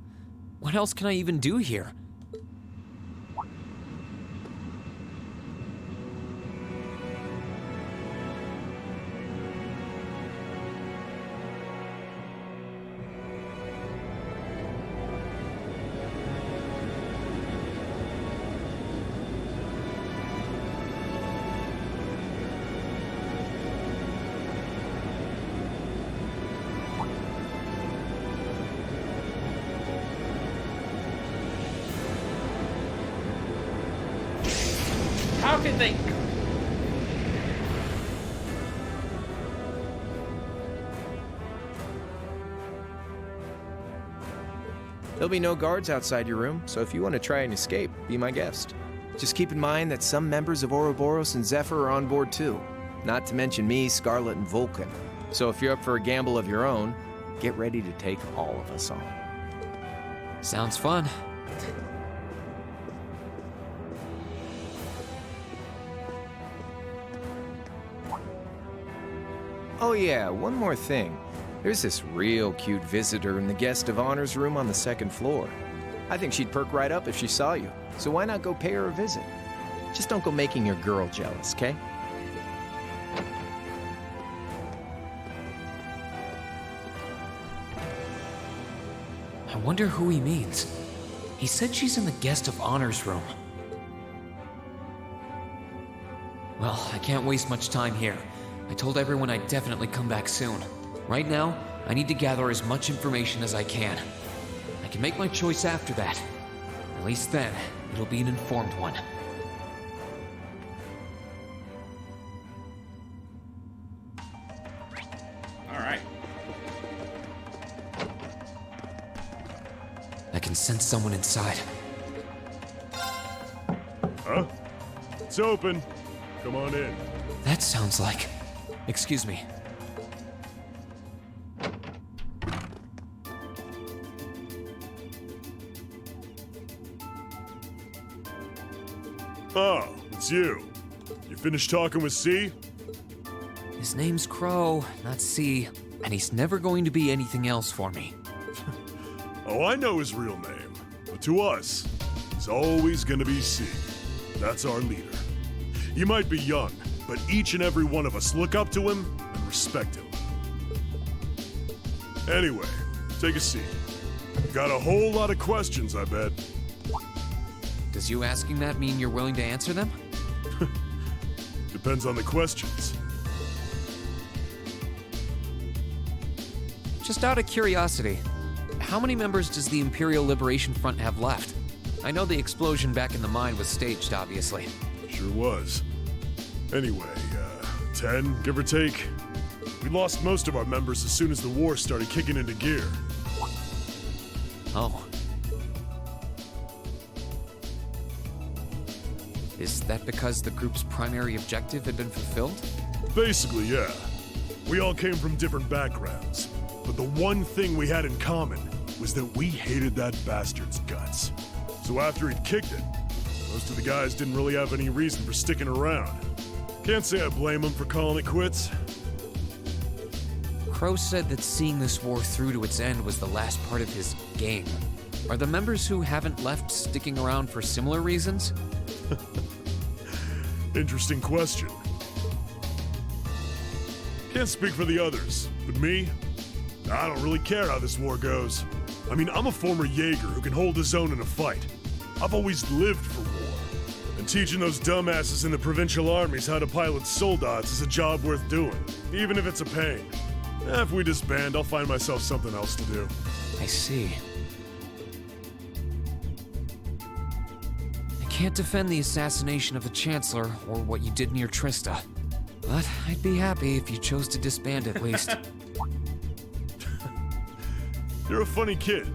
What else can I even do here? How could they? There'll be no guards outside your room, so if you want to try and escape, be my guest. Just keep in mind that some members of Ouroboros and Zephyr are on board too. Not to mention me, Scarlet, and Vulcan. So if you're up for a gamble of your own, get ready to take all of us on. Sounds fun. Oh yeah, one more thing. There's this real cute visitor in the guest of honor's room on the second floor. I think she'd perk right up if she saw you, so why not go pay her a visit? Just don't go making your girl jealous, okay? I wonder who he means. He said she's in the guest of honor's room. Well, I can't waste much time here. I told everyone I'd definitely come back soon. Right now, I need to gather as much information as I can. I can make my choice after that. At least then, it'll be an informed one. Alright. I can sense someone inside. Huh? It's open. Come on in. That sounds like... Excuse me. Oh, it's you. You finished talking with C? His name's Crow, not C, and he's never going to be anything else for me. Oh, I know his real name. But to us, he's always gonna be C. That's our leader. He might be young, but each and every one of us look up to him and respect him. Anyway, take a seat. Got a whole lot of questions, I bet. Does you asking that mean you're willing to answer them? Depends on the questions. Just out of curiosity, how many members does the Imperial Liberation Front have left? I know the explosion back in the mine was staged, obviously. Sure was. Anyway, 10, give or take. We lost most of our members as soon as the war started kicking into gear. Oh. Is that because the group's primary objective had been fulfilled? Basically, yeah. We all came from different backgrounds, but the one thing we had in common was that we hated that bastard's guts. So after he'd kicked it, most of the guys didn't really have any reason for sticking around. Can't say I blame him for calling it quits. Crow said that seeing this war through to its end was the last part of his game. Are the members who haven't left sticking around for similar reasons? Interesting question. Can't speak for the others, but me? I don't really care how this war goes. I mean, I'm a former Jaeger who can hold his own in a fight. I've always lived for war. And teaching those dumbasses in the provincial armies how to pilot soldats is a job worth doing, even if it's a pain. If we disband, I'll find myself something else to do. I see. I can't defend the assassination of the Chancellor or what you did near Trista, but I'd be happy if you chose to disband at least. You're a funny kid.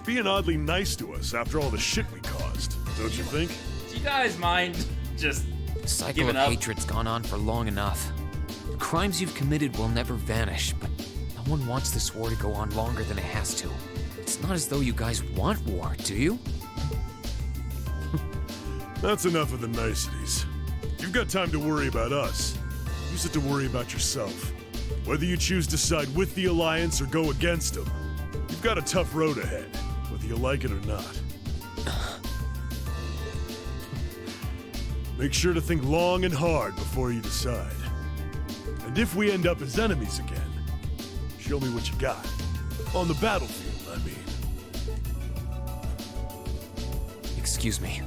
Being oddly nice to us after all the shit we caused, don't you think? Do you guys mind just The cycle giving of up? hatred's gone on for long enough. The crimes you've committed will never vanish, but no one wants this war to go on longer than it has to. It's not as though you guys want war, do you? That's enough of the niceties. You've got time to worry about us. Use it to worry about yourself. Whether you choose to side with the Alliance or go against them, you've got a tough road ahead, with whether you like it or not. Make sure to think long and hard before you decide. And if we end up as enemies again, show me what you got. On the battlefield, I mean. Excuse me.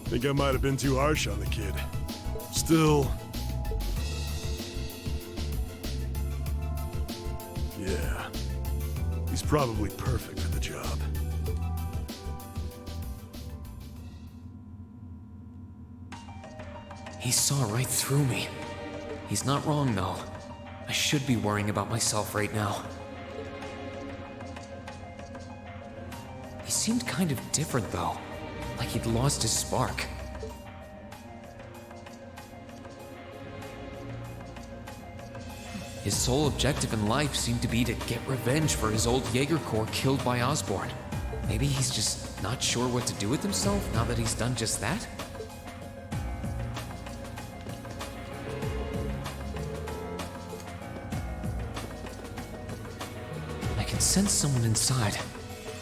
Think I might have been too harsh on the kid. Still... yeah. He's probably perfect for the job. He saw right through me. He's not wrong, though. I should be worrying about myself right now. He seemed kind of different, though. Like he'd lost his spark. His sole objective in life seemed to be to get revenge for his old Jaeger Corps killed by Osborn. Maybe he's just not sure what to do with himself now that he's done just that? I can sense someone inside,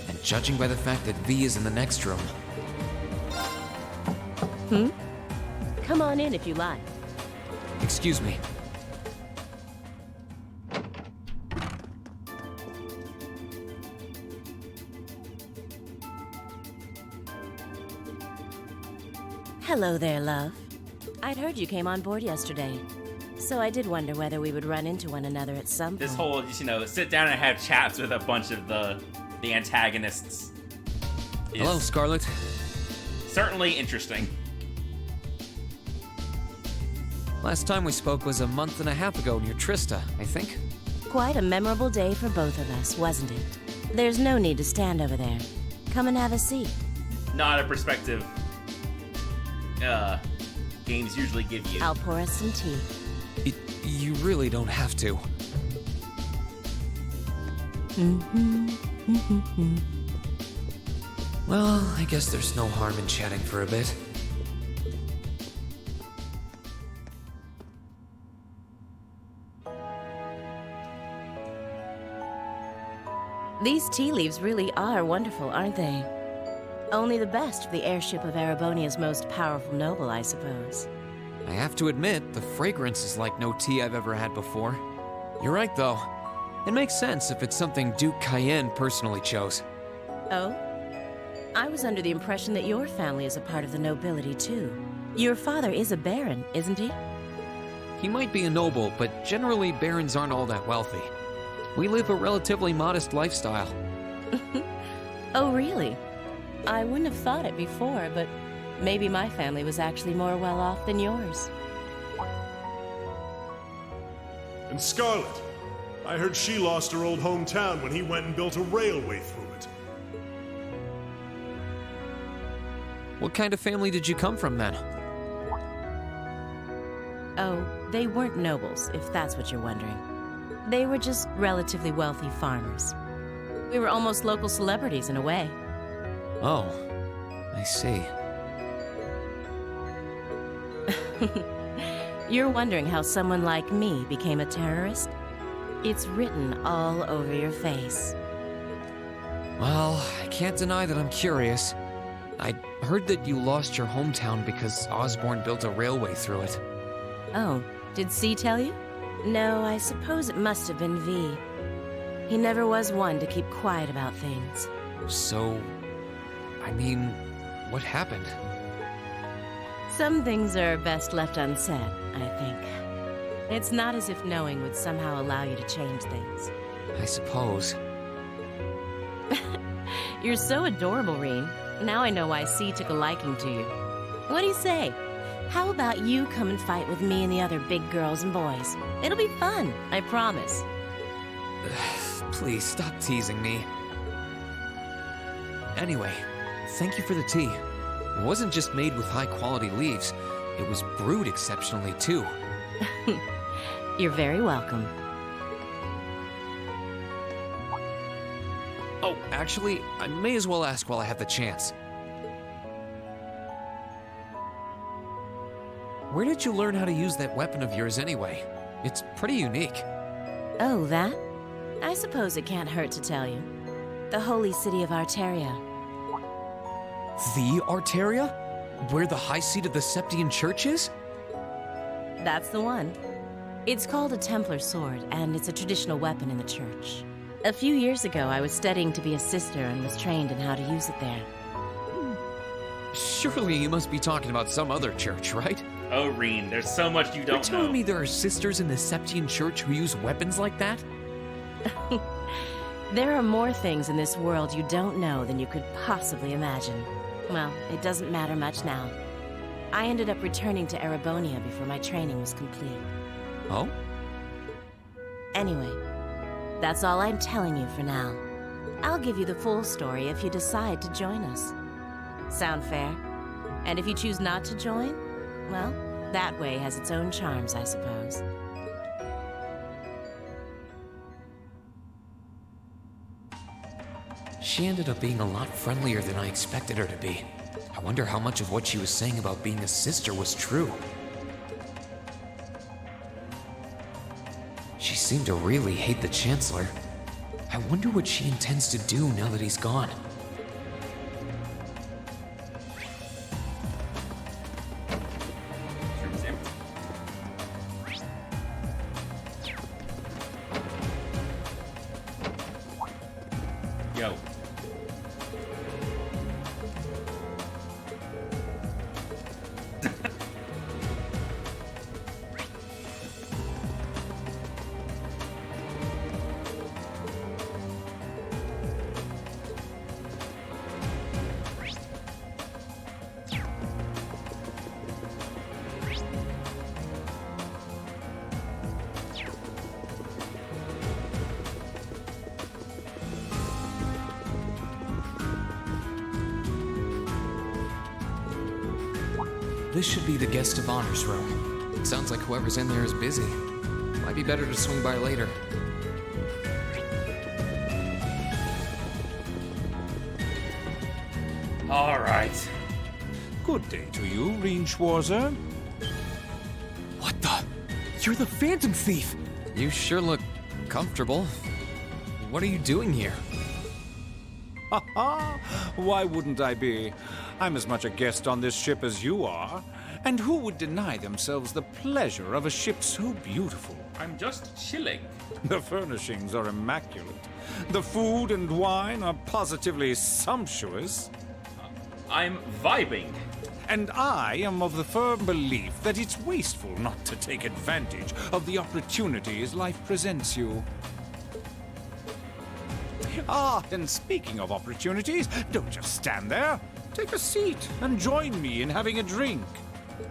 and judging by the fact that V is in the next room... Come on in if you like. Excuse me. Hello there, love. I'd heard you came on board yesterday, so I did wonder whether we would run into one another at some point. This whole, just, sit down and have chats with a bunch of the antagonists. Hello, Scarlet. Certainly interesting. Last time we spoke was a month and a half ago near Trista, I think. Quite a memorable day for both of us, wasn't it? There's no need to stand over there. Come and have a seat. Not a perspective games usually give you. I'll pour us some tea. You really don't have to. Well, I guess there's no harm in chatting for a bit. These tea leaves really are wonderful, aren't they? Only the best for the airship of Erebonia's most powerful noble, I suppose. I have to admit, the fragrance is like no tea I've ever had before. You're right, though. It makes sense if it's something Duke Cayenne personally chose. Oh? I was under the impression that your family is a part of the nobility, too. Your father is a baron, isn't he? He might be a noble, but generally barons aren't all that wealthy. We live a relatively modest lifestyle. Oh, really? I wouldn't have thought it before, but maybe my family was actually more well off than yours. And Scarlet, I heard she lost her old hometown when he went and built a railway through it. What kind of family did you come from, then? Oh, they weren't nobles, if that's what you're wondering. They were just relatively wealthy farmers. We were almost local celebrities in a way. Oh, I see. You're wondering how someone like me became a terrorist? It's written all over your face. Well, I can't deny that I'm curious. I heard that you lost your hometown because Osborn built a railway through it. Oh, did C tell you? No, I suppose it must have been V. He never was one to keep quiet about things. So, I mean, what happened? Some things are best left unsaid, I think. It's not as if knowing would somehow allow you to change things. I suppose. You're so adorable, Reen. Now I know why C took a liking to you. What do you say? How about you come and fight with me and the other big girls and boys? It'll be fun, I promise. Please, stop teasing me. Anyway, thank you for the tea. It wasn't just made with high-quality leaves. It was brewed exceptionally, too. You're very welcome. Oh, actually, I may as well ask while I have the chance. Where did you learn how to use that weapon of yours anyway? It's pretty unique. Oh, that? I suppose it can't hurt to tell you. The holy city of Arteria. The Arteria? Where the high seat of the Septian Church is? That's the one. It's called a Templar Sword, and it's a traditional weapon in the church. A few years ago, I was studying to be a sister and was trained in how to use it there. Surely you must be talking about some other church, right? Oh, Reen, there's so much you don't know. You're telling me there are sisters in the Septian Church who use weapons like that? There are more things in this world you don't know than you could possibly imagine. Well, it doesn't matter much now. I ended up returning to Erebonia before my training was complete. Oh? Anyway, that's all I'm telling you for now. I'll give you the full story if you decide to join us. Sound fair? And if you choose not to join, well, that way has its own charms, I suppose. She ended up being a lot friendlier than I expected her to be. I wonder how much of what she was saying about being a sister was true. She seemed to really hate the Chancellor. I wonder what she intends to do now that he's gone. Yo. This should be the guest of honor's room. It sounds like whoever's in there is busy. Might be better to swing by later. All right. Good day to you, Reen Schwarzer. What the? You're the Phantom Thief! You sure look comfortable. What are you doing here? Ha ha! Why wouldn't I be? I'm as much a guest on this ship as you are. And who would deny themselves the pleasure of a ship so beautiful? I'm just chilling. The furnishings are immaculate. The food and wine are positively sumptuous. I'm vibing. And I am of the firm belief that it's wasteful not to take advantage of the opportunities life presents you. Ah, and speaking of opportunities, don't just stand there. Take a seat and join me in having a drink.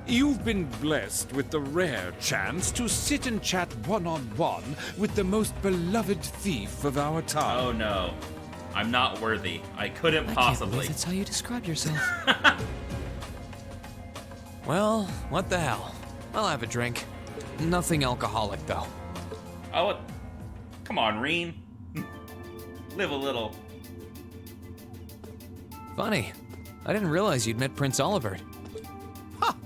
You've been blessed with the rare chance to sit and chat one-on-one with the most beloved thief of our time. Oh no. I'm not worthy. I couldn't I possibly. can't believe that's how you describe yourself. Well, what the hell? I'll have a drink. Nothing alcoholic, though. Oh, come on, Reen. Live a little. Funny. I didn't realize you'd met Prince Olivert. Ha!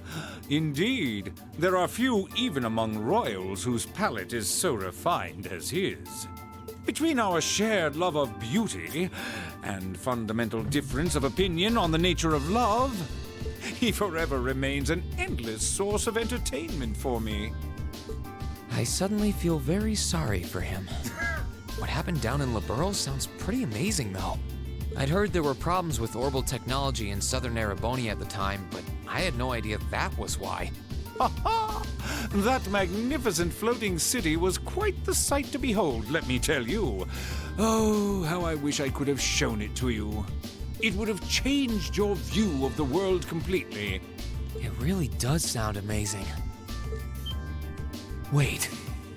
Indeed. There are few even among royals whose palate is so refined as his. Between our shared love of beauty and fundamental difference of opinion on the nature of love, he forever remains an endless source of entertainment for me. I suddenly feel very sorry for him. What happened down in Liberl sounds pretty amazing, though. I'd heard there were problems with orbital technology in southern Erebonia at the time, but I had no idea that was why. Ha ha! That magnificent floating city was quite the sight to behold, let me tell you. Oh, how I wish I could have shown it to you. It would have changed your view of the world completely. It really does sound amazing. Wait,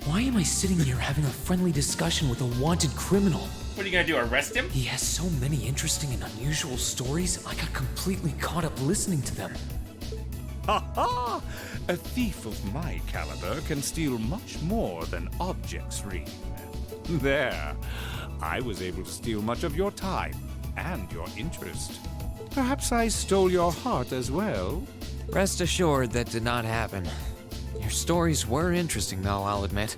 why am I sitting here having a friendly discussion with a wanted criminal? What are you gonna do, arrest him? He has so many interesting and unusual stories, I got completely caught up listening to them. Ha ha! A thief of my caliber can steal much more than objects, Reen. There. I was able to steal much of your time and your interest. Perhaps I stole your heart as well. Rest assured that did not happen. Your stories were interesting, though, I'll admit.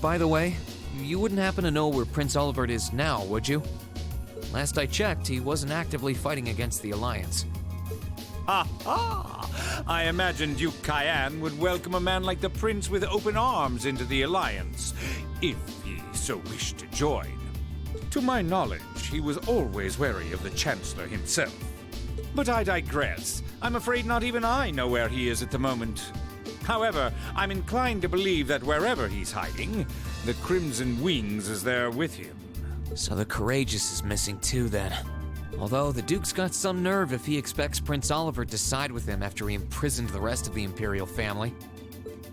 By the way, you wouldn't happen to know where Prince Olivert is now, would you? Last I checked, he wasn't actively fighting against the Alliance. Ha ha! I imagined Duke Cayenne would welcome a man like the Prince with open arms into the Alliance, if he so wished to join. To my knowledge, he was always wary of the Chancellor himself. But I digress. I'm afraid not even I know where he is at the moment. However, I'm inclined to believe that wherever he's hiding, the Crimson Wings is there with him. So the Courageous is missing too, then. Although the Duke's got some nerve if he expects Prince Olivert to side with him after he imprisoned the rest of the Imperial family.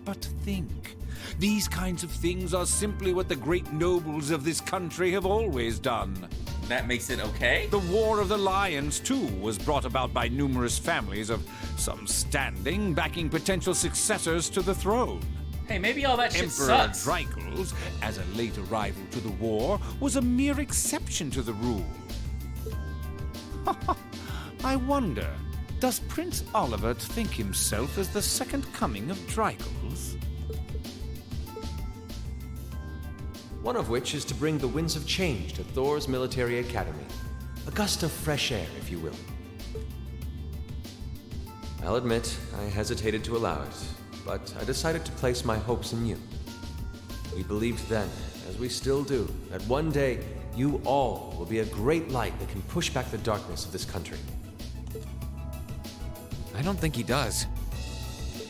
But think, these kinds of things are simply what the great nobles of this country have always done. That makes it okay? The War of the Lions, too, was brought about by numerous families of some standing backing potential successors to the throne. Hey, maybe all that shit Emperor sucks. Drycles, as a late arrival to the war, was a mere exception to the rule. I wonder, does Prince Olivert think himself as the second coming of Drycles? One of which is to bring the winds of change to Thor's military academy. A gust of fresh air, if you will. I'll admit, I hesitated to allow it, but I decided to place my hopes in you. We believed then, as we still do, that one day you all will be a great light that can push back the darkness of this country. I don't think he does.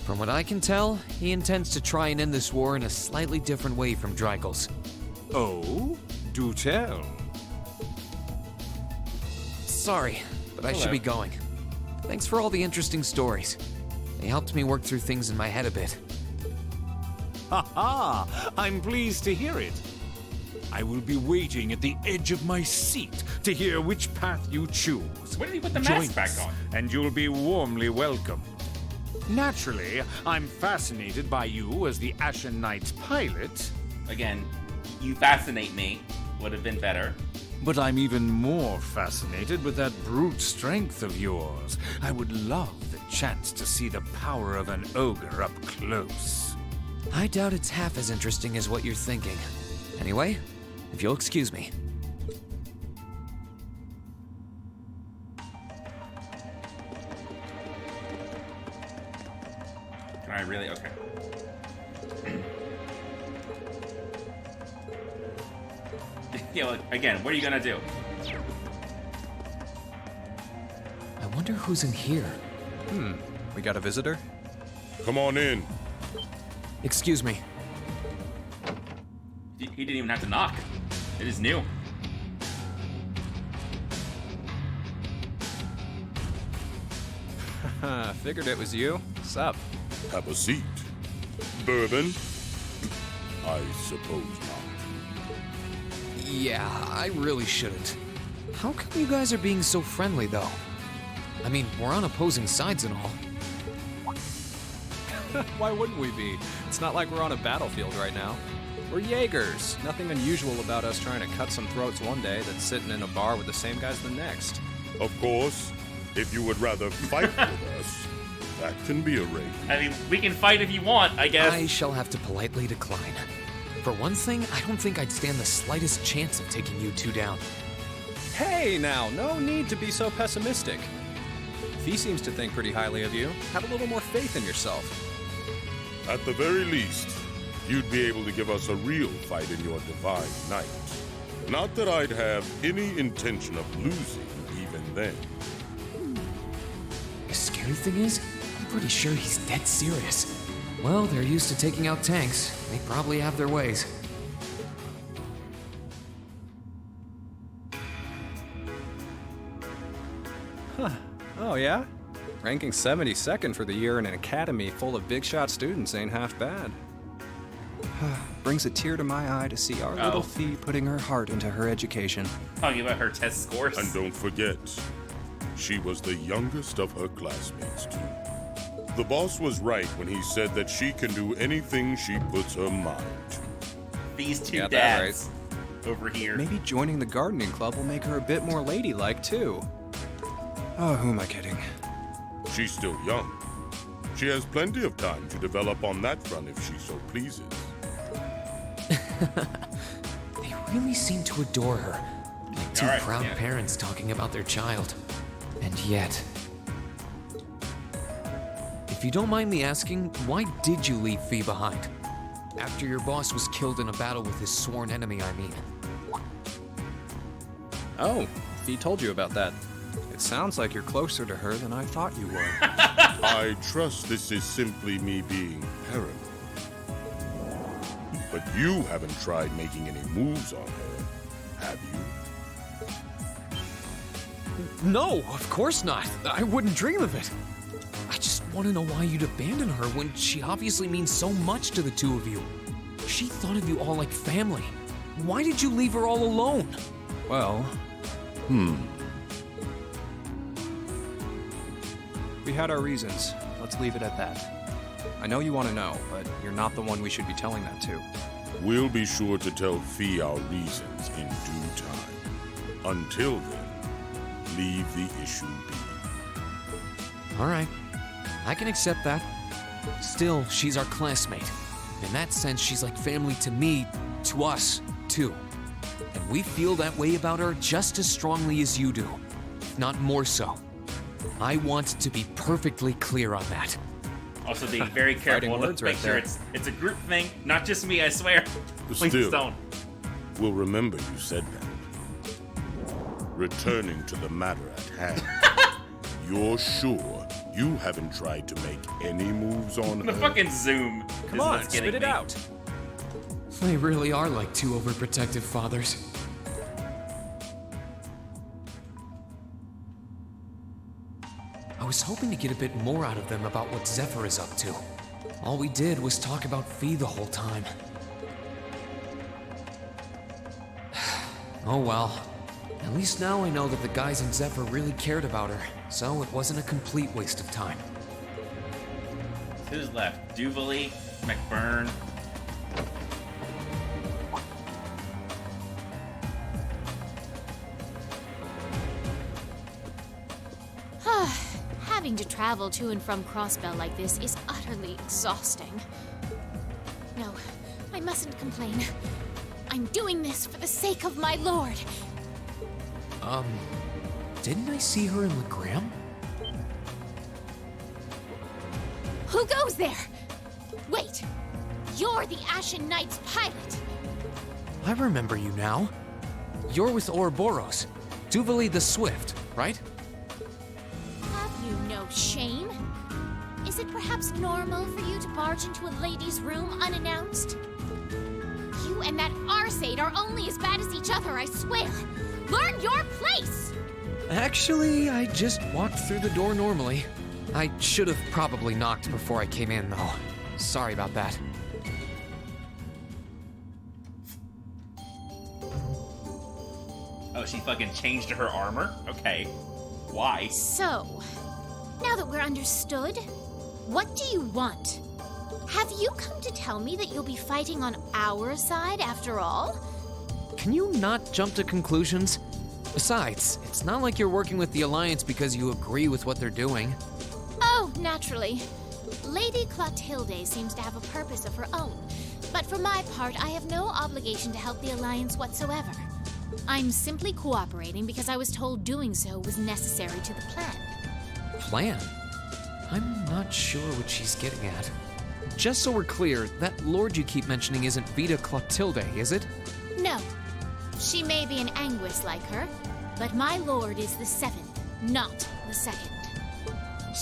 From what I can tell, he intends to try and end this war in a slightly different way from Drycles. Oh? Do tell. Sorry, but I should be going. Thanks for all the interesting stories. They helped me work through things in my head a bit. Ha ha! I'm pleased to hear it. I will be waiting at the edge of my seat to hear which path you choose. When did he put the Join mask back us, on? and you'll be warmly welcomed. Naturally, I'm fascinated by you as the Ashen Knight's pilot. Again, you fascinate me. Would have been better. But I'm even more fascinated with that brute strength of yours. I would love the chance to see the power of an ogre up close. I doubt it's half as interesting as what you're thinking. Anyway, if you'll excuse me. Can I really? Okay. Yeah, look, again, what are you gonna do? I wonder who's in here. We got a visitor? Come on in. Excuse me. He didn't even have to knock. It is new. Figured it was you. Sup? Have a seat. Bourbon? I suppose not. Yeah, I really shouldn't. How come you guys are being so friendly, though? I mean, we're on opposing sides and all. Why wouldn't we be? It's not like we're on a battlefield right now. We're Jaegers. Nothing unusual about us trying to cut some throats one day than sitting in a bar with the same guys the next. Of course, if you would rather fight with us, that can be arranged. I mean, we can fight if you want, I guess. I shall have to politely decline. For one thing, I don't think I'd stand the slightest chance of taking you two down. Hey now, no need to be so pessimistic. If he seems to think pretty highly of you, have a little more faith in yourself. At the very least, you'd be able to give us a real fight in your divine night. Not that I'd have any intention of losing even then. The scary thing is, I'm pretty sure he's dead serious. Well, they're used to taking out tanks. They probably have their ways. Huh. Oh yeah? Ranking 72nd for the year in an academy full of big shot students ain't half bad. Brings a tear to my eye to see our little Fee putting her heart into her education. Talking about her test scores. And don't forget, she was the youngest of her classmates, too. The boss was right when he said that she can do anything she puts her mind to. These two Got that dads over here. Maybe joining the gardening club will make her a bit more ladylike, too. Oh, who am I kidding? She's still young. She has plenty of time to develop on that front if she so pleases. They really seem to adore her. Like two proud parents talking about their child. And yet... If you don't mind me asking, why did you leave Fee behind? After your boss was killed in a battle with his sworn enemy, I mean. Oh, Fee told you about that. It sounds like you're closer to her than I thought you were. I trust this is simply me being paranoid. But you haven't tried making any moves on her, have you? No, of course not. I wouldn't dream of it. I just want to know why you'd abandon her when she obviously means so much to the two of you. She thought of you all like family. Why did you leave her all alone? Well... We had our reasons. Let's leave it at that. I know you want to know, but you're not the one we should be telling that to. We'll be sure to tell Fee our reasons in due time. Until then, leave the issue be. All right. I can accept that. Still, she's our classmate. In that sense, she's like family to me, to us, too. And we feel that way about her just as strongly as you do, if not more so. I want to be perfectly clear on that. Also, be very careful to make sure it's a group thing, not just me, I swear. Please don't. We'll remember you said that. Returning to the matter at hand, you're sure you haven't tried to make any moves on her? The fucking zoom. Come on, spit it out. They really are like two overprotective fathers. I was hoping to get a bit more out of them about what Zephyr is up to. All we did was talk about Fee the whole time. Oh well. At least now I know that the guys in Zephyr really cared about her, so it wasn't a complete waste of time. Who's left? Duvalie, McBurn. Having to travel to and from Crossbell like this is utterly exhausting. No, I mustn't complain. I'm doing this for the sake of my lord. Didn't I see her in Legram? Who goes there? Wait, you're the Ashen Knight's pilot. I remember you now. You're with Ouroboros, Duvalie the Swift, right? Have you no shame? Is it perhaps normal for you to barge into a lady's room unannounced? You and that Arseid are only as bad as each other, I swear. Learn your place! Actually, I just walked through the door normally. I should have probably knocked before I came in, though. Sorry about that. Oh, she fucking changed her armor? Okay. Why? So, now that we're understood, what do you want? Have you come to tell me that you'll be fighting on our side after all? Can you not jump to conclusions? Besides, it's not like you're working with the Alliance because you agree with what they're doing. Oh, naturally. Lady Clotilde seems to have a purpose of her own, but for my part, I have no obligation to help the Alliance whatsoever. I'm simply cooperating because I was told doing so was necessary to the plan. Plan? I'm not sure what she's getting at. Just so we're clear, that lord you keep mentioning isn't Vita Clotilde, is it? No. She may be an Anguis like her, but my lord is the seventh, not the second.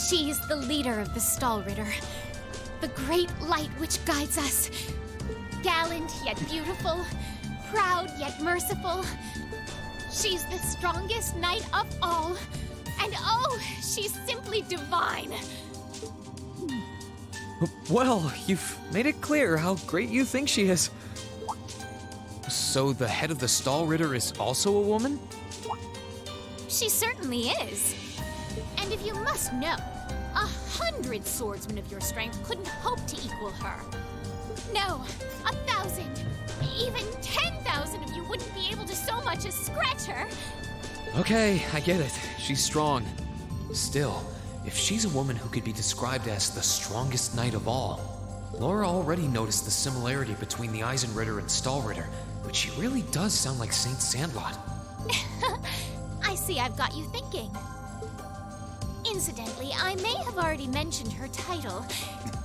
She is the leader of the Stallritter, the great light which guides us. Gallant yet beautiful, proud yet merciful. She's the strongest knight of all, and oh, she's simply divine. Well, you've made it clear how great you think she is. So the head of the Stallritter is also a woman? She certainly is. And if you must know, 100 swordsmen of your strength couldn't hope to equal her. No, 1,000, even 10,000 of you wouldn't be able to so much as scratch her. Okay, I get it. She's strong. Still, if she's a woman who could be described as the strongest knight of all, Laura already noticed the similarity between the Eisenritter and Stahlritter, but she really does sound like Saint Sandlot. I see I've got you thinking. Incidentally, I may have already mentioned her title,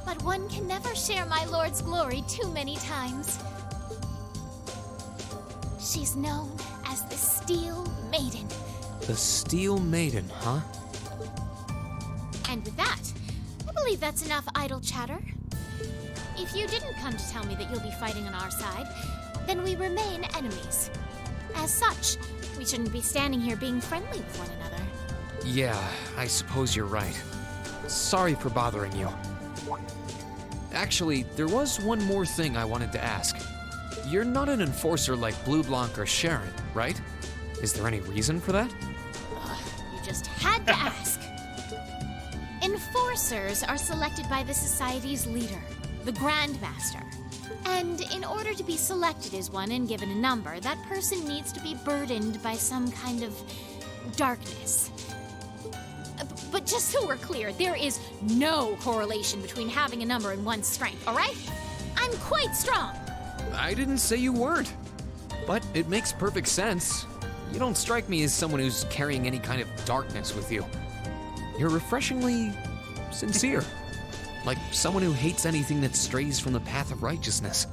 but one can never share my lord's glory too many times. She's known as the Steel Maiden. The Steel Maiden, huh? And with that, I believe that's enough idle chatter. If you didn't come to tell me that you'll be fighting on our side, then we remain enemies. As such, we shouldn't be standing here being friendly with one another. Yeah, I suppose you're right. Sorry for bothering you. Actually, there was one more thing I wanted to ask. You're not an enforcer like Blue Blanc or Sharon, right? Is there any reason for that? You just had to ask. Enforcers are selected by the Society's leader, the Grandmaster. And in order to be selected as one and given a number, that person needs to be burdened by some kind of darkness. But just so we're clear, there is no correlation between having a number and one's strength, all right? I'm quite strong. I didn't say you weren't, but it makes perfect sense. You don't strike me as someone who's carrying any kind of darkness with you. You're refreshingly sincere, like someone who hates anything that strays from the path of righteousness.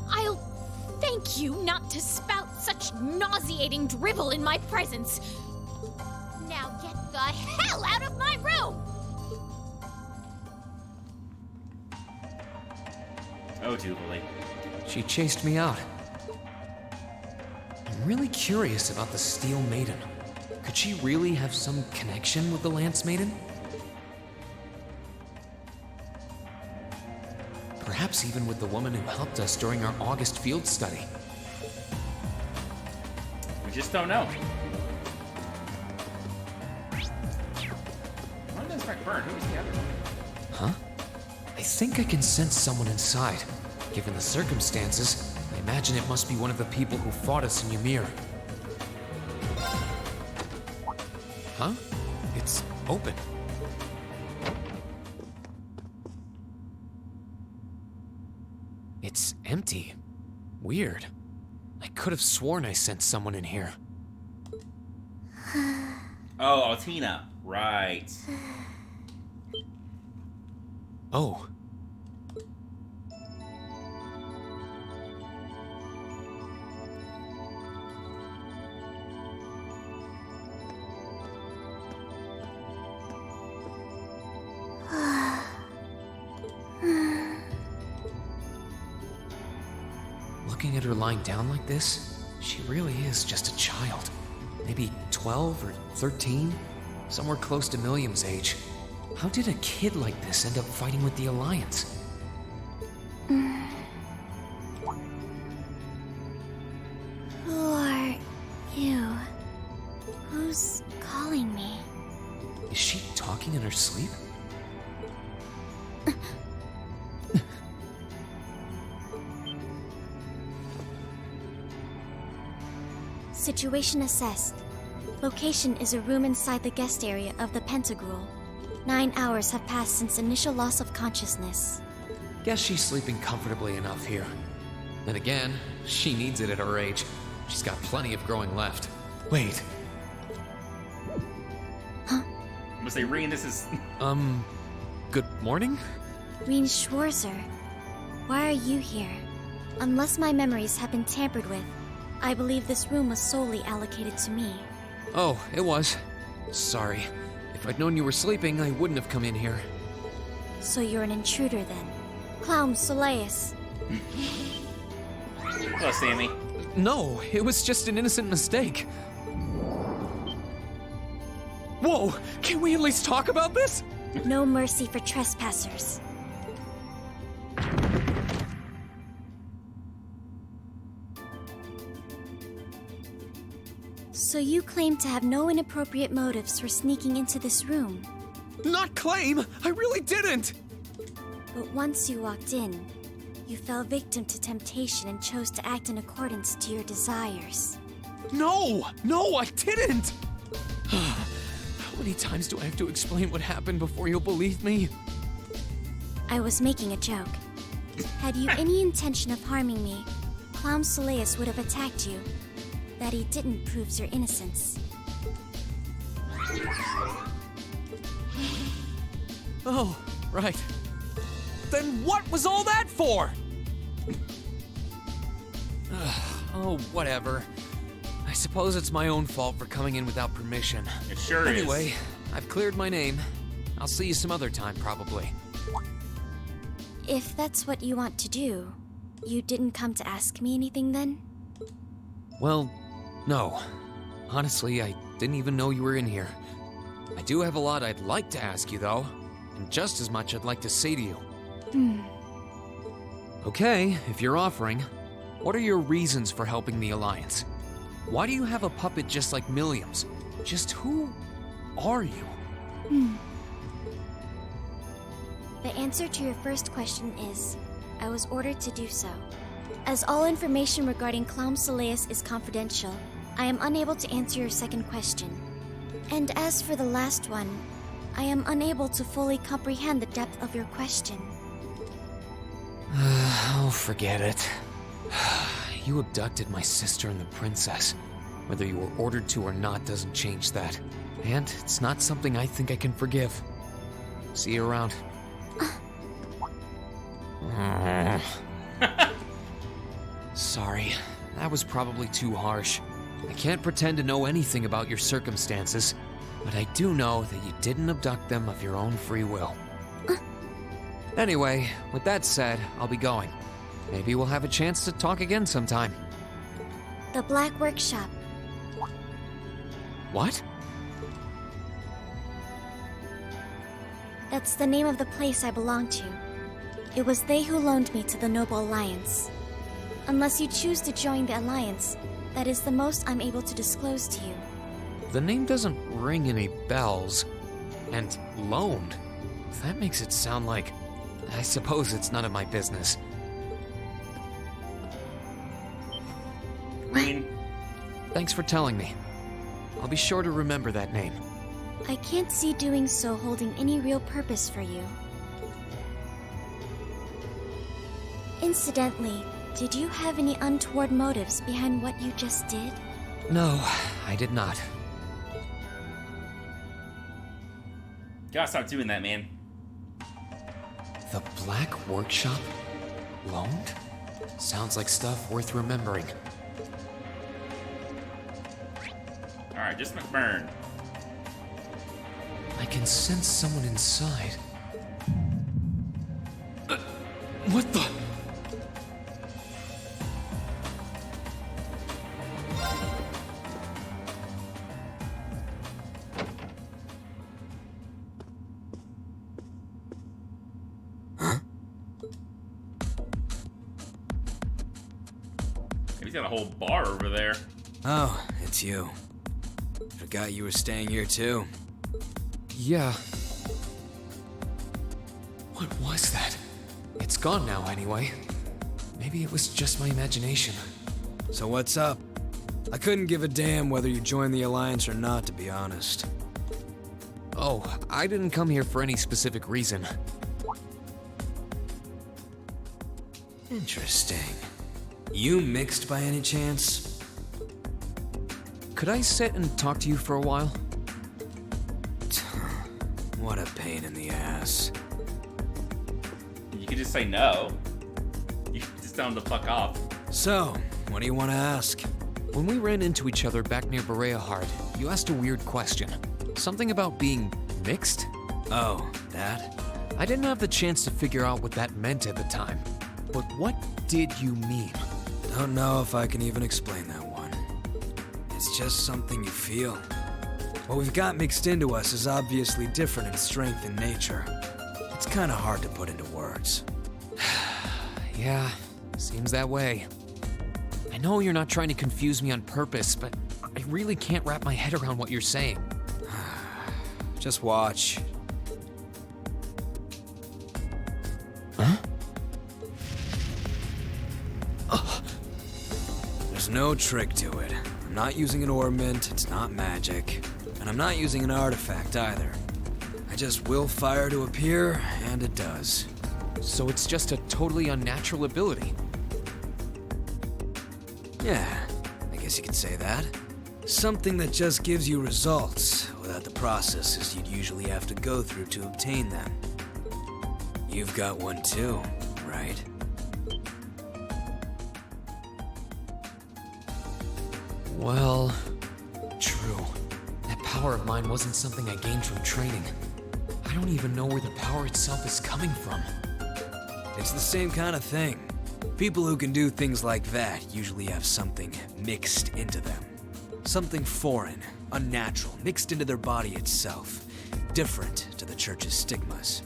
I'll thank you not to spout such nauseating drivel in my presence. Now get the hell out of my room! Oh, Jubilee. She chased me out. I'm really curious about the Steel Maiden. Could she really have some connection with the Lance Maiden? Perhaps even with the woman who helped us during our August field study. We just don't know. One does Frank burn. Who's the other one? Huh? I think I can sense someone inside. Given the circumstances, I imagine it must be one of the people who fought us in Ymir. Huh? It's open. It's empty. Weird. I could have sworn I sensed someone in here. Oh, Altina. Right. Oh. Looking at her lying down like this, she really is just a child. Maybe 12 or 13? Somewhere close to Milliam's age. How did a kid like this end up fighting with the Alliance? Who are you? Who's calling me? Is she talking in her sleep? Situation assessed. Location is a room inside the guest area of the Pentagrul. 9 hours have passed since initial loss of consciousness. Guess she's sleeping comfortably enough here. Then again, she needs it at her age. She's got plenty of growing left. Wait. I'm gonna say, Reen, this is... Good morning? Reen Schwarzer, why are you here? Unless my memories have been tampered with, I believe this room was solely allocated to me. Oh, it was. Sorry. If I'd known you were sleeping, I wouldn't have come in here. So you're an intruder then? Clown Soleus. Hello, Sammy. No, it was just an innocent mistake. Whoa! Can we at least talk about this? No mercy for trespassers. So you claim to have no inappropriate motives for sneaking into this room? Not claim! I really didn't! But once you walked in, you fell victim to temptation and chose to act in accordance to your desires. No! No, I didn't! How many times do I have to explain what happened before you'll believe me? I was making a joke. Had you any intention of harming me, Clown Soleus would have attacked you. That he didn't proves your innocence. Oh, right. Then what was all that for? Oh, whatever. I suppose it's my own fault for coming in without permission. It sure is. Anyway, I've cleared my name. I'll see you some other time, probably. If that's what you want to do, you didn't come to ask me anything then? Well, no. Honestly, I didn't even know you were in here. I do have a lot I'd like to ask you, though, and just as much I'd like to say to you. Okay, if you're offering, what are your reasons for helping the Alliance? Why do you have a puppet just like Milliam's? Just who are you? The answer to your first question is, I was ordered to do so. As all information regarding Clown Soleus is confidential, I am unable to answer your second question. And as for the last one, I am unable to fully comprehend the depth of your question. Oh, forget it. You abducted my sister and the princess. Whether you were ordered to or not doesn't change that. And it's not something I think I can forgive. See you around. Sorry, that was probably too harsh. I can't pretend to know anything about your circumstances, but I do know that you didn't abduct them of your own free will. Anyway, with that said, I'll be going. Maybe we'll have a chance to talk again sometime. The Black Workshop. What? That's the name of the place I belong to. It was they who loaned me to the Noble Alliance. Unless you choose to join the Alliance, that is the most I'm able to disclose to you. The name doesn't ring any bells. And loaned? That makes it sound like... I suppose it's none of my business. Thanks for telling me. I'll be sure to remember that name. I can't see doing so holding any real purpose for you. Incidentally, did you have any untoward motives behind what you just did? No, I did not. Gotta stop doing that, man. The Black Workshop? Loaned? Sounds like stuff worth remembering. Alright, just McBurn. I can sense someone inside. What the? He's got a whole bar over there. Oh, it's you. Forgot you were staying here too. Yeah. What was that? It's gone now, anyway. Maybe it was just my imagination. So what's up? I couldn't give a damn whether you joined the Alliance or not, to be honest. Oh, I didn't come here for any specific reason. Interesting. You mixed by any chance? Could I sit and talk to you for a while? What a pain in the ass. You could just say no. You could just tell him to fuck off. So, what do you want to ask? When we ran into each other back near Bereahard, you asked a weird question. Something about being mixed? Oh, that? I didn't have the chance to figure out what that meant at the time. But what did you mean? Don't know if I can even explain that one. It's just something you feel. What we've got mixed into us is obviously different in strength and nature. It's kind of hard to put into words. Yeah, seems that way. I know you're not trying to confuse me on purpose, but I really can't wrap my head around what you're saying. Just watch. Huh? There's no trick to it. not using an ornament, it's not magic, and I'm not using an artifact either. I just will fire to appear, and it does. So it's just a totally unnatural ability. Yeah, I guess you could say that. Something that just gives you results, without the processes you'd usually have to go through to obtain them. You've got one too, right? Well, true. That power of mine wasn't something I gained from training. I don't even know where the power itself is coming from. It's the same kind of thing. People who can do things like that usually have something mixed into them. Something foreign, unnatural, mixed into their body itself. Different to the church's stigmas.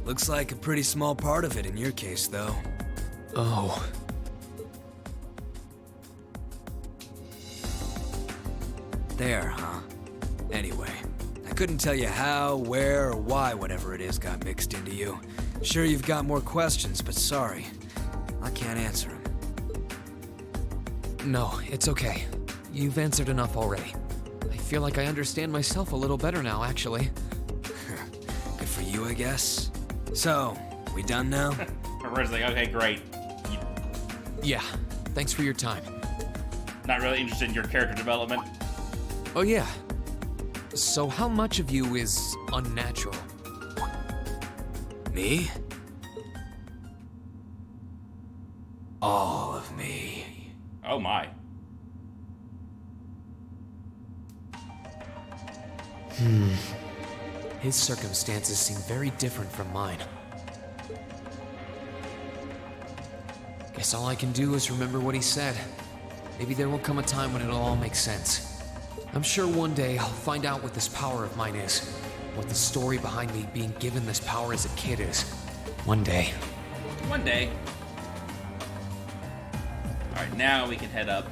Looks like a pretty small part of it in your case, though. Oh. There, huh? Anyway, I couldn't tell you how, where, or why whatever it is got mixed into you. Sure you've got more questions, but sorry. I can't answer them. No, it's okay. You've answered enough already. I feel like I understand myself a little better now, actually. Good for you, I guess. So, we done now? Red's like, okay, great. Yeah, thanks for your time. Not really interested in your character development? Oh yeah. So how much of you is unnatural? Me? All of me. Oh my. His circumstances seem very different from mine. Guess all I can do is remember what he said. Maybe there will come a time when it'll all make sense. I'm sure one day I'll find out what this power of mine is. What the story behind me being given this power as a kid is. One day. One day. Alright, now we can head up.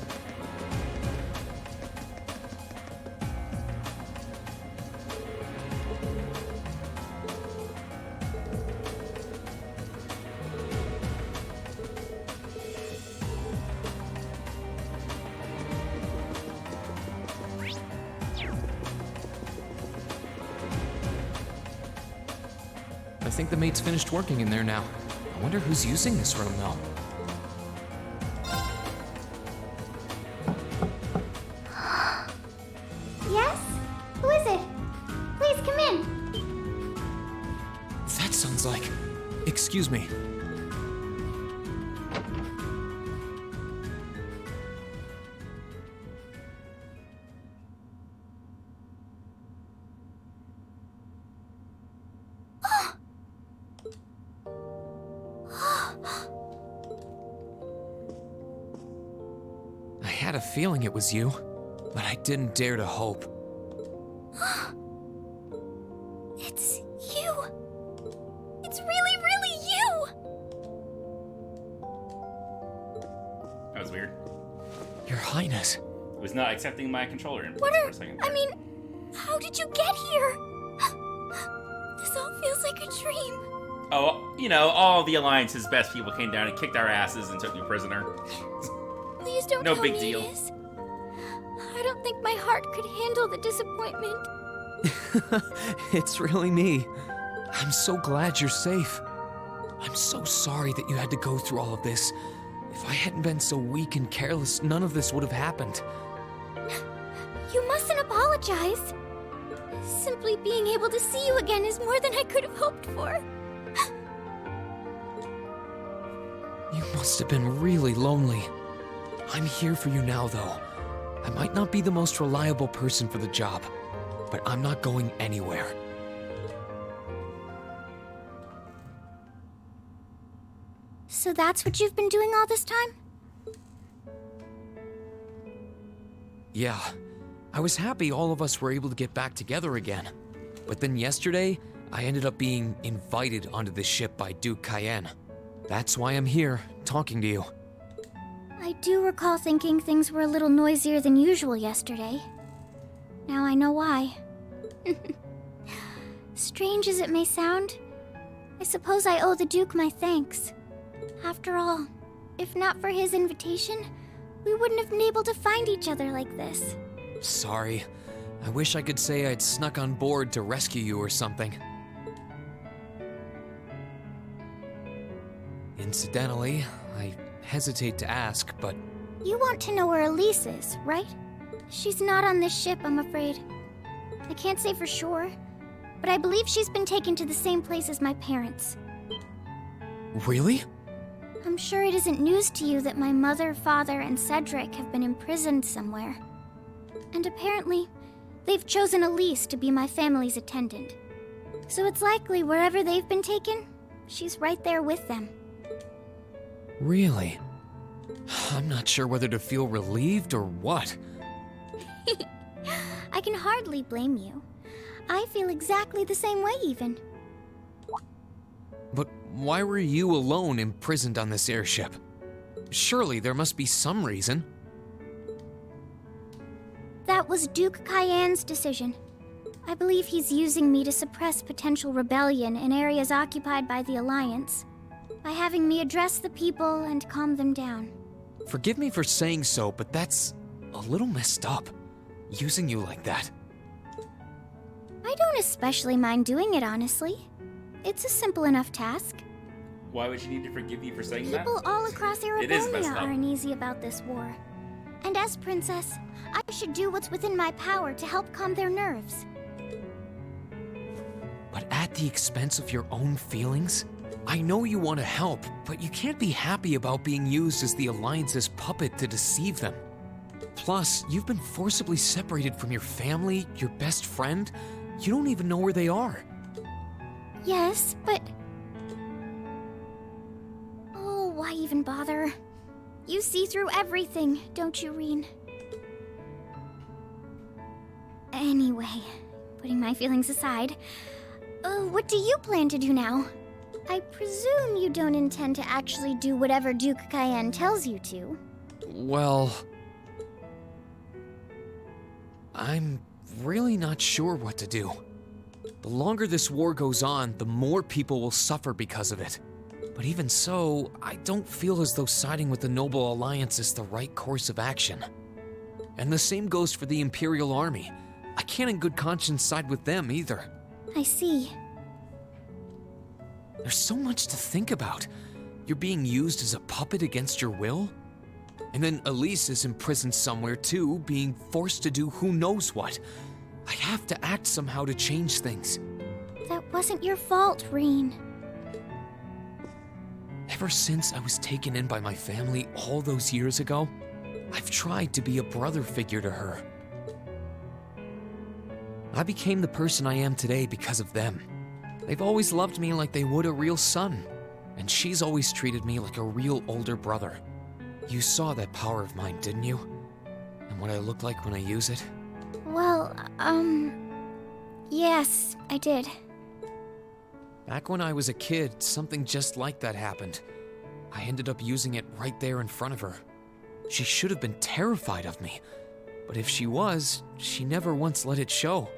I think the mate's finished working in there now. I wonder who's using this room, though. Yes? Who is it? Please come in. That sounds like... Excuse me. I had a feeling it was you, but I didn't dare to hope. It's you. It's really, really you. That was weird. Your Highness. It was not accepting my controller inputs What for are... a second. I mean, how did you get here? This all feels like a dream. Oh, you know, all the Alliance's best people came down and kicked our asses and took me prisoner. Please don't No tell big me deal. it is. I don't think my heart could handle the disappointment. It's really me. I'm so glad you're safe. I'm so sorry that you had to go through all of this. If I hadn't been so weak and careless, none of this would have happened. You mustn't apologize. Simply being able to see you again is more than I could have hoped for. You must have been really lonely. I'm here for you now, though. I might not be the most reliable person for the job, but I'm not going anywhere. So that's what you've been doing all this time? Yeah, I was happy all of us were able to get back together again. But then yesterday, I ended up being invited onto this ship by Duke Cayenne. That's why I'm here, talking to you. I do recall thinking things were a little noisier than usual yesterday. Now I know why. Strange as it may sound, I suppose I owe the Duke my thanks. After all, if not for his invitation, we wouldn't have been able to find each other like this. Sorry. I wish I could say I'd snuck on board to rescue you or something. Incidentally, I hesitate to ask, but... You want to know where Elise is, right? She's not on this ship, I'm afraid. I can't say for sure, but I believe she's been taken to the same place as my parents. Really? I'm sure it isn't news to you that my mother, father, and Cedric have been imprisoned somewhere. And apparently, they've chosen Elise to be my family's attendant. So it's likely wherever they've been taken, she's right there with them. Really? I'm not sure whether to feel relieved or what. I can hardly blame you. I feel exactly the same way, even. But why were you alone imprisoned on this airship? Surely there must be some reason. That was Duke Cayenne's decision. I believe he's using me to suppress potential rebellion in areas occupied by the Alliance, by having me address the people and calm them down. Forgive me for saying so, but that's a little messed up, using you like that. I don't especially mind doing it, honestly. It's a simple enough task. Why would you need to forgive you for saying that? People all across It is messed Arabonia up. are uneasy about this war. And as princess, I should do what's within my power to help calm their nerves. But at the expense of your own feelings? I know you want to help, but you can't be happy about being used as the Alliance's puppet to deceive them. Plus, you've been forcibly separated from your family, your best friend. You don't even know where they are. Yes, but... Oh, why even bother? You see through everything, don't you, Reen? Anyway, putting my feelings aside, what do you plan to do now? I presume you don't intend to actually do whatever Duke Cayenne tells you to. Well... I'm really not sure what to do. The longer this war goes on, the more people will suffer because of it. But even so, I don't feel as though siding with the Noble Alliance is the right course of action. And the same goes for the Imperial Army. I can't in good conscience side with them either. I see. There's so much to think about. You're being used as a puppet against your will? And then Elise is imprisoned somewhere too, being forced to do who knows what. I have to act somehow to change things. That wasn't your fault, Reen. Ever since I was taken in by my family all those years ago, I've tried to be a brother figure to her. I became the person I am today because of them. They've always loved me like they would a real son, and she's always treated me like a real older brother. You saw that power of mine, didn't you? And what I look like when I use it? Well, yes, I did. Back when I was a kid, something just like that happened. I ended up using it right there in front of her. She should have been terrified of me, but if she was, she never once let it show.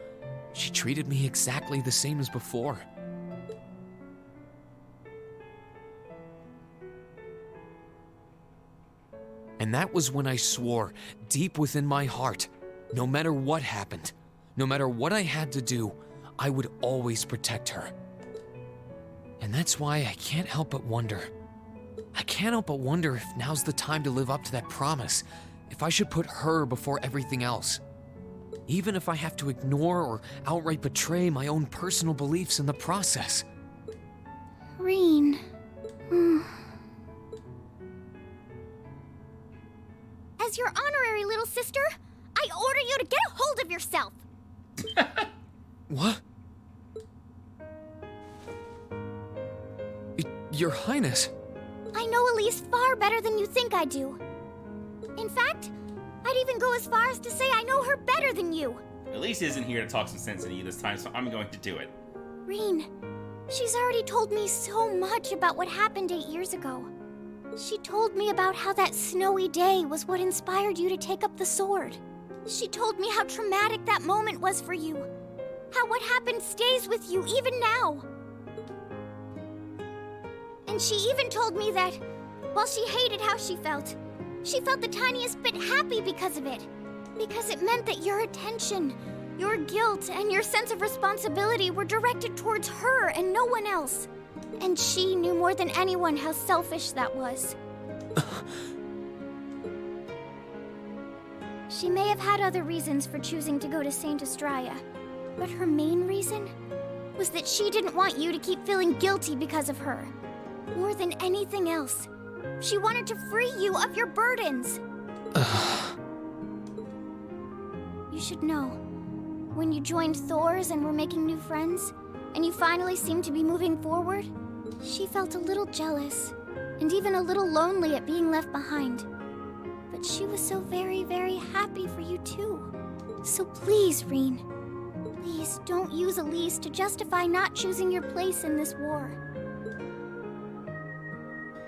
She treated me exactly the same as before. And that was when I swore, deep within my heart, no matter what happened, no matter what I had to do, I would always protect her. And that's why I can't help but wonder. I can't help but wonder if now's the time to live up to that promise, if I should put her before everything else. Even if I have to ignore or outright betray my own personal beliefs in the process. Reen. As your honorary little sister, I order you to get a hold of yourself! What? Your Highness. I know Elise far better than you think I do. In fact, I'd even go as far as to say I know her better than you. Elise isn't here to talk some sense into you this time, so I'm going to do it. Reen, she's already told me so much about what happened 8 years ago. She told me about how that snowy day was what inspired you to take up the sword. She told me how traumatic that moment was for you. How what happened stays with you even now. And she even told me that, while she hated how she felt, She felt the tiniest bit happy because of it. Because it meant that your attention, your guilt, and your sense of responsibility were directed towards her and no one else. And she knew more than anyone how selfish that was. She may have had other reasons for choosing to go to Saint Estrella, but her main reason was that she didn't want you to keep feeling guilty because of her. More than anything else, she wanted to free you of your burdens. You should know, when you joined Thor's and were making new friends, and you finally seemed to be moving forward, she felt a little jealous, and even a little lonely at being left behind. But she was so very, very happy for you too. So please, Reen, please don't use Elise to justify not choosing your place in this war.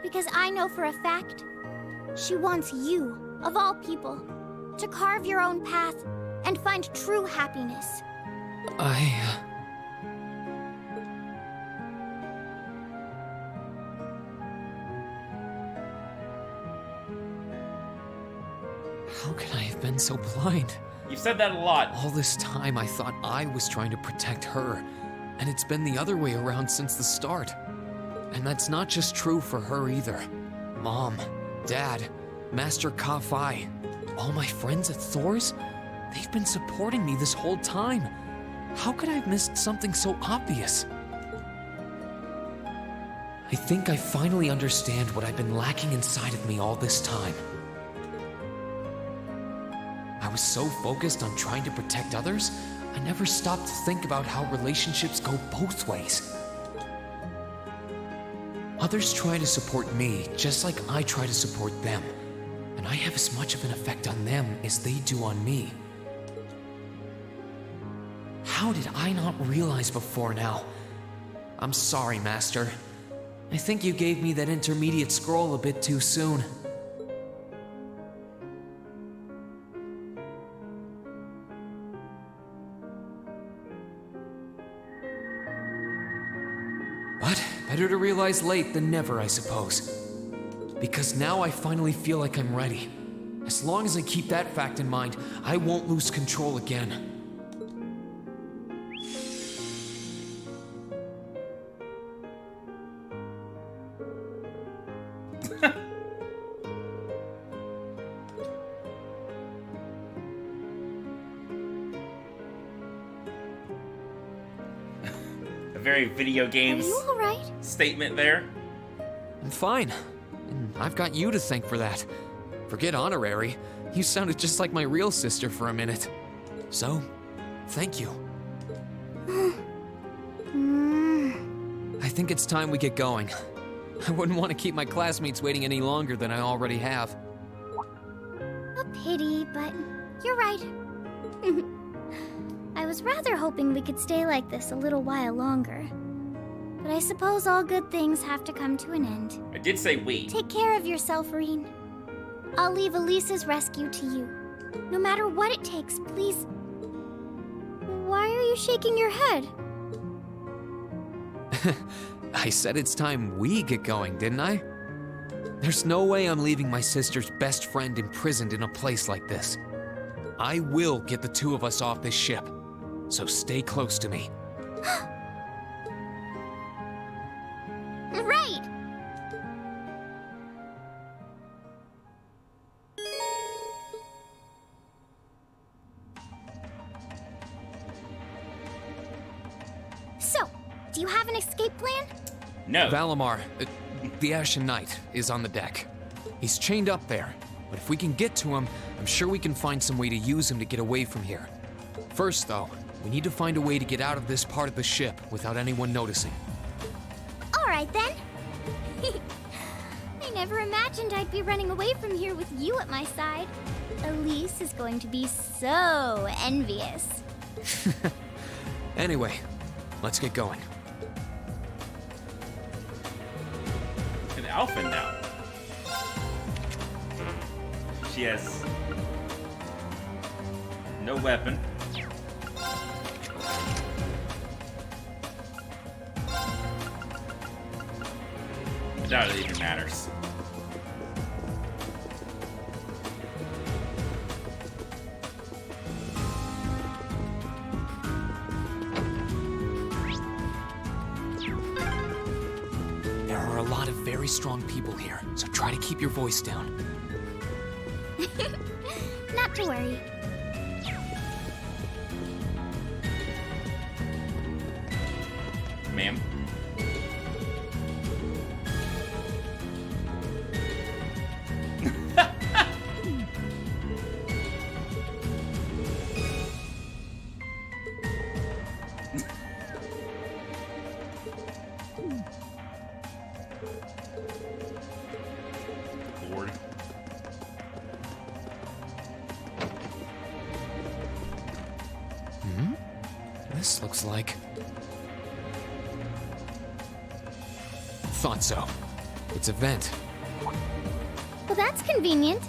Because I know for a fact, she wants you, of all people, to carve your own path and find true happiness. How could I have been so blind? You've said that a lot. All this time I thought I was trying to protect her, and it's been the other way around since the start. And that's not just true for her either. Mom, Dad, Master Ka-Fai, all my friends at Thor's, they've been supporting me this whole time. How could I have missed something so obvious? I think I finally understand what I've been lacking inside of me all this time. I was so focused on trying to protect others, I never stopped to think about how relationships go both ways. Others try to support me just like I try to support them, and I have as much of an effect on them as they do on me. How did I not realize before now? I'm sorry, Master. I think you gave me that intermediate scroll a bit too soon. But better to realize late than never, I suppose. Because now I finally feel like I'm ready. As long as I keep that fact in mind, I won't lose control again. A very video games Are you all right? statement there. I'm fine. And I've got you to thank for that. Forget honorary. You sounded just like my real sister for a minute. So, thank you. I think it's time we get going. I wouldn't want to keep my classmates waiting any longer than I already have. A pity, but you're right. I was rather hoping we could stay like this a little while longer. But I suppose all good things have to come to an end. I did say we. Take care of yourself, Reen. I'll leave Elise's rescue to you. No matter what it takes, please. Why are you shaking your head? I said it's time we get going, didn't I? There's no way I'm leaving my sister's best friend imprisoned in a place like this. I will get the two of us off this ship, so stay close to me. Right! So, do you have an escape plan? No. Valimar, the Ashen Knight, is on the deck. He's chained up there, but if we can get to him, I'm sure we can find some way to use him to get away from here. First, though, we need to find a way to get out of this part of the ship without anyone noticing. All right, then. I never imagined I'd be running away from here with you at my side. Elise is going to be so envious. Anyway, let's get going. An alpha now. She has no weapon. I doubt it even matters. are a lot of very strong people here, so try to keep your voice down. Not to worry. Ma'am? Lord. This looks like... Thought so. It's a vent. Well, that's convenient.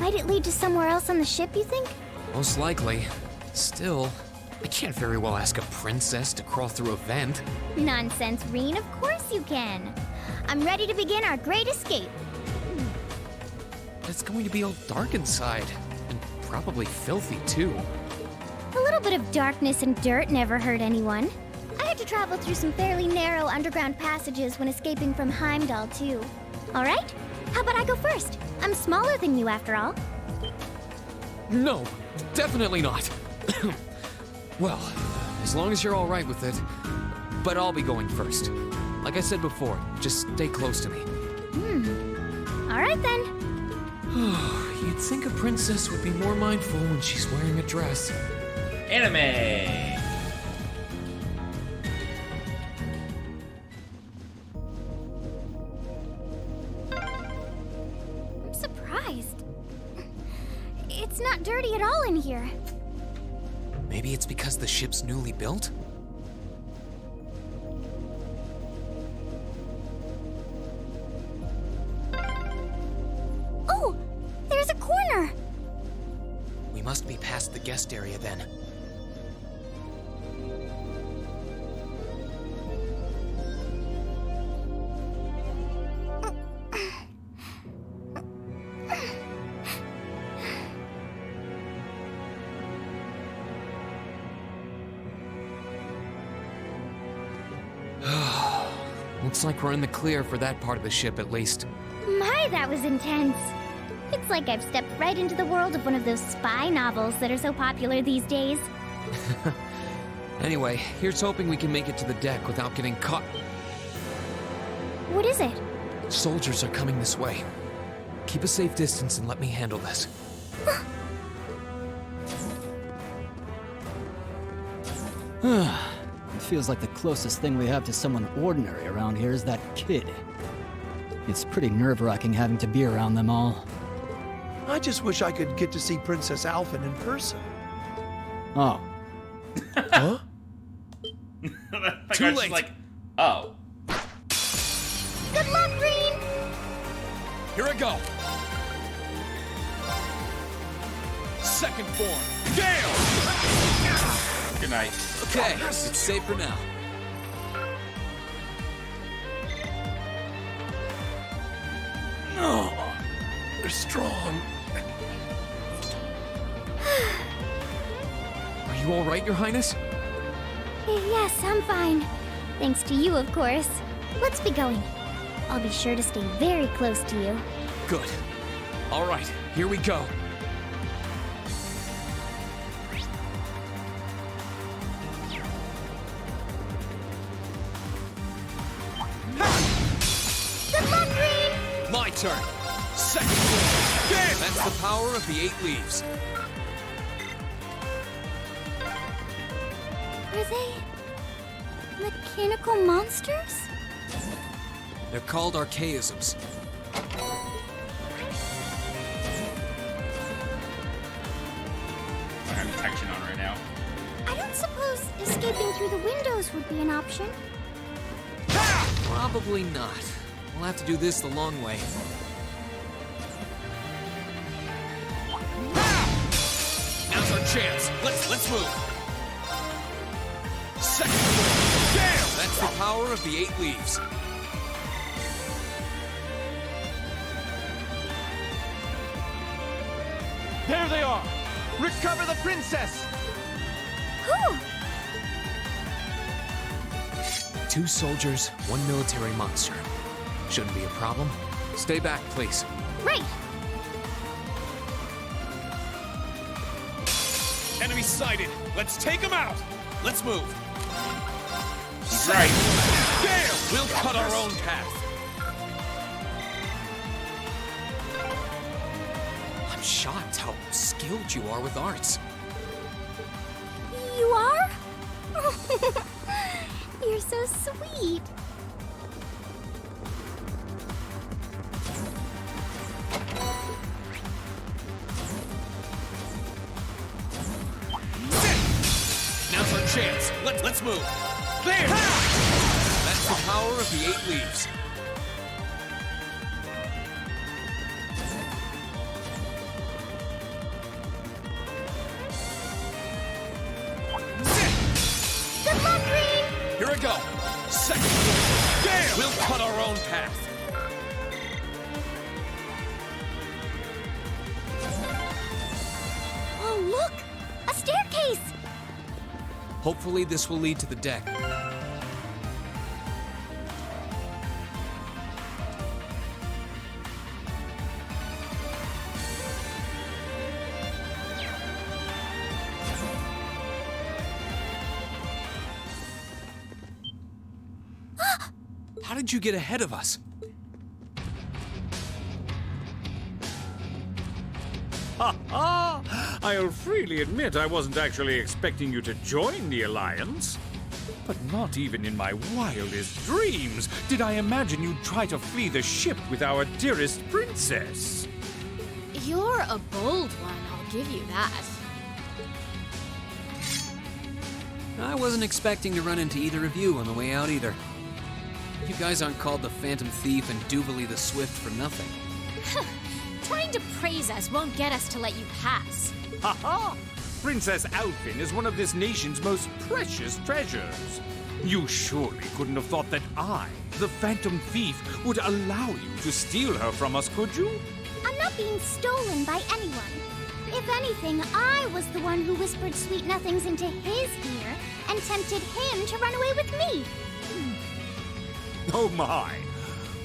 Might it lead to somewhere else on the ship, you think? Most likely. Still, I can't very well ask a princess to crawl through a vent. Nonsense, Reen. Of course you can. I'm ready to begin our great escape. It's going to be all dark inside. And probably filthy, too. A little bit of darkness and dirt never hurt anyone. I had to travel through some fairly narrow underground passages when escaping from Heimdall, too. All right? How about I go first? I'm smaller than you, after all. No, definitely not. Well, as long as you're all right with it. But I'll be going first. Like I said before, just stay close to me. All right, then. You'd think a princess would be more mindful when she's wearing a dress. Anime! I'm surprised. It's not dirty at all in here. Maybe it's because the ship's newly built? Oh, there's a corner. We must be past the guest area then. Looks like we're in the clear for that part of the ship, at least. My, that was intense. It's like I've stepped right into the world of one of those spy novels that are so popular these days. Anyway, here's hoping we can make it to the deck without getting caught. What is it? Soldiers are coming this way. Keep a safe distance and let me handle this. It feels like the closest thing we have to someone ordinary around here is that kid. It's pretty nerve-wracking having to be around them all. I just wish I could get to see Princess Alphen in person. Oh. Huh? Too late. Like, oh. Good luck, Green! Here I go. Second form. Gale! Good night. Okay, it's safe for now. No, they're strong. Are you all right, Your Highness? Yes, I'm fine. Thanks to you, of course. Let's be going. I'll be sure to stay very close to you. Good. All right, here we go. Good luck, Green! My turn. Second form. That's the power of the 8 leaves. Are they mechanical monsters? They're called archaisms. I have detection on right now. I don't suppose escaping through the windows would be an option. Probably not. We'll have to do this the long way. Now's our chance. Let's move. Second form. Gale! That's the power of the 8 leaves. There they are! Recover the princess! Whew! 2 soldiers, 1 military monster. Shouldn't be a problem. Stay back, please. Right! Enemy sighted! Let's take them out! Let's move! Right. Damn! We'll cut our own path! I'm shocked how skilled you are with arts. You are? You're so sweet. Now's our chance! Let's move! There! That's the power of the 8 leaves. Good luck, Green! Here I go! Second floor! Damn! We'll cut our own path! Oh, look! A staircase! Hopefully this will lead to the deck. How did you get ahead of us? Ha ha! I'll freely admit I wasn't actually expecting you to join the Alliance. But not even in my wildest dreams did I imagine you'd try to flee the ship with our dearest princess. You're a bold one, I'll give you that. I wasn't expecting to run into either of you on the way out either. You guys aren't called the Phantom Thief and Duvalie the Swift for nothing. Trying to praise us won't get us to let you pass. Ha ha! Princess Alpin is one of this nation's most precious treasures. You surely couldn't have thought that I, the Phantom Thief, would allow you to steal her from us, could you? I'm not being stolen by anyone. If anything, I was the one who whispered sweet nothings into his ear and tempted him to run away with me. Oh my!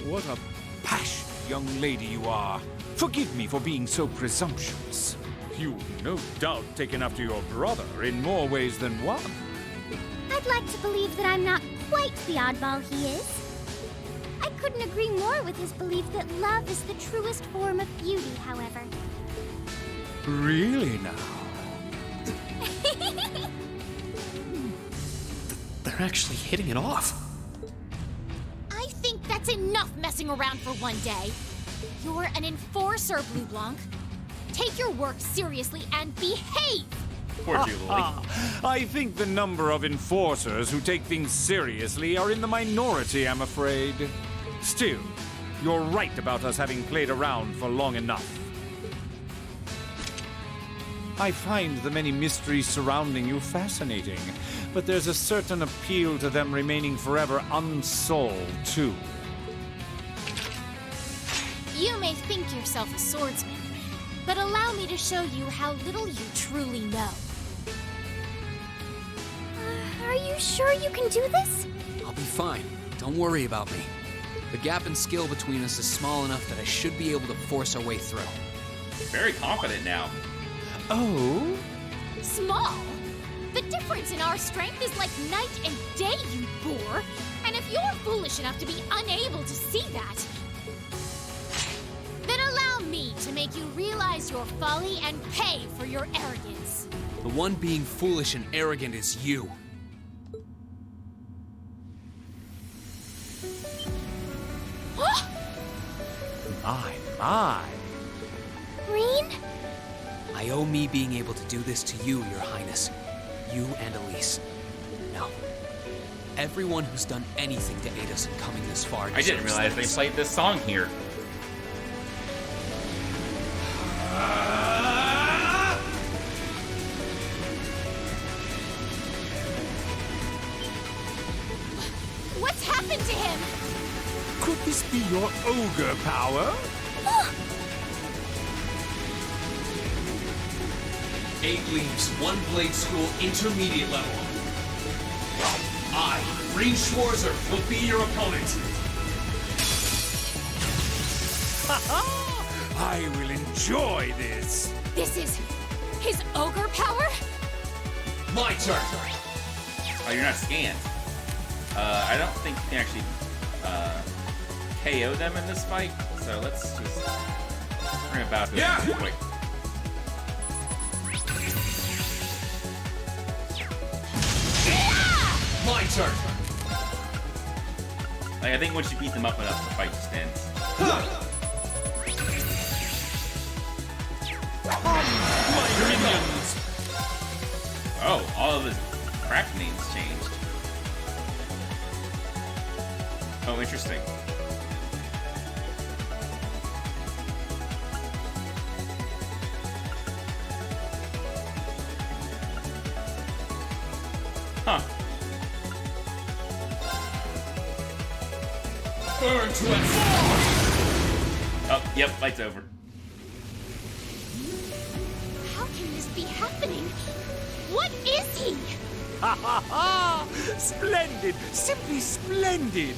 What a passionate young lady you are. Forgive me for being so presumptuous. You've no doubt taken after your brother in more ways than one. I'd like to believe that I'm not quite the oddball he is. I couldn't agree more with his belief that love is the truest form of beauty, however. Really now? They're actually hitting it off. I think that's enough messing around for one day. You're an enforcer, Blue Blanc. Take your work seriously and behave! Poor Jubilee. I think the number of enforcers who take things seriously are in the minority, I'm afraid. Still, you're right about us having played around for long enough. I find the many mysteries surrounding you fascinating, but there's a certain appeal to them remaining forever unsolved, too. You may think yourself a swordsman, but allow me to show you how little you truly know. Are you sure you can do this? I'll be fine. Don't worry about me. The gap in skill between us is small enough that I should be able to force our way through. Very confident now. Oh? Small? The difference in our strength is like night and day, you boor! And if you're foolish enough to be unable to see that, then allow me to make you realize your folly and pay for your arrogance. The one being foolish and arrogant is you. My. Green? I owe me being able to do this to you, Your Highness. You and Elise. Now, everyone who's done anything to aid us in coming this far. I didn't realize they played this song here. What's happened to him? Could this be your ogre power? 8 leaves, 1 blade school, intermediate level. I, Green Schwarzer, will be your opponent. I will enjoy this. This is his ogre power? My turn. Oh, you're not scanned. I don't think you can actually KO them in this fight, so let's just bring it back real quick. My turn. Like, I think once you beat them up enough, the fight just ends. My minions. Oh, all of his craft names changed. Oh, interesting. Huh. Burn to it. Oh, yep, fight's over. How can this be happening? What is he? Ha ha ha! Splendid! Simply splendid!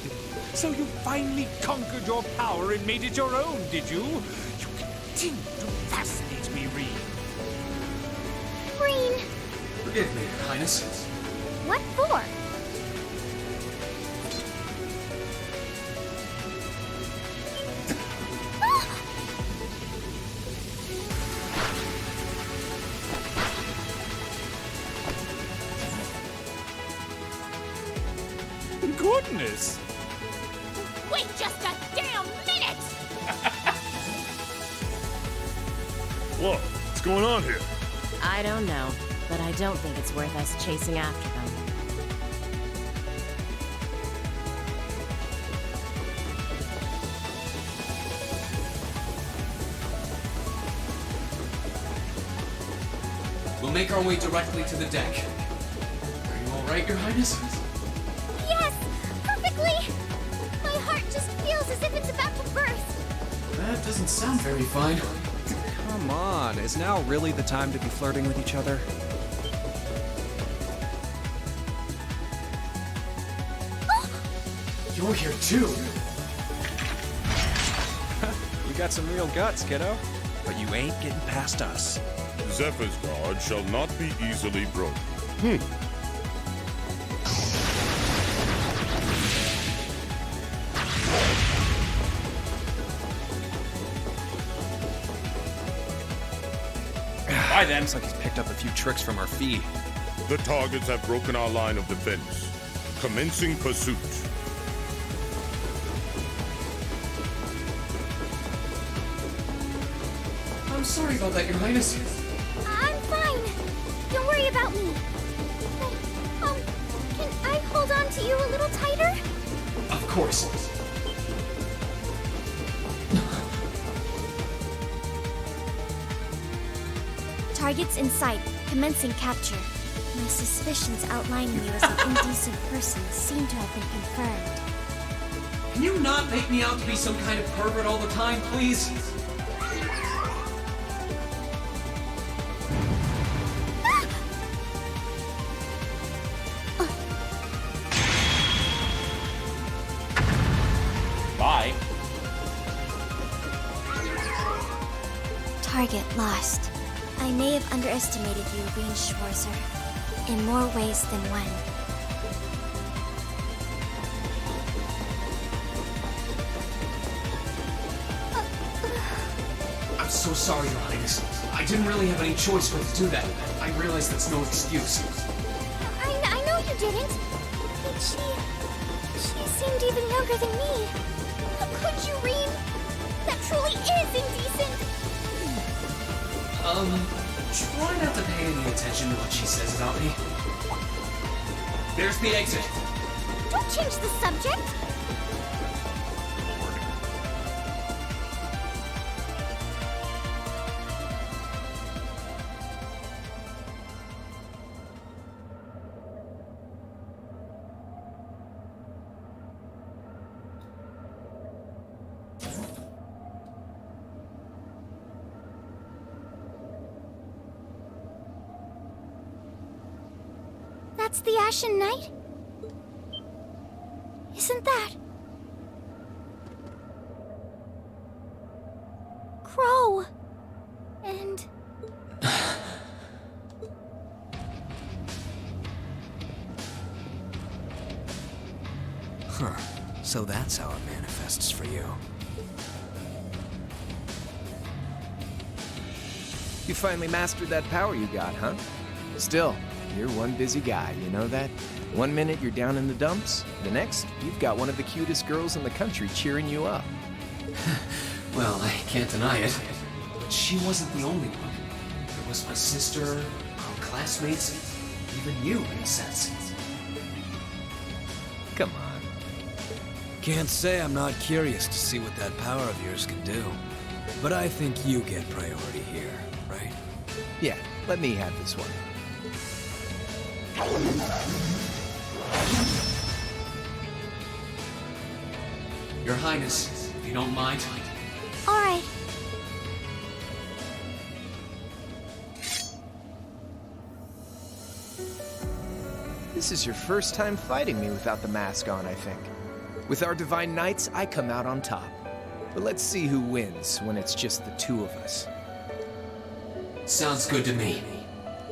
So you finally conquered your power and made it your own, did you? You continue to fascinate me, Reed. Green, Forgive me, Your Highness. what for? Goodness! Wait just a damn minute! Whoa, what's going on here? I don't know, but I don't think it's worth us chasing after them. We'll make our way directly to the deck. Are you all right, Your Highness? Yes, perfectly. My heart just feels as if it's about to burst. That doesn't sound very fine. Come on, is now really the time to be flirting with each other? You're here too. You got some real guts, kiddo. But you ain't getting past us. Zephyr's guard shall not be easily broken. Bye then. Looks like he's picked up a few tricks from our fee. The targets have broken our line of defense. Commencing pursuit. I'm sorry about that, Your Highness. I'm fine. Don't worry about me. Can I hold on to you a little tighter? Of course. Targets in sight. Commencing capture. My suspicions outlining you as an indecent person seem to have been confirmed. Can you not make me out to be some kind of pervert all the time, please? Bye. Target lost. I may have underestimated you, Green Schwarzer, in more ways than one. I'm so sorry, Your Highness. I didn't really have any choice but to do that. I realize that's no excuse. I know you didn't. But she seemed even younger than me. Could you, Reem? That truly is indecent. Try not to pay any attention to what she says about me. There's the exit. Don't change the subject. That's the Ashen Knight? Isn't that? Huh. So that's how it manifests for you. You finally mastered that power you got, huh? Still, you're one busy guy, you know that? One minute you're down in the dumps, the next, you've got one of the cutest girls in the country cheering you up. Well, I can't deny it. But she wasn't the only one. There was my sister, our classmates, even you, in a sense. Come on. Can't say I'm not curious to see what that power of yours can do. But I think you get priority here, right? Yeah, let me have this one. Your Highness, if you don't mind. All right. This is your first time fighting me without the mask on, I think. With our Divine Knights, I come out on top. But let's see who wins when it's just the two of us. Sounds good to me.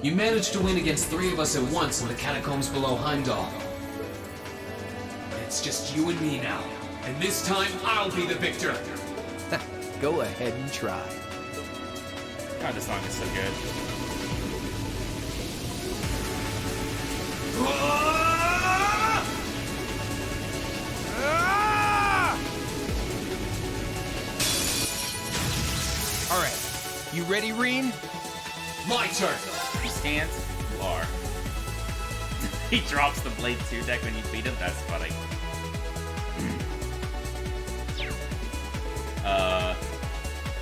You managed to win against 3 of us at once in the catacombs below Heimdall. But it's just you and me now. And this time, I'll be the victor. Go ahead and try. God, this song is so good. All right, you ready, Reen? My turn. He stands. You are. He drops the Blade 2 deck when you beat him. That's funny.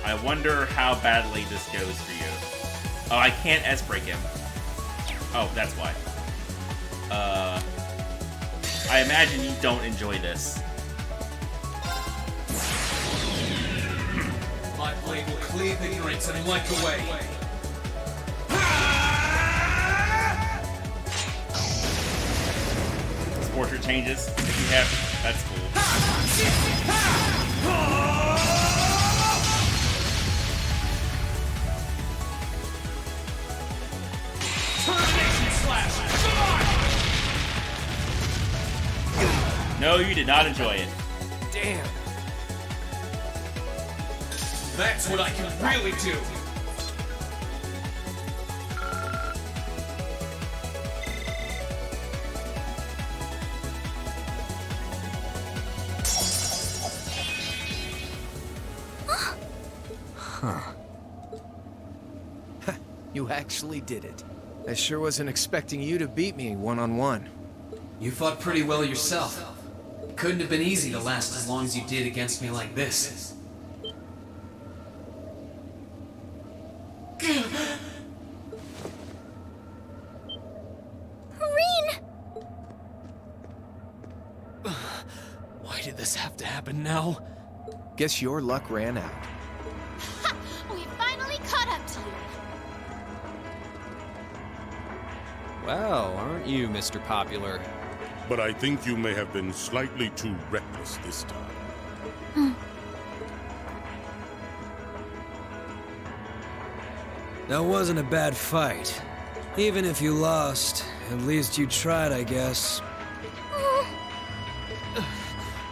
I wonder how badly this goes for you. Oh, I can't S-break him. Oh, that's why. I imagine you don't enjoy this. My blade will cleave ignorance and light the way. Portrait changes if you have. That's cool. Termination slash! No, you did not enjoy it. Damn. That's what I can really do. You actually did it. I sure wasn't expecting you to beat me one-on-one. You fought pretty well yourself. It couldn't have been easy to last as long as you did against me like this. Reen! Why did this have to happen now? Guess your luck ran out. We finally caught up to you. Well, aren't you, Mr. Popular? But I think you may have been slightly too reckless this time. That wasn't a bad fight. Even if you lost, at least you tried, I guess.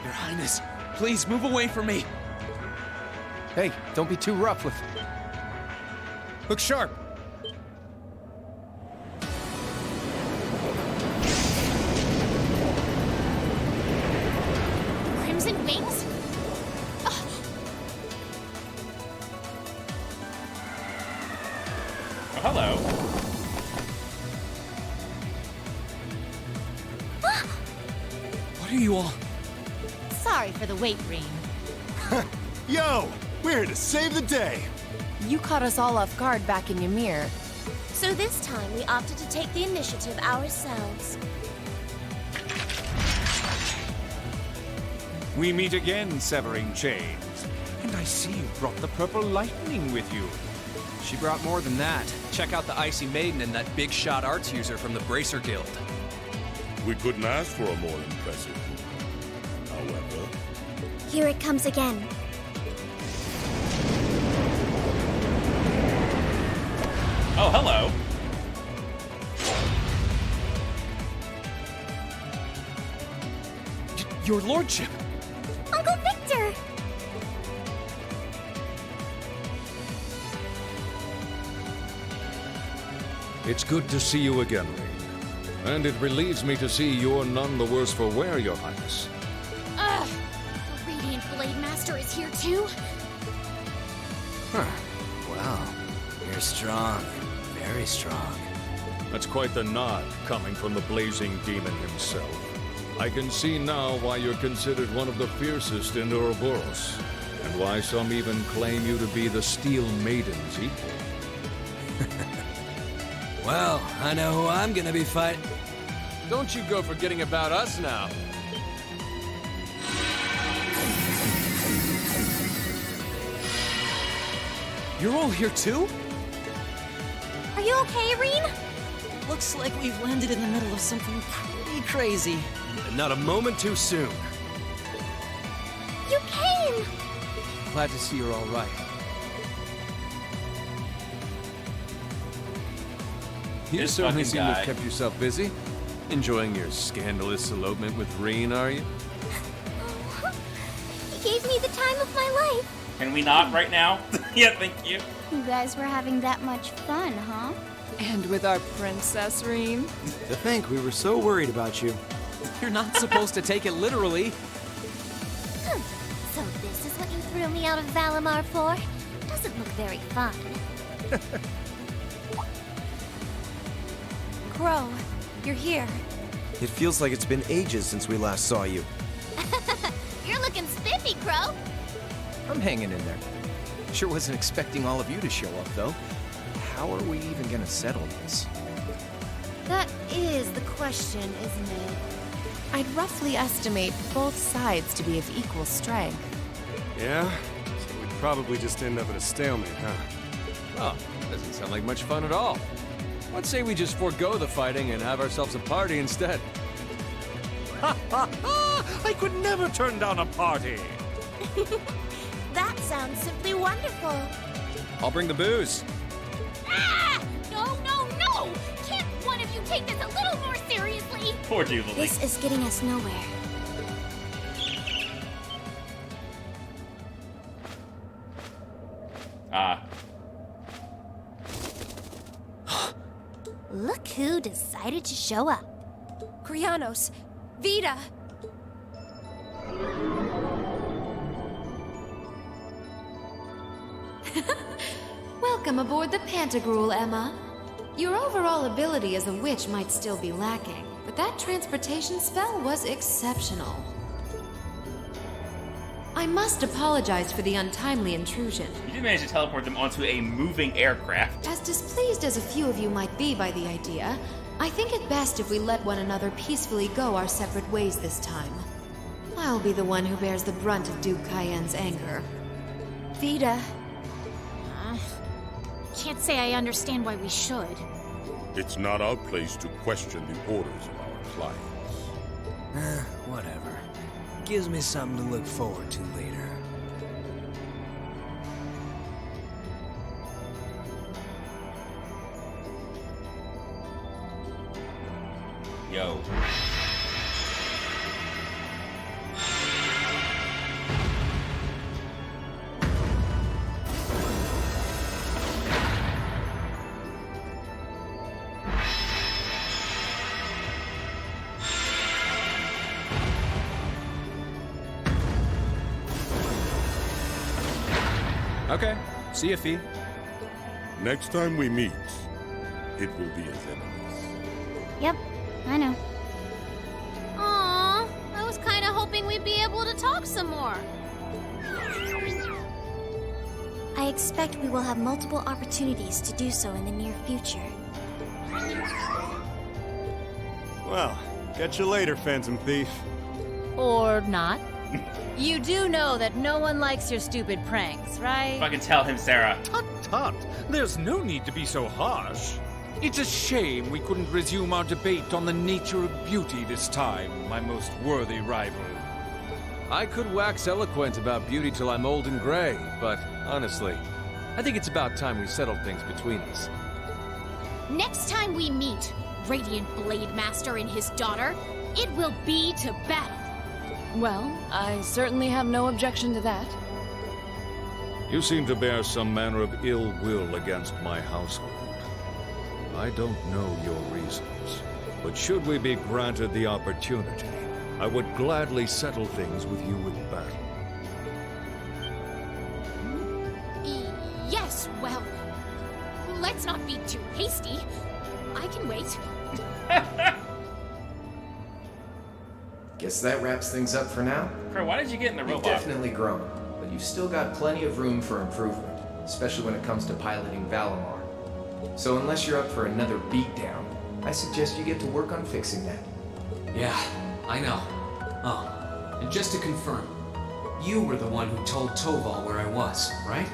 Your Highness, please move away from me. Hey, don't be too rough with... Look sharp. Crimson wings? Ugh. Oh, hello. What are you all? Sorry for the wait, Reen. Yo, we're here to save the day. You caught us all off guard back in Ymir. So this time we opted to take the initiative ourselves. We meet again, severing chains. And I see you brought the purple lightning with you. She brought more than that. Check out the Icy Maiden and that big shot arts user from the Bracer Guild. We couldn't ask for a more impressive group. However... Here it comes again. Oh, hello. Your lordship! Uncle Victor! It's good to see you again, Rain. And it relieves me to see you're none the worse for wear, Your Highness. Ugh! The Radiant Blade Master is here too? Huh. Wow. You're strong. Very strong. That's quite the nod coming from the blazing demon himself. I can see now why you're considered one of the fiercest in Ouroboros, and why some even claim you to be the Steel Maiden's equal. Well, I know who I'm gonna be fighting. Don't you go forgetting about us now. You're all here too? Are you okay, Reen? Looks like we've landed in the middle of something pretty crazy. And not a moment too soon. You came! Glad to see you're all right. You This certainly fucking seem to guy. have kept yourself busy. Enjoying your scandalous elopement with Reen, are you? He gave me the time of my life. Can we not right now? Yeah, thank you. You guys were having that much fun, huh? And with our princess, Reen. To think we were so worried about you. You're not supposed to take it literally. So this is what you threw me out of Valimar for? Doesn't look very fun. Crow, you're here. It feels like it's been ages since we last saw you. You're looking spiffy, Crow. I'm hanging in there. Sure wasn't expecting all of you to show up, though. How are we even gonna settle this? That is the question, isn't it? I'd roughly estimate both sides to be of equal strength. Yeah? So we'd probably just end up at a stalemate, huh? Oh, doesn't sound like much fun at all. Let's say we just forego the fighting and have ourselves a party instead. Ha ha ha! I could never turn down a party! That sounds simply wonderful. I'll bring the booze. Ah! No, no, no! Can't one of you take this a little more seriously? Poor Jubilee. This is getting us nowhere. Look who decided to show up. Krianos, Vita. Welcome aboard the Pantagruel, Emma. Your overall ability as a witch might still be lacking, but that transportation spell was exceptional. I must apologize for the untimely intrusion. You did manage to teleport them onto a moving aircraft. As displeased as a few of you might be by the idea, I think it best if we let one another peacefully go our separate ways this time. I'll be the one who bears the brunt of Duke Cayenne's anger. Vita. Can't say I understand why we should. It's not our place to question the orders of our clients. Whatever. Gives me something to look forward to later. Yo. Okay. See ya, Fee. Next time we meet, it will be as enemies. Yep, I know. Aww, I was kinda hoping we'd be able to talk some more. I expect we will have multiple opportunities to do so in the near future. Well, catch you later, Phantom Thief. Or not. You do know that no one likes your stupid pranks, right? Fucking tell him, Sarah. Tut tut! There's no need to be so harsh. It's a shame we couldn't resume our debate on the nature of beauty this time, my most worthy rival. I could wax eloquent about beauty till I'm old and gray, but honestly, I think it's about time we settled things between us. Next time we meet Radiant Blade Master and his daughter, it will be to battle. Well, I certainly have no objection to that. You seem to bear some manner of ill will against my household. I don't know your reasons, but should we be granted the opportunity, I would gladly settle things with you in battle. Yes, well, let's not be too hasty. I can wait. Guess that wraps things up for now. Crow, why did you get in the You've robot? definitely grown, but you've still got plenty of room for improvement, especially when it comes to piloting Valimar. So unless you're up for another beatdown, I suggest you get to work on fixing that. Yeah, I know. Oh, and just to confirm, you were the one who told Toval where I was, right?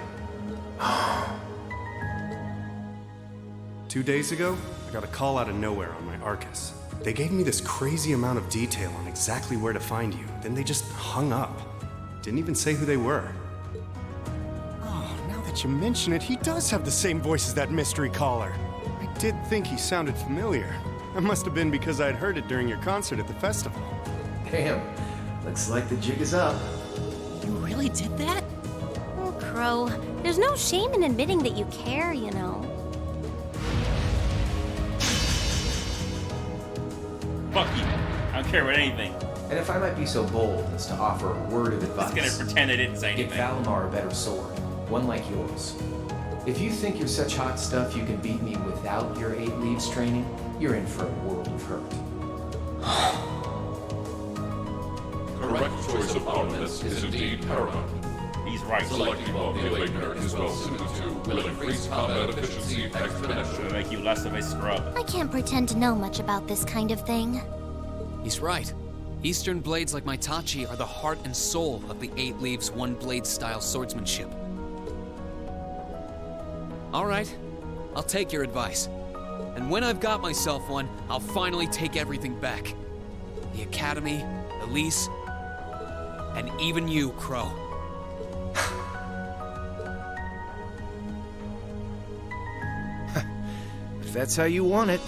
2 days ago, I got a call out of nowhere on my Arcus. They gave me this crazy amount of detail on exactly where to find you, then they just hung up. Didn't even say who they were. Oh, now that you mention it, he does have the same voice as that mystery caller. I did think he sounded familiar. That must have been because I'd heard it during your concert at the festival. Damn, looks like the jig is up. You really did that? Oh, Crow, there's no shame in admitting that you care, you know. Fuck you. I don't care about anything. And if I might be so bold as to offer a word of advice, Just gonna pretend I didn't say get anything. Valimar a better sword, one like yours. If you think you're such hot stuff you can beat me without your 8 leaves training, you're in for a world of hurt. Correct choice of armaments is indeed paramount. He's right. Selecting of the Awakener is well suited to will increase combat efficiency exponentially. It'll make you less of a scrub. I can't pretend to know much about this kind of thing. He's right. Eastern blades like my Tachi are the heart and soul of the 8 Leaves, 1 Blade style swordsmanship. All right, I'll take your advice. And when I've got myself one, I'll finally take everything back. The Academy, Elise, and even you, Crow. If that's how you want it,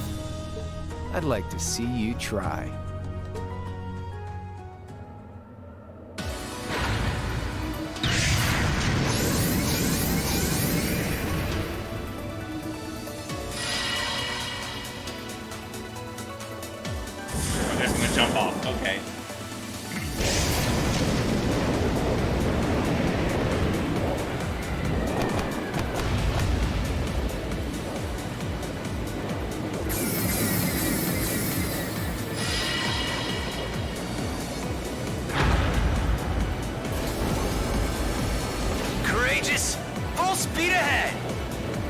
I'd like to see you try. I'm just gonna jump off. Okay. Courageous! Full speed ahead!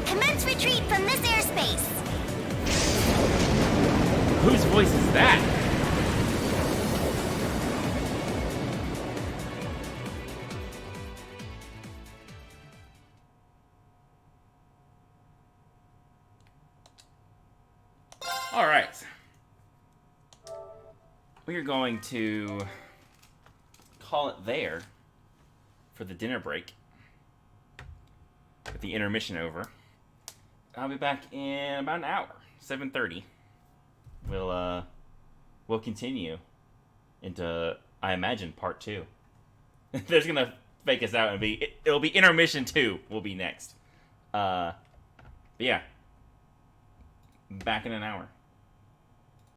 Commence retreat from this airspace! Whose voice is that? All right. We are going to call it there for the dinner break. With the intermission over. I'll be back in about an hour, 7:30. We'll continue into, I imagine, part 2. They're gonna fake us out and it'll be intermission 2 will be next. But yeah, back in an hour.